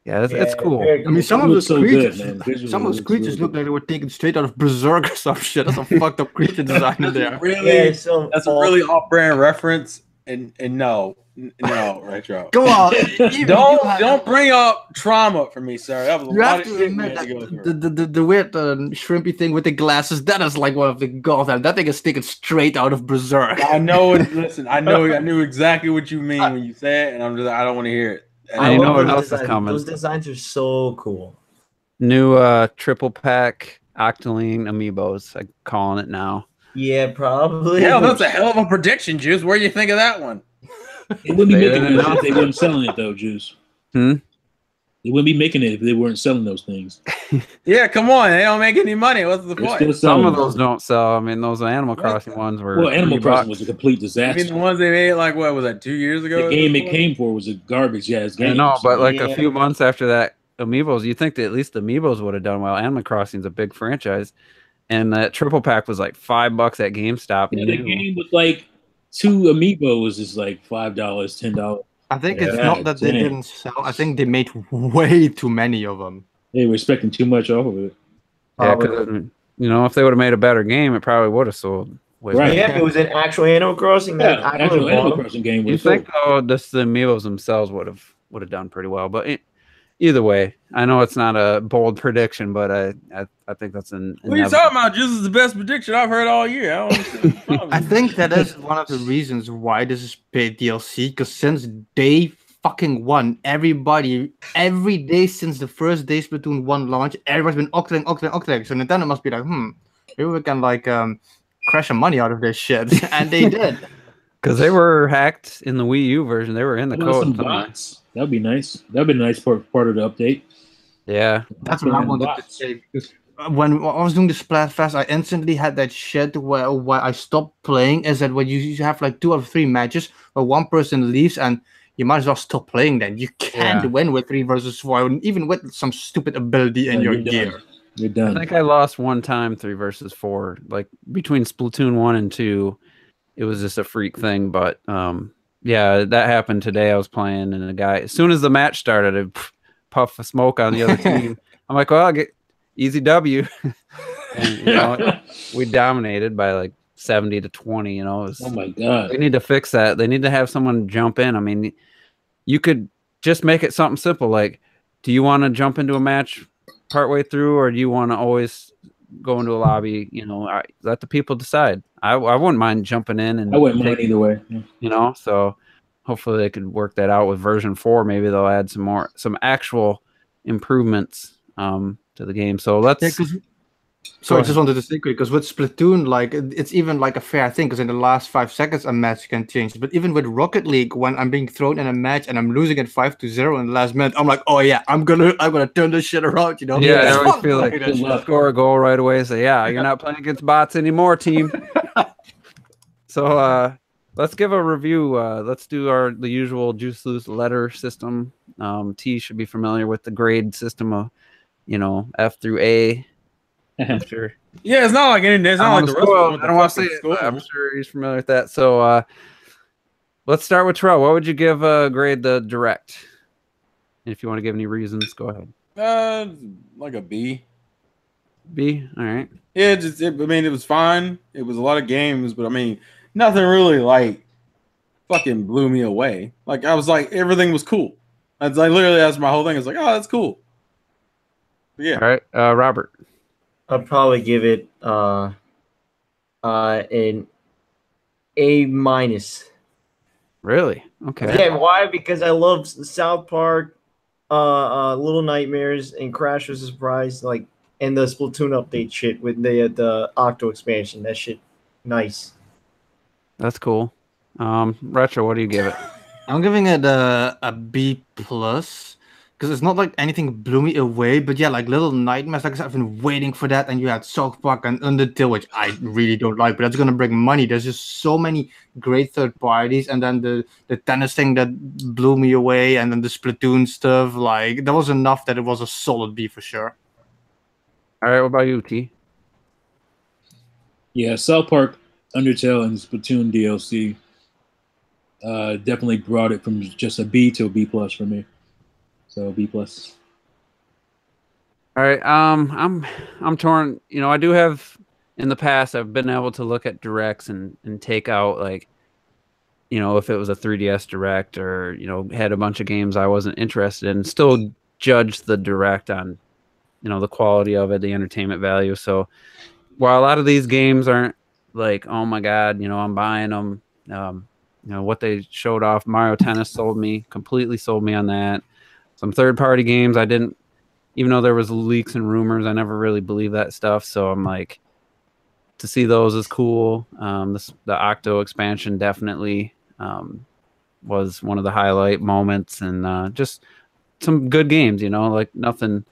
it's cool. very I mean, some It of looks those so good, creatures, man. Visually, some of those it looks creatures really look like they were taken straight out of Berserk or some shit. That's a fucked up creature design in there. Really, Yeah, so that's a really off-brand reference. And no, Retro. Come on, even you Don't bring up trauma for me, sir. That was a You lot have of to shit we admit had that to go through. the weird shrimpy thing with the glasses, that is like one of the goddamn. That thing is taken straight out of Berserk. I know it. Listen, I knew exactly what you mean when you say it, and I don't want to hear it. And I I know love what those else is designs. coming. Those designs are so cool. New triple pack Octoling amiibos. I'm calling it now. Yeah, probably. hell, that's a hell of a prediction, Juice. Where do you think of that one? They wouldn't be They making didn't it if announce they weren't selling it, though, Juice. Hmm? They wouldn't be making it if they weren't selling those things. Yeah, come on. They don't make any money. What's the They're point? still Some selling of them. those don't sell. I mean, those Animal Crossing ones were. Well, Animal $3. Crossing was a complete I mean, disaster. the ones they made, like, what was that, 2 years ago? The game it came for was a garbage ass I game. know, but like Yeah. a few months after that, Amiibos, you think that at least the Amiibos would have done well. Animal Crossing's a big franchise, and that triple pack was like $5 at GameStop. Yeah, new. the game with like 2 amiibos is like $5, $10. I think Yeah, it's not that they damn. didn't sell. I think they made way too many of them. They were expecting too much off of it. Yeah, because if they would have made a better game, it probably would have sold. Way Right. better. Yeah, if it was an actual Animal Crossing, then Yeah, I actual would Animal have Crossing game You was think though, the Amiibos themselves would have done pretty well, but either way, I know it's not a bold prediction, but I think that's an. What are you talking about? Juice is the best prediction I've heard all year. I don't understand the problem. I think that is one of the reasons why this is paid DLC, because since day fucking one, everybody, every day since the first day Splatoon 1 launch, everybody's been Octoling. So Nintendo must be like, maybe we can like crash some money out of this shit. And they did. Because they were hacked in the Wii U version. They were in the How about code. some somewhere. bots? That'd be nice. That'd be a nice part of the update. Yeah. That's what I wanted to Bots. say. Because when I was doing the Splatfest, I instantly had that shit where I stopped playing. Is that when you have like 2 or 3 matches where one person leaves and you might as well stop playing then. You can't Yeah. win with 3 versus 4, even with some stupid ability in Yeah, your you're done. gear. You're I done. think I lost one time 3 versus 4. Like between Splatoon 1 and 2, it was just a freak thing. But yeah, that happened today. I was playing, and a guy, as soon as the match started, a puff of smoke on the other team. I'm like, well, I'll get easy W. And we dominated by like 70-20. It was, Oh my god. they need to fix that. They need to have someone jump in. I mean, you could just make it something simple. Like, do you want to jump into a match partway through, or do you want to always go into a lobby? Let the people decide. I wouldn't mind jumping in and I wouldn't mind either way. Yeah. so hopefully they could work that out with version 4. Maybe they'll add some actual improvements to the game. So let's. Yeah, so I just wanted to say quick, because with Splatoon, like it's even like a fair thing, because in the last 5 seconds a match can change. But even with Rocket League, when I'm being thrown in a match and I'm losing at 5-0 in the last minute, I'm like, oh yeah, I'm gonna turn this shit around, Yeah, It's I always fun feel like playing that good shit. luck. score a goal right away. Say, yeah, you're not playing against bots anymore, team. So let's give a review. Let's do the usual Juice Loose letter system. T should be familiar with the grade system of, F through A. I'm sure. Yeah, it's not like any. It's not like the rest of them. I don't want to say it, but I'm sure he's familiar with that. So let's start with Terrell. What would you give grade the direct? And if you want to give any reasons, go ahead. Like a B. B. All right. Yeah, it was fine. It was a lot of games, but I mean, nothing really like fucking blew me away. Like I was like, everything was cool. That's like literally that's my whole thing. It's like, oh, that's cool. But yeah. All right, Robert. I'd probably give it an A minus. Really? Okay. Yeah, why? Because I love South Park, Little Nightmares, and Crash vs. Surprise, like, and the Splatoon update shit with the Octo expansion. That shit, nice. That's cool. Retro, what do you give it? I'm giving it a B plus because it's not like anything blew me away, but yeah, like Little Nightmares, like I said, I've been waiting for that, and you had South Park and Undertale, which I really don't like, but that's gonna bring money. There's just so many great third parties, and then the tennis thing that blew me away, and then the Splatoon stuff, like that was enough that it was a solid B for sure. All right, what about you, T? Yeah, South Park, Undertale, and Splatoon DLC definitely brought it from just a B to a B plus for me. So B plus. All right, I'm torn. You know, I do have in the past I've been able to look at directs and take out, like, you know, if it was a 3DS direct or, you know, had a bunch of games I wasn't interested in, still judge the direct on, you know, the quality of it, the entertainment value. So while a lot of these games aren't like, oh my God, you know, I'm buying them, you know, what they showed off, Mario Tennis completely sold me on that. Some third-party games I didn't, even though there was leaks and rumors, I never really believed that stuff. So I'm like, to see those is cool. The Octo expansion definitely was one of the highlight moments, and just some good games, you know, like nothing,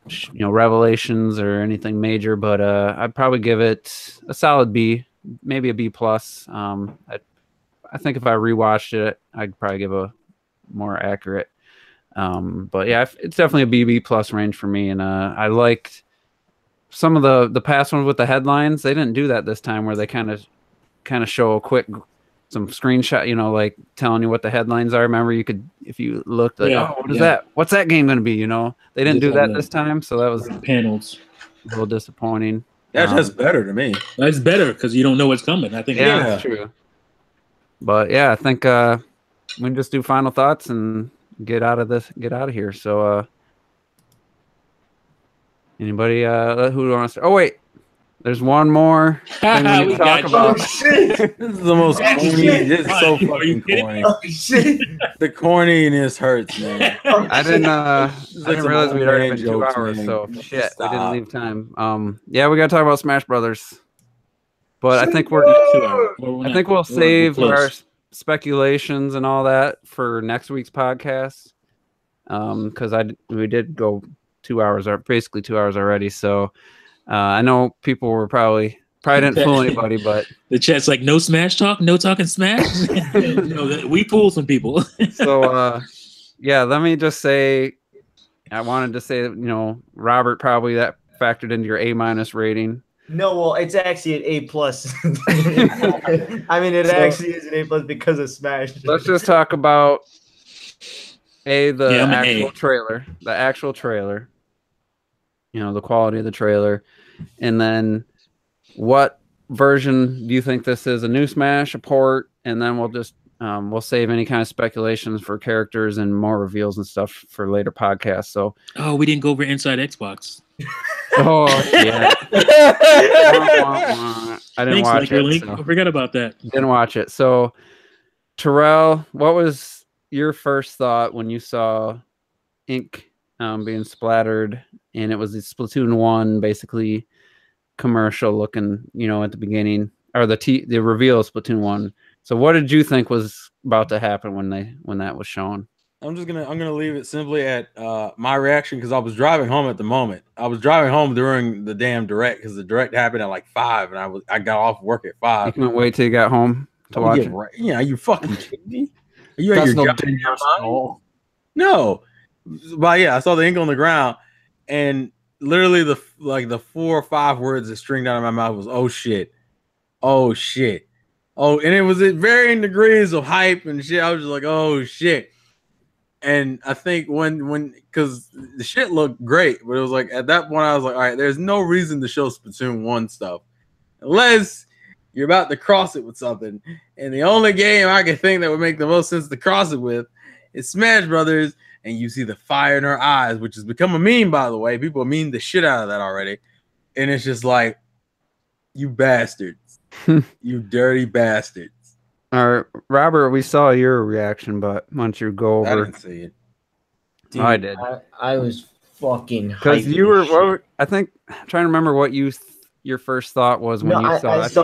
you know, revelations or anything major, but I'd probably give it a solid B, maybe a B plus. I think if I rewatched it, I'd probably give a more accurate. But yeah, it's definitely a BB plus range for me, and I liked some of the past ones with the headlines. They didn't do that this time, where they kind of show some screenshot, you know, like telling you what the headlines are. Remember, you could, if you looked, like, oh, what is that? What's that game going to be? You know, they didn't do that this time, so that was panels. A little disappointing. That's better to me. That's better because you don't know what's coming. I think. Yeah, that's true. But yeah, I think we can just do final thoughts and get out of here. So anybody who wants to, oh wait, there's one more thing we need to talk about. Oh shit! This is the most corny. This is so fucking corny. Oh shit! The corniness hurts, man. I didn't realize we'd already been 2 jokes, hours, man. so shit, Stop. we didn't leave time. Yeah, we gotta talk about Smash Brothers, but I think we'll save our speculations and all that for next week's podcast, because we did go 2 hours, or basically 2 hours already. So I know people were probably didn't fool anybody, but the chat's like, no Smash talk, no talking Smash. No, we fool some people. So yeah, let me just say, I wanted to say that, you know, Robert, probably that factored into your A- rating. No, well, it's actually an A plus. I mean, it actually is an A plus because of Smash. Let's just talk about the actual A. trailer. The actual trailer. You know, the quality of the trailer, and then what version do you think this is? A new Smash, a port, and then we'll just we'll save any kind of speculations for characters and more reveals and stuff for later podcasts. So, we didn't go over Inside Xbox. Oh yeah, I didn't watch it. So. I forgot about that. Didn't watch it. So, Terrell, what was your first thought when you saw ink being splattered, and it was the Splatoon 1 basically commercial looking, you know, at the beginning, or the reveal of Splatoon 1? So what did you think was about to happen when that was shown? I'm gonna leave it simply at my reaction, because I was driving home at the moment. I was driving home during the damn direct, because the direct happened at like 5, and I got off work at 5. You couldn't wait till you got home to watch it. Right. Yeah, you fucking kidding me? Are you at your job? No. But yeah, I saw the ink on the ground, and literally the 4 or 5 words that stringed out of my mouth was "oh shit, oh shit, oh," and it was at varying degrees of hype and shit. I was just like, "oh shit." And I think when because the shit looked great, but it was like at that point I was like, all right, there's no reason to show Splatoon 1 stuff unless you're about to cross it with something, and the only game I can think that would make the most sense to cross it with is Smash Brothers, and you see the fire in her eyes, which has become a meme, by the way. People meme the shit out of that already, and it's just like, you bastards, you dirty bastards. All right, Robert, we saw your reaction, but why don't you go I over? didn't see it. Dude, I did. I was fucking Because hyped you as were, shit. I think, I'm trying to remember what your first thought was when No, you saw it.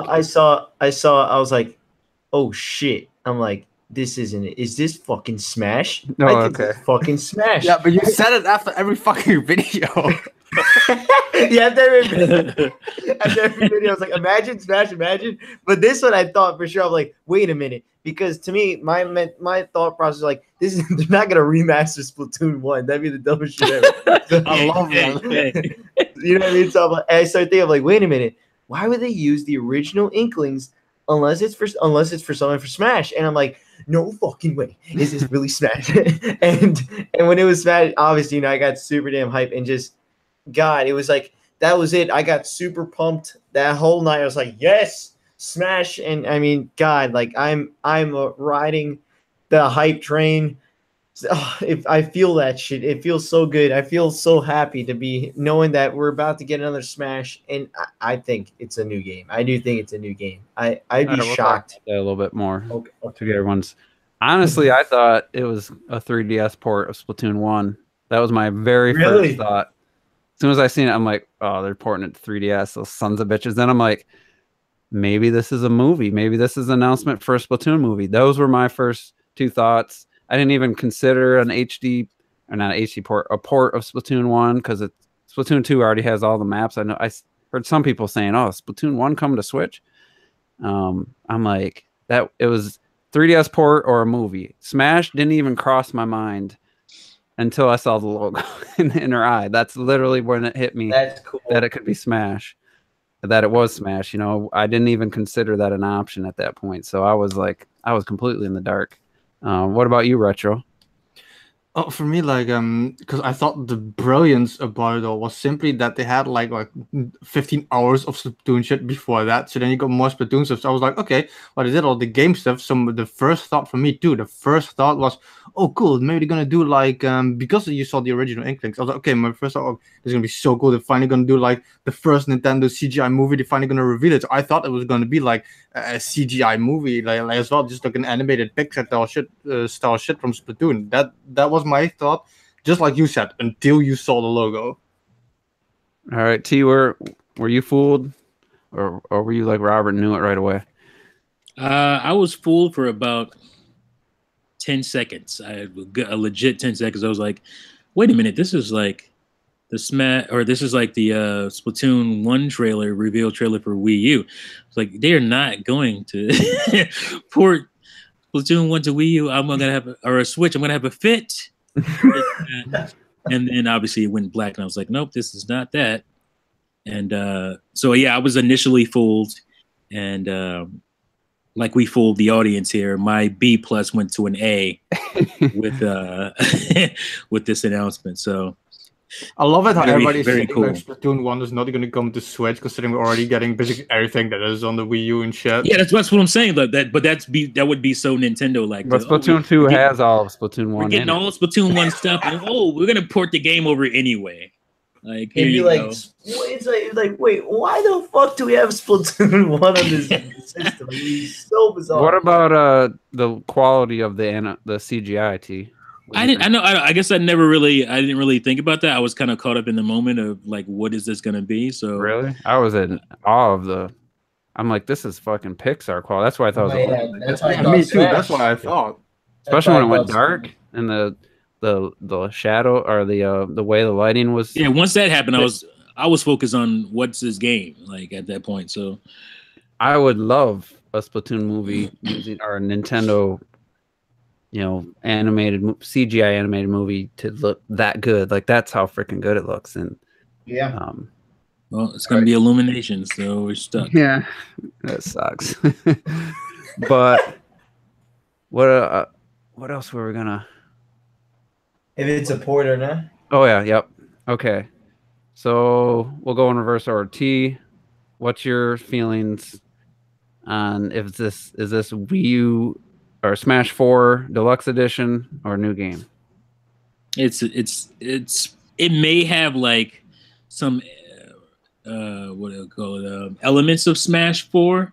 I was like, oh shit. I'm like, this isn't it. Is this fucking Smash? No, I think okay. this is fucking Smash. Yeah, but you said it after every fucking video. Yeah, after every video, I was like, imagine Smash, imagine. But this one, I thought for sure, I was like, wait a minute, because to me, my thought process was like, this is they're not gonna remaster Splatoon 1. That'd be the dumbest shit ever. I love that. You know what I mean? So I started thinking, like, wait a minute, why would they use the original Inklings unless it's for something for Smash? And I'm like, no fucking way, is this really Smash? and when it was Smash, obviously, you know, I got super damn hype and just. God, it was like that was it. I got super pumped that whole night. I was like, yes, Smash. And I mean, God, like I'm riding the hype train. If I feel that shit, it feels so good. I feel so happy to be knowing that we're about to get another Smash, and I think it's a new game. I do think it's a new game. I'd be All right, we'll talk shocked. about that a little bit more Okay. to get everyone's. Honestly, I thought it was a 3DS port of Splatoon 1. That was my very Really? first thought. As soon as I seen it, I'm like, oh, they're porting it to 3DS, those sons of bitches. Then I'm like, maybe this is a movie. Maybe this is an announcement for a Splatoon movie. Those were my first two thoughts. I didn't even consider an HD, or not an HD port, a port of Splatoon 1, because Splatoon 2 already has all the maps. I know I heard some people saying, oh, Splatoon 1 coming to Switch. I'm like, that it was 3DS port or a movie. Smash didn't even cross my mind until I saw the logo in her eye. That's literally when it hit me That's cool. that it could be Smash, that it was Smash. You know, I didn't even consider that an option at that point. So I was like, I was completely in the dark. What about you, Retro? Oh, for me, like, because I thought the brilliance about it all was simply that they had like 15 hours of Splatoon shit before that. So then you got more Splatoon stuff. So I was like, okay, well, they did all the game stuff. So the first thought for me too, the first thought was, oh, cool, maybe they're gonna do like, because you saw the original Inklings. I was like, okay, my first thought, oh, it's gonna be so cool. They're finally gonna do like the first Nintendo CGI movie. They're finally gonna reveal it. So I thought it was gonna be like a CGI movie, like as well, just like an animated picture style shit from Splatoon. That was my thought, just like you said, until you saw the logo. All right, T, were you fooled, or were you like Robert and knew it right away? I was fooled for about 10 seconds. I had a legit 10 seconds. I was like, wait a minute, this is like the this is like the Splatoon 1 trailer, reveal trailer for Wii U. It's like, they're not going to port Splatoon 1 to Wii U. I'm gonna have a Switch. I'm gonna have a fit. And then obviously it went black, and I was like, nope, this is not that. And so yeah, I was initially fooled, and like we fooled the audience here. My B+ went to an A with with this announcement. So I love it how everybody's very saying cool. that Splatoon 1 is not going to come to Switch, considering we're already getting basically everything that is on the Wii U and shit. Yeah, that's what I'm saying. But that would be so Nintendo like. But Splatoon 2 has all of Splatoon 1. We're getting all Splatoon 1 stuff, and we're gonna port the game over anyway. Like, here It'd be you like, go. it's like, wait, why the fuck do we have Splatoon 1 on this system? It's so bizarre. What about the quality of the CGI, T? I guess I didn't really think about that. I was kind of caught up in the moment of like, what is this gonna be? So Really? I was in awe of I'm like, this is fucking Pixar quality. That's why I thought it was That's why I Yeah, thought me too. Smash. That's what I thought. especially when it went That's why I dark and the shadow or the way the lighting was. yeah, once that happened, I was focused on what's this game like at that point. So I would love a Splatoon movie using our Nintendo, animated CGI animated movie to look that good. Like that's how freaking good it looks. And Yeah. well, it's gonna be Illumination, so we're stuck. yeah, that sucks. But what else were we gonna? If it's a port or not. Oh yeah, yep. Okay, so we'll go in reverse order. T, what's your feelings on if this is this Wii U or Smash 4 Deluxe Edition or new game? It may have like some what do I call it, elements of Smash 4,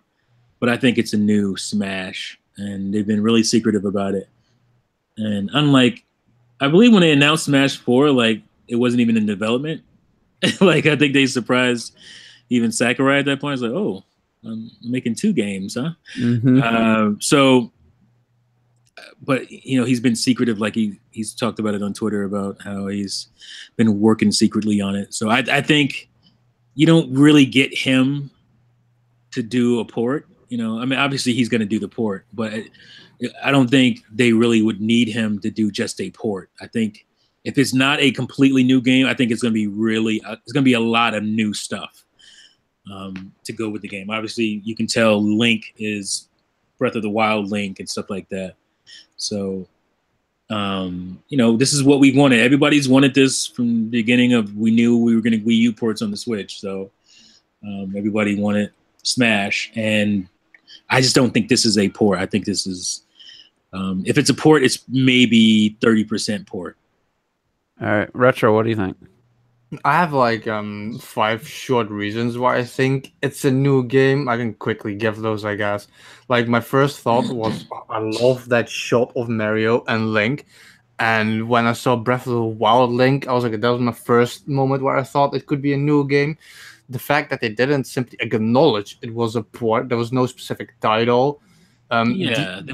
but I think it's a new Smash, and they've been really secretive about it. And unlike, I believe when they announced Smash 4, like it wasn't even in development. Like I think they surprised even Sakurai at that point. It's like, oh, I'm making 2 games, huh? So, but you know, he's been secretive. Like he's talked about it on Twitter about how he's been working secretly on it. So I think you don't really get him to do a port. You know, I mean, obviously he's going to do the port, but I don't think they really would need him to do just a port. I think if it's not a completely new game, I think it's going to be it's going to be a lot of new stuff to go with the game. Obviously, you can tell Link is Breath of the Wild Link and stuff like that. So, you know, this is what we wanted. Everybody's wanted this from the beginning of, we knew we were going to Wii U ports on the Switch. So everybody wanted Smash. And I just don't think this is a port. I think this is, if it's a port, it's maybe 30% port. All right, Retro, what do you think? I have like 5 short reasons why I think it's a new game. I can quickly give those, I guess. Like my first thought was, I love that shot of Mario and Link. And when I saw Breath of the Wild Link, I was like, that was my first moment where I thought it could be a new game. The fact that they didn't simply acknowledge it was a port, there was no specific title. They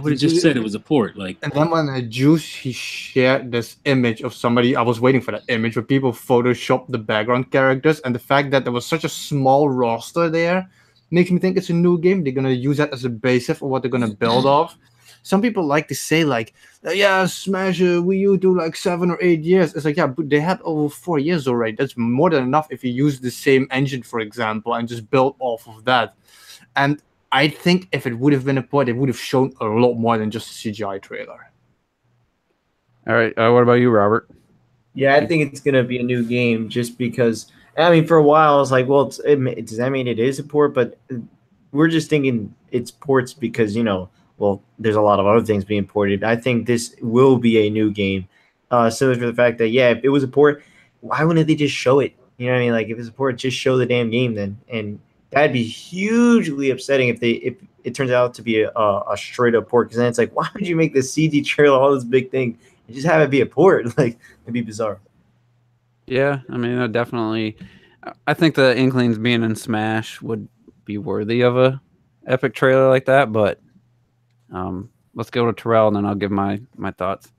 would have just said it was a port. Like, and then when Juice, he shared this image of somebody, I was waiting for that image where people photoshopped the background characters, and the fact that there was such a small roster there makes me think it's a new game. They're gonna use that as a basis for what they're gonna build off. Some people like to say like, yeah, Smash Wii U do like 7 or 8 years. It's like, yeah, but they had over 4 years already. That's more than enough if you use the same engine, for example, and just build off of that. And I think if it would have been a port, it would have shown a lot more than just a CGI trailer. All right. What about you, Robert? Yeah, I think it's going to be a new game just because, I mean, for a while I was like, well, does that mean it is a port? But we're just thinking it's ports because, you know, well, there's a lot of other things being ported. I think this will be a new game. Similar to the fact that, yeah, if it was a port, why wouldn't they just show it? You know what I mean? Like, if it's a port, just show the damn game then. And that'd be hugely upsetting if it turns out to be a straight up port. Because then it's like, why would you make this CG trailer all this big thing and just have it be a port? Like, it'd be bizarre. Yeah, I mean, definitely. I think the Inklings being in Smash would be worthy of a epic trailer like that. But let's go to Terrell, and then I'll give my thoughts.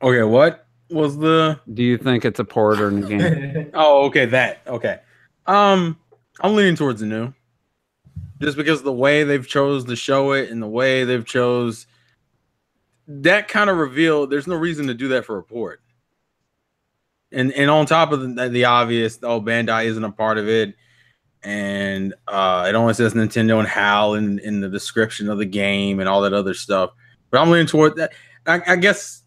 Okay, what was the? Do you think it's a port or a new game? Oh, okay, that okay. I'm leaning towards the new, just because the way they've chose to show it and the way they've chose that kind of reveal. There's no reason to do that for a port. And on top of the obvious, Bandai isn't a part of it, and it only says Nintendo and HAL in the description of the game and all that other stuff. But I'm leaning toward that. I guess.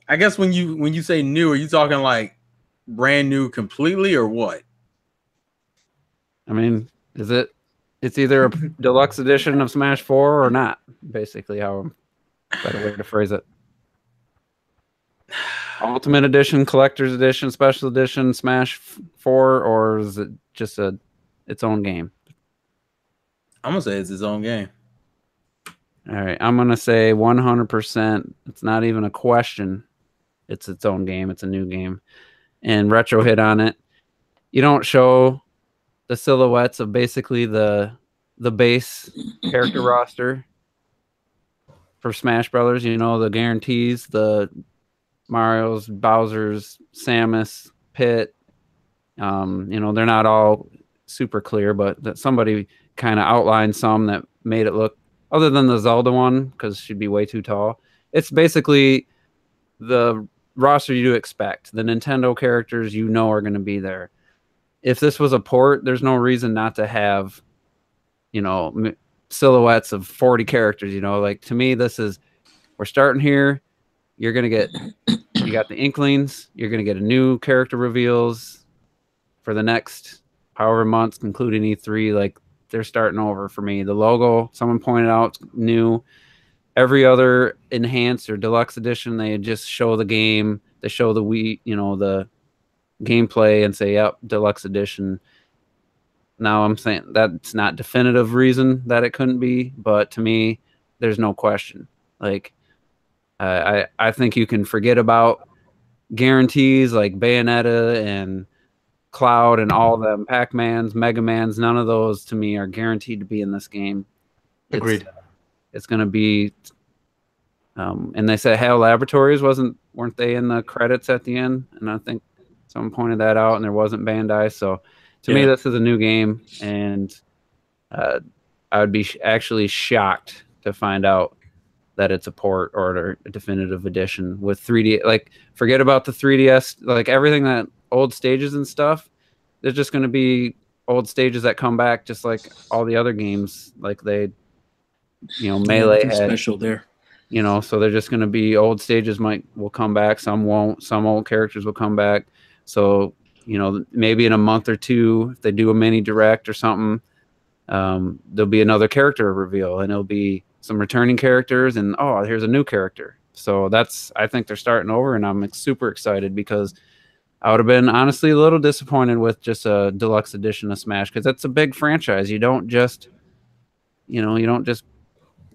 I guess when you say new, are you talking like brand new completely or what? I mean, it's either a deluxe edition of Smash 4 or not, basically how better way to phrase it. Ultimate edition, collector's edition, special edition, Smash 4, or is it just its own game? I'm gonna say it's its own game. All right, I'm gonna say 100%. It's not even a question. It's its own game. It's a new game. And Retro hit on it. You don't show the silhouettes of basically the base character roster for Smash Brothers. You know, the guarantees, the Mario's, Bowser's, Samus, Pit. You know, they're not all super clear, but that somebody kind of outlined some that made it look, other than the Zelda one, because she'd be way too tall. It's basically the roster you expect. The Nintendo characters you know are going to be there. If this was a port, there's no reason not to have, you know, silhouettes of 40 characters. You know, like to me, we're starting here. You're going to get, you got the Inklings. You're going to get a new character reveals for the next however months, including E3, like they're starting over for me. The logo, someone pointed out, new. Every other enhanced or deluxe edition, they just show the game, they show the Wii, the gameplay, and say, "Yep, deluxe edition." Now I'm saying that's not definitive reason that it couldn't be, but to me, there's no question. Like, I think you can forget about guarantees like Bayonetta and Cloud and all of them, Pac-Mans, Mega Mans. None of those to me are guaranteed to be in this game. Agreed. It's going to be, and they said Hale Laboratories weren't they in the credits at the end? And I think someone pointed that out, and there wasn't Bandai. So to me, this is a new game, and I would be actually shocked to find out that it's a port or a definitive edition with 3D. Like, forget about the 3DS, like everything that old stages and stuff. There's just going to be old stages that come back, just like all the other games. Like they, Melee had special there. So they're just going to be old stages will come back. Some won't. Some old characters will come back. So maybe in a month or two, if they do a mini direct or something, there'll be another character reveal, and it'll be some returning characters, and here's a new character. So I think they're starting over, and I'm super excited because I would have been honestly a little disappointed with just a deluxe edition of Smash, because that's a big franchise. You don't just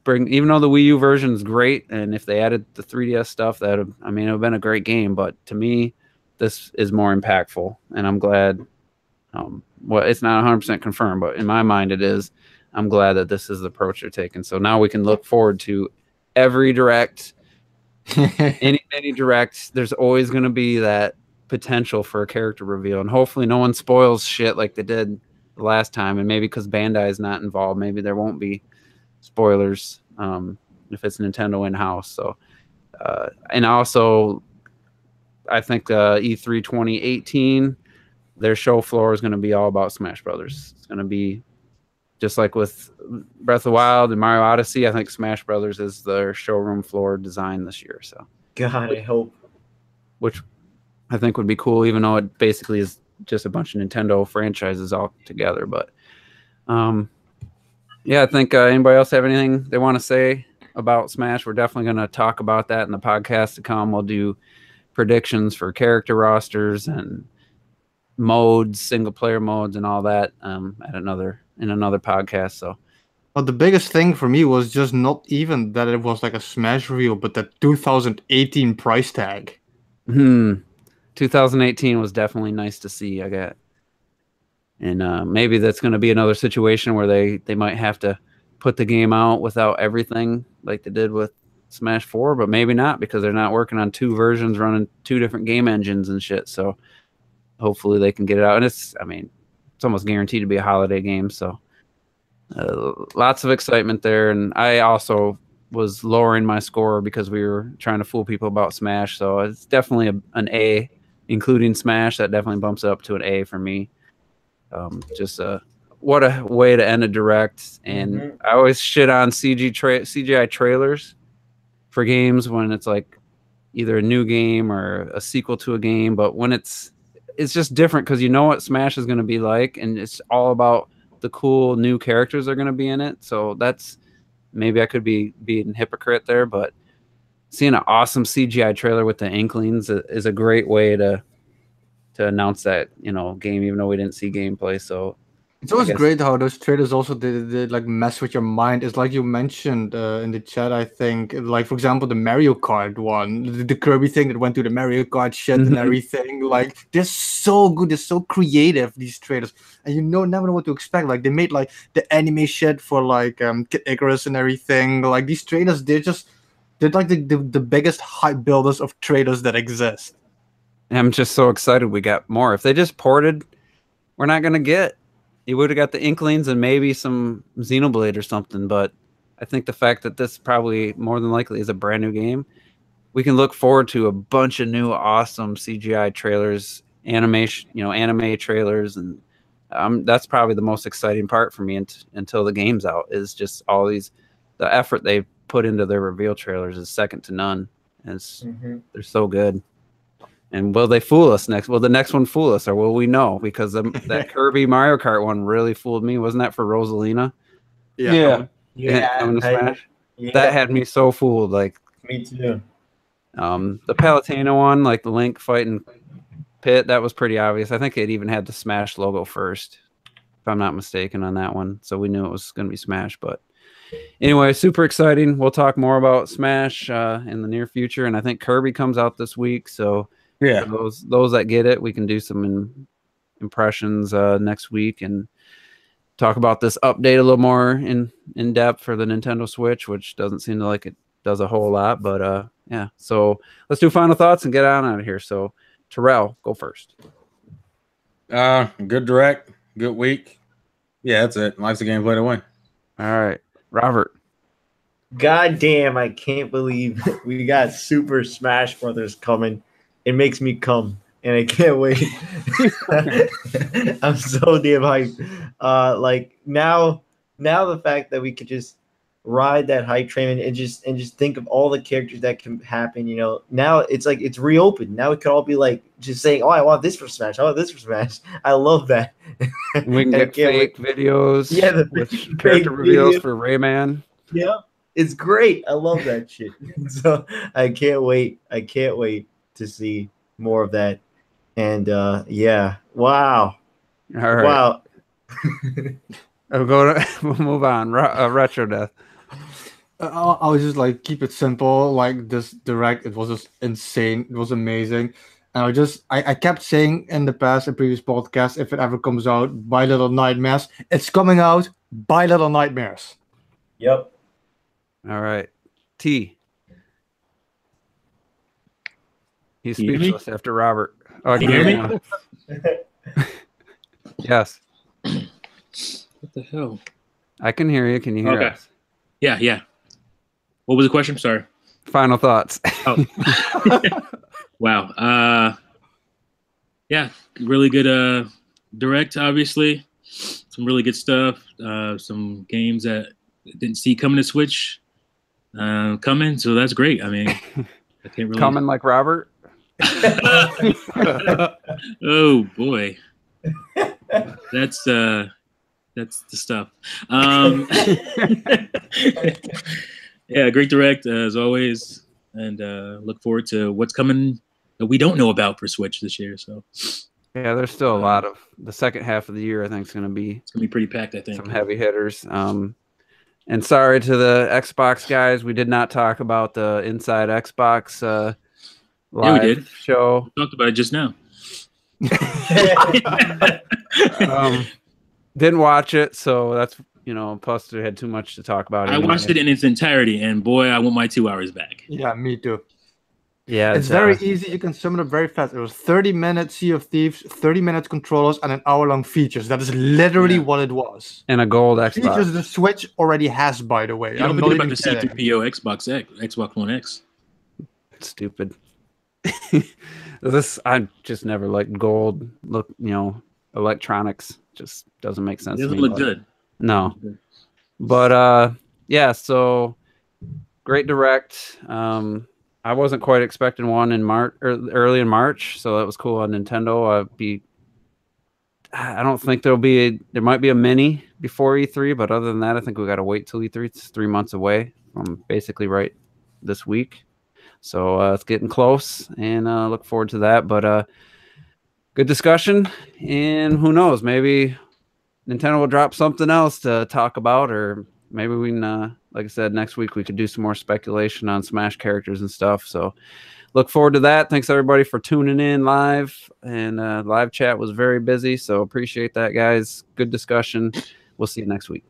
bring, even though the Wii U version is great, and if they added the 3DS stuff, it would have been a great game. But to me, this is more impactful, and I'm glad. It's not 100% confirmed, but in my mind it is. I'm glad that this is the approach they're taking. So now we can look forward to every direct, any direct. There's always going to be that potential for a character reveal, and hopefully no one spoils shit like they did the last time. And maybe because Bandai is not involved, maybe there won't be spoilers if it's Nintendo in-house. So and also I think E3 2018, their show floor is going to be all about Smash Brothers. It's going to be just like with Breath of the Wild and Mario Odyssey. I think Smash Brothers is their showroom floor design this year. So God, I hope. Which I think would be cool, even though it basically is just a bunch of Nintendo franchises all together. But I think anybody else have anything they want to say about Smash? We're definitely going to talk about that in the podcast to come. We'll do predictions for character rosters and modes, single player modes, and all that in another podcast. So, well, the biggest thing for me was just not even that it was like a Smash reveal, but the 2018 price tag. 2018 was definitely nice to see. I got, and maybe that's going to be another situation where they might have to put the game out without everything like they did with Smash 4, but maybe not, because they're not working on two versions running two different game engines and shit. So hopefully they can get it out. And it's almost guaranteed to be a holiday game. So lots of excitement there. And I also was lowering my score because we were trying to fool people about Smash. So it's definitely an A, including Smash. That definitely bumps it up to an A for me. What a way to end a direct. And I always shit on CGI trailers for games when it's like either a new game or a sequel to a game, but when it's just different because you know what Smash is going to be like, and it's all about the cool new characters that are going to be in it. So that's, maybe I could be being hypocrite there, but seeing an awesome CGI trailer with the Inklings is a great way to announce that game, even though we didn't see gameplay. So it's always great how those trailers also they like mess with your mind. It's like you mentioned in the chat, I think, like for example the Mario Kart one, the Kirby thing that went to the Mario Kart shit and everything. Like they're so good, they're so creative, these trailers, and never know what to expect. Like they made like the anime shit for like Kid Icarus and everything. Like these trailers, they're like the biggest hype builders of trailers that exist. I'm just so excited we got more. If they just ported, we're not gonna get. You would have got the Inklings and maybe some Xenoblade or something, but I think the fact that this probably more than likely is a brand new game, we can look forward to a bunch of new awesome CGI trailers, animation, anime trailers, and that's probably the most exciting part for me until the game's out, is just all the effort they put into their reveal trailers is second to none. They're so good. And will they fool us next? Will the next one fool us, or will we know? Because that Kirby Mario Kart one really fooled me. Wasn't that for Rosalina? Yeah. Coming to Smash. Yeah, That had me so fooled. Like me too. the Palutena one, like the Link fighting Pit, that was pretty obvious. I think it even had the Smash logo first, if I'm not mistaken, on that one. So we knew it was going to be Smash. But anyway, super exciting. We'll talk more about Smash in the near future, and I think Kirby comes out this week. So Yeah. for those that get it, we can do some impressions next week and talk about this update a little more in depth for the Nintendo Switch, which doesn't seem like it does a whole lot. But yeah, so let's do final thoughts and get on out of here. So Terrell, go first. Good direct, good week. Yeah, that's it. Life's a game, play to win. All right, Robert. God damn, I can't believe we got Super Smash Brothers coming. It makes me come, and I can't wait. I'm so damn hyped. Like now the fact that we could just ride that hype train and just think of all the characters that can happen, you know. Now it's like it's reopened. Now it could all be like just saying, "Oh, I want this for Smash. I want this for Smash." I love that. We can get fake videos. Yeah, the with fake character reveals videos. for Rayman. Yeah, it's great. I love that shit. So I can't wait. I can't wait to see more of that. And yeah, wow, All right. wow. We'll move on. Retro Death. I was just like, keep it simple. Like this direct, it was just insane. It was amazing. And I kept saying in the past, in previous podcasts, if it ever comes out, buy Little Nightmares. It's coming out. Buy Little Nightmares. Yep. All right, T. He's Can you hear me? speechless after Robert. Oh, Can you hear me? me? Yes, What the hell? I can hear you. Can you hear Okay. us? Yeah. What was the question? Sorry. Final thoughts. Oh. Wow. Yeah, really good direct, obviously. Some really good stuff. Some games that I didn't see coming to Switch coming, so that's great. I mean, I can't really Coming like Robert. Oh boy. That's the stuff. Yeah, great direct as always, and look forward to what's coming that we don't know about for Switch this year. So Yeah, there's still a lot of the second half of the year. I think it's going to be it's gonna be pretty packed, I think. some heavy hitters. And sorry to the Xbox guys, we did not talk about the Inside Xbox live did. show. We talked about it just now. Didn't watch it, so that's plus we had too much to talk about. I watched it in its entirety, and boy, I want my 2 hours back. Yeah, me too. Yeah, It's very easy. You can sum it up very fast. It was 30 minutes Sea of Thieves, 30 minutes controllers, and an hour-long features. That is literally what it was. and a gold Xbox. Features the Switch already has, by the way. You don't I'm forget not about even the kidding. C3PO Xbox One X. Stupid. I just never liked gold. Look, electronics just doesn't make It sense. to doesn't me, look but- good. No, but yeah. So great direct. I wasn't quite expecting one in March or early in March, so that was cool on Nintendo. I don't think there might be a mini before E3, but other than that, I think we got to wait till E3. It's 3 months away from basically right this week. So it's getting close, and look forward to that. But good discussion, and who knows, maybe Nintendo will drop something else to talk about, or maybe we can, like I said, next week we could do some more speculation on Smash characters and stuff. So look forward to that. Thanks everybody for tuning in live, and live chat was very busy, so appreciate that, guys. Good discussion. We'll see you next week.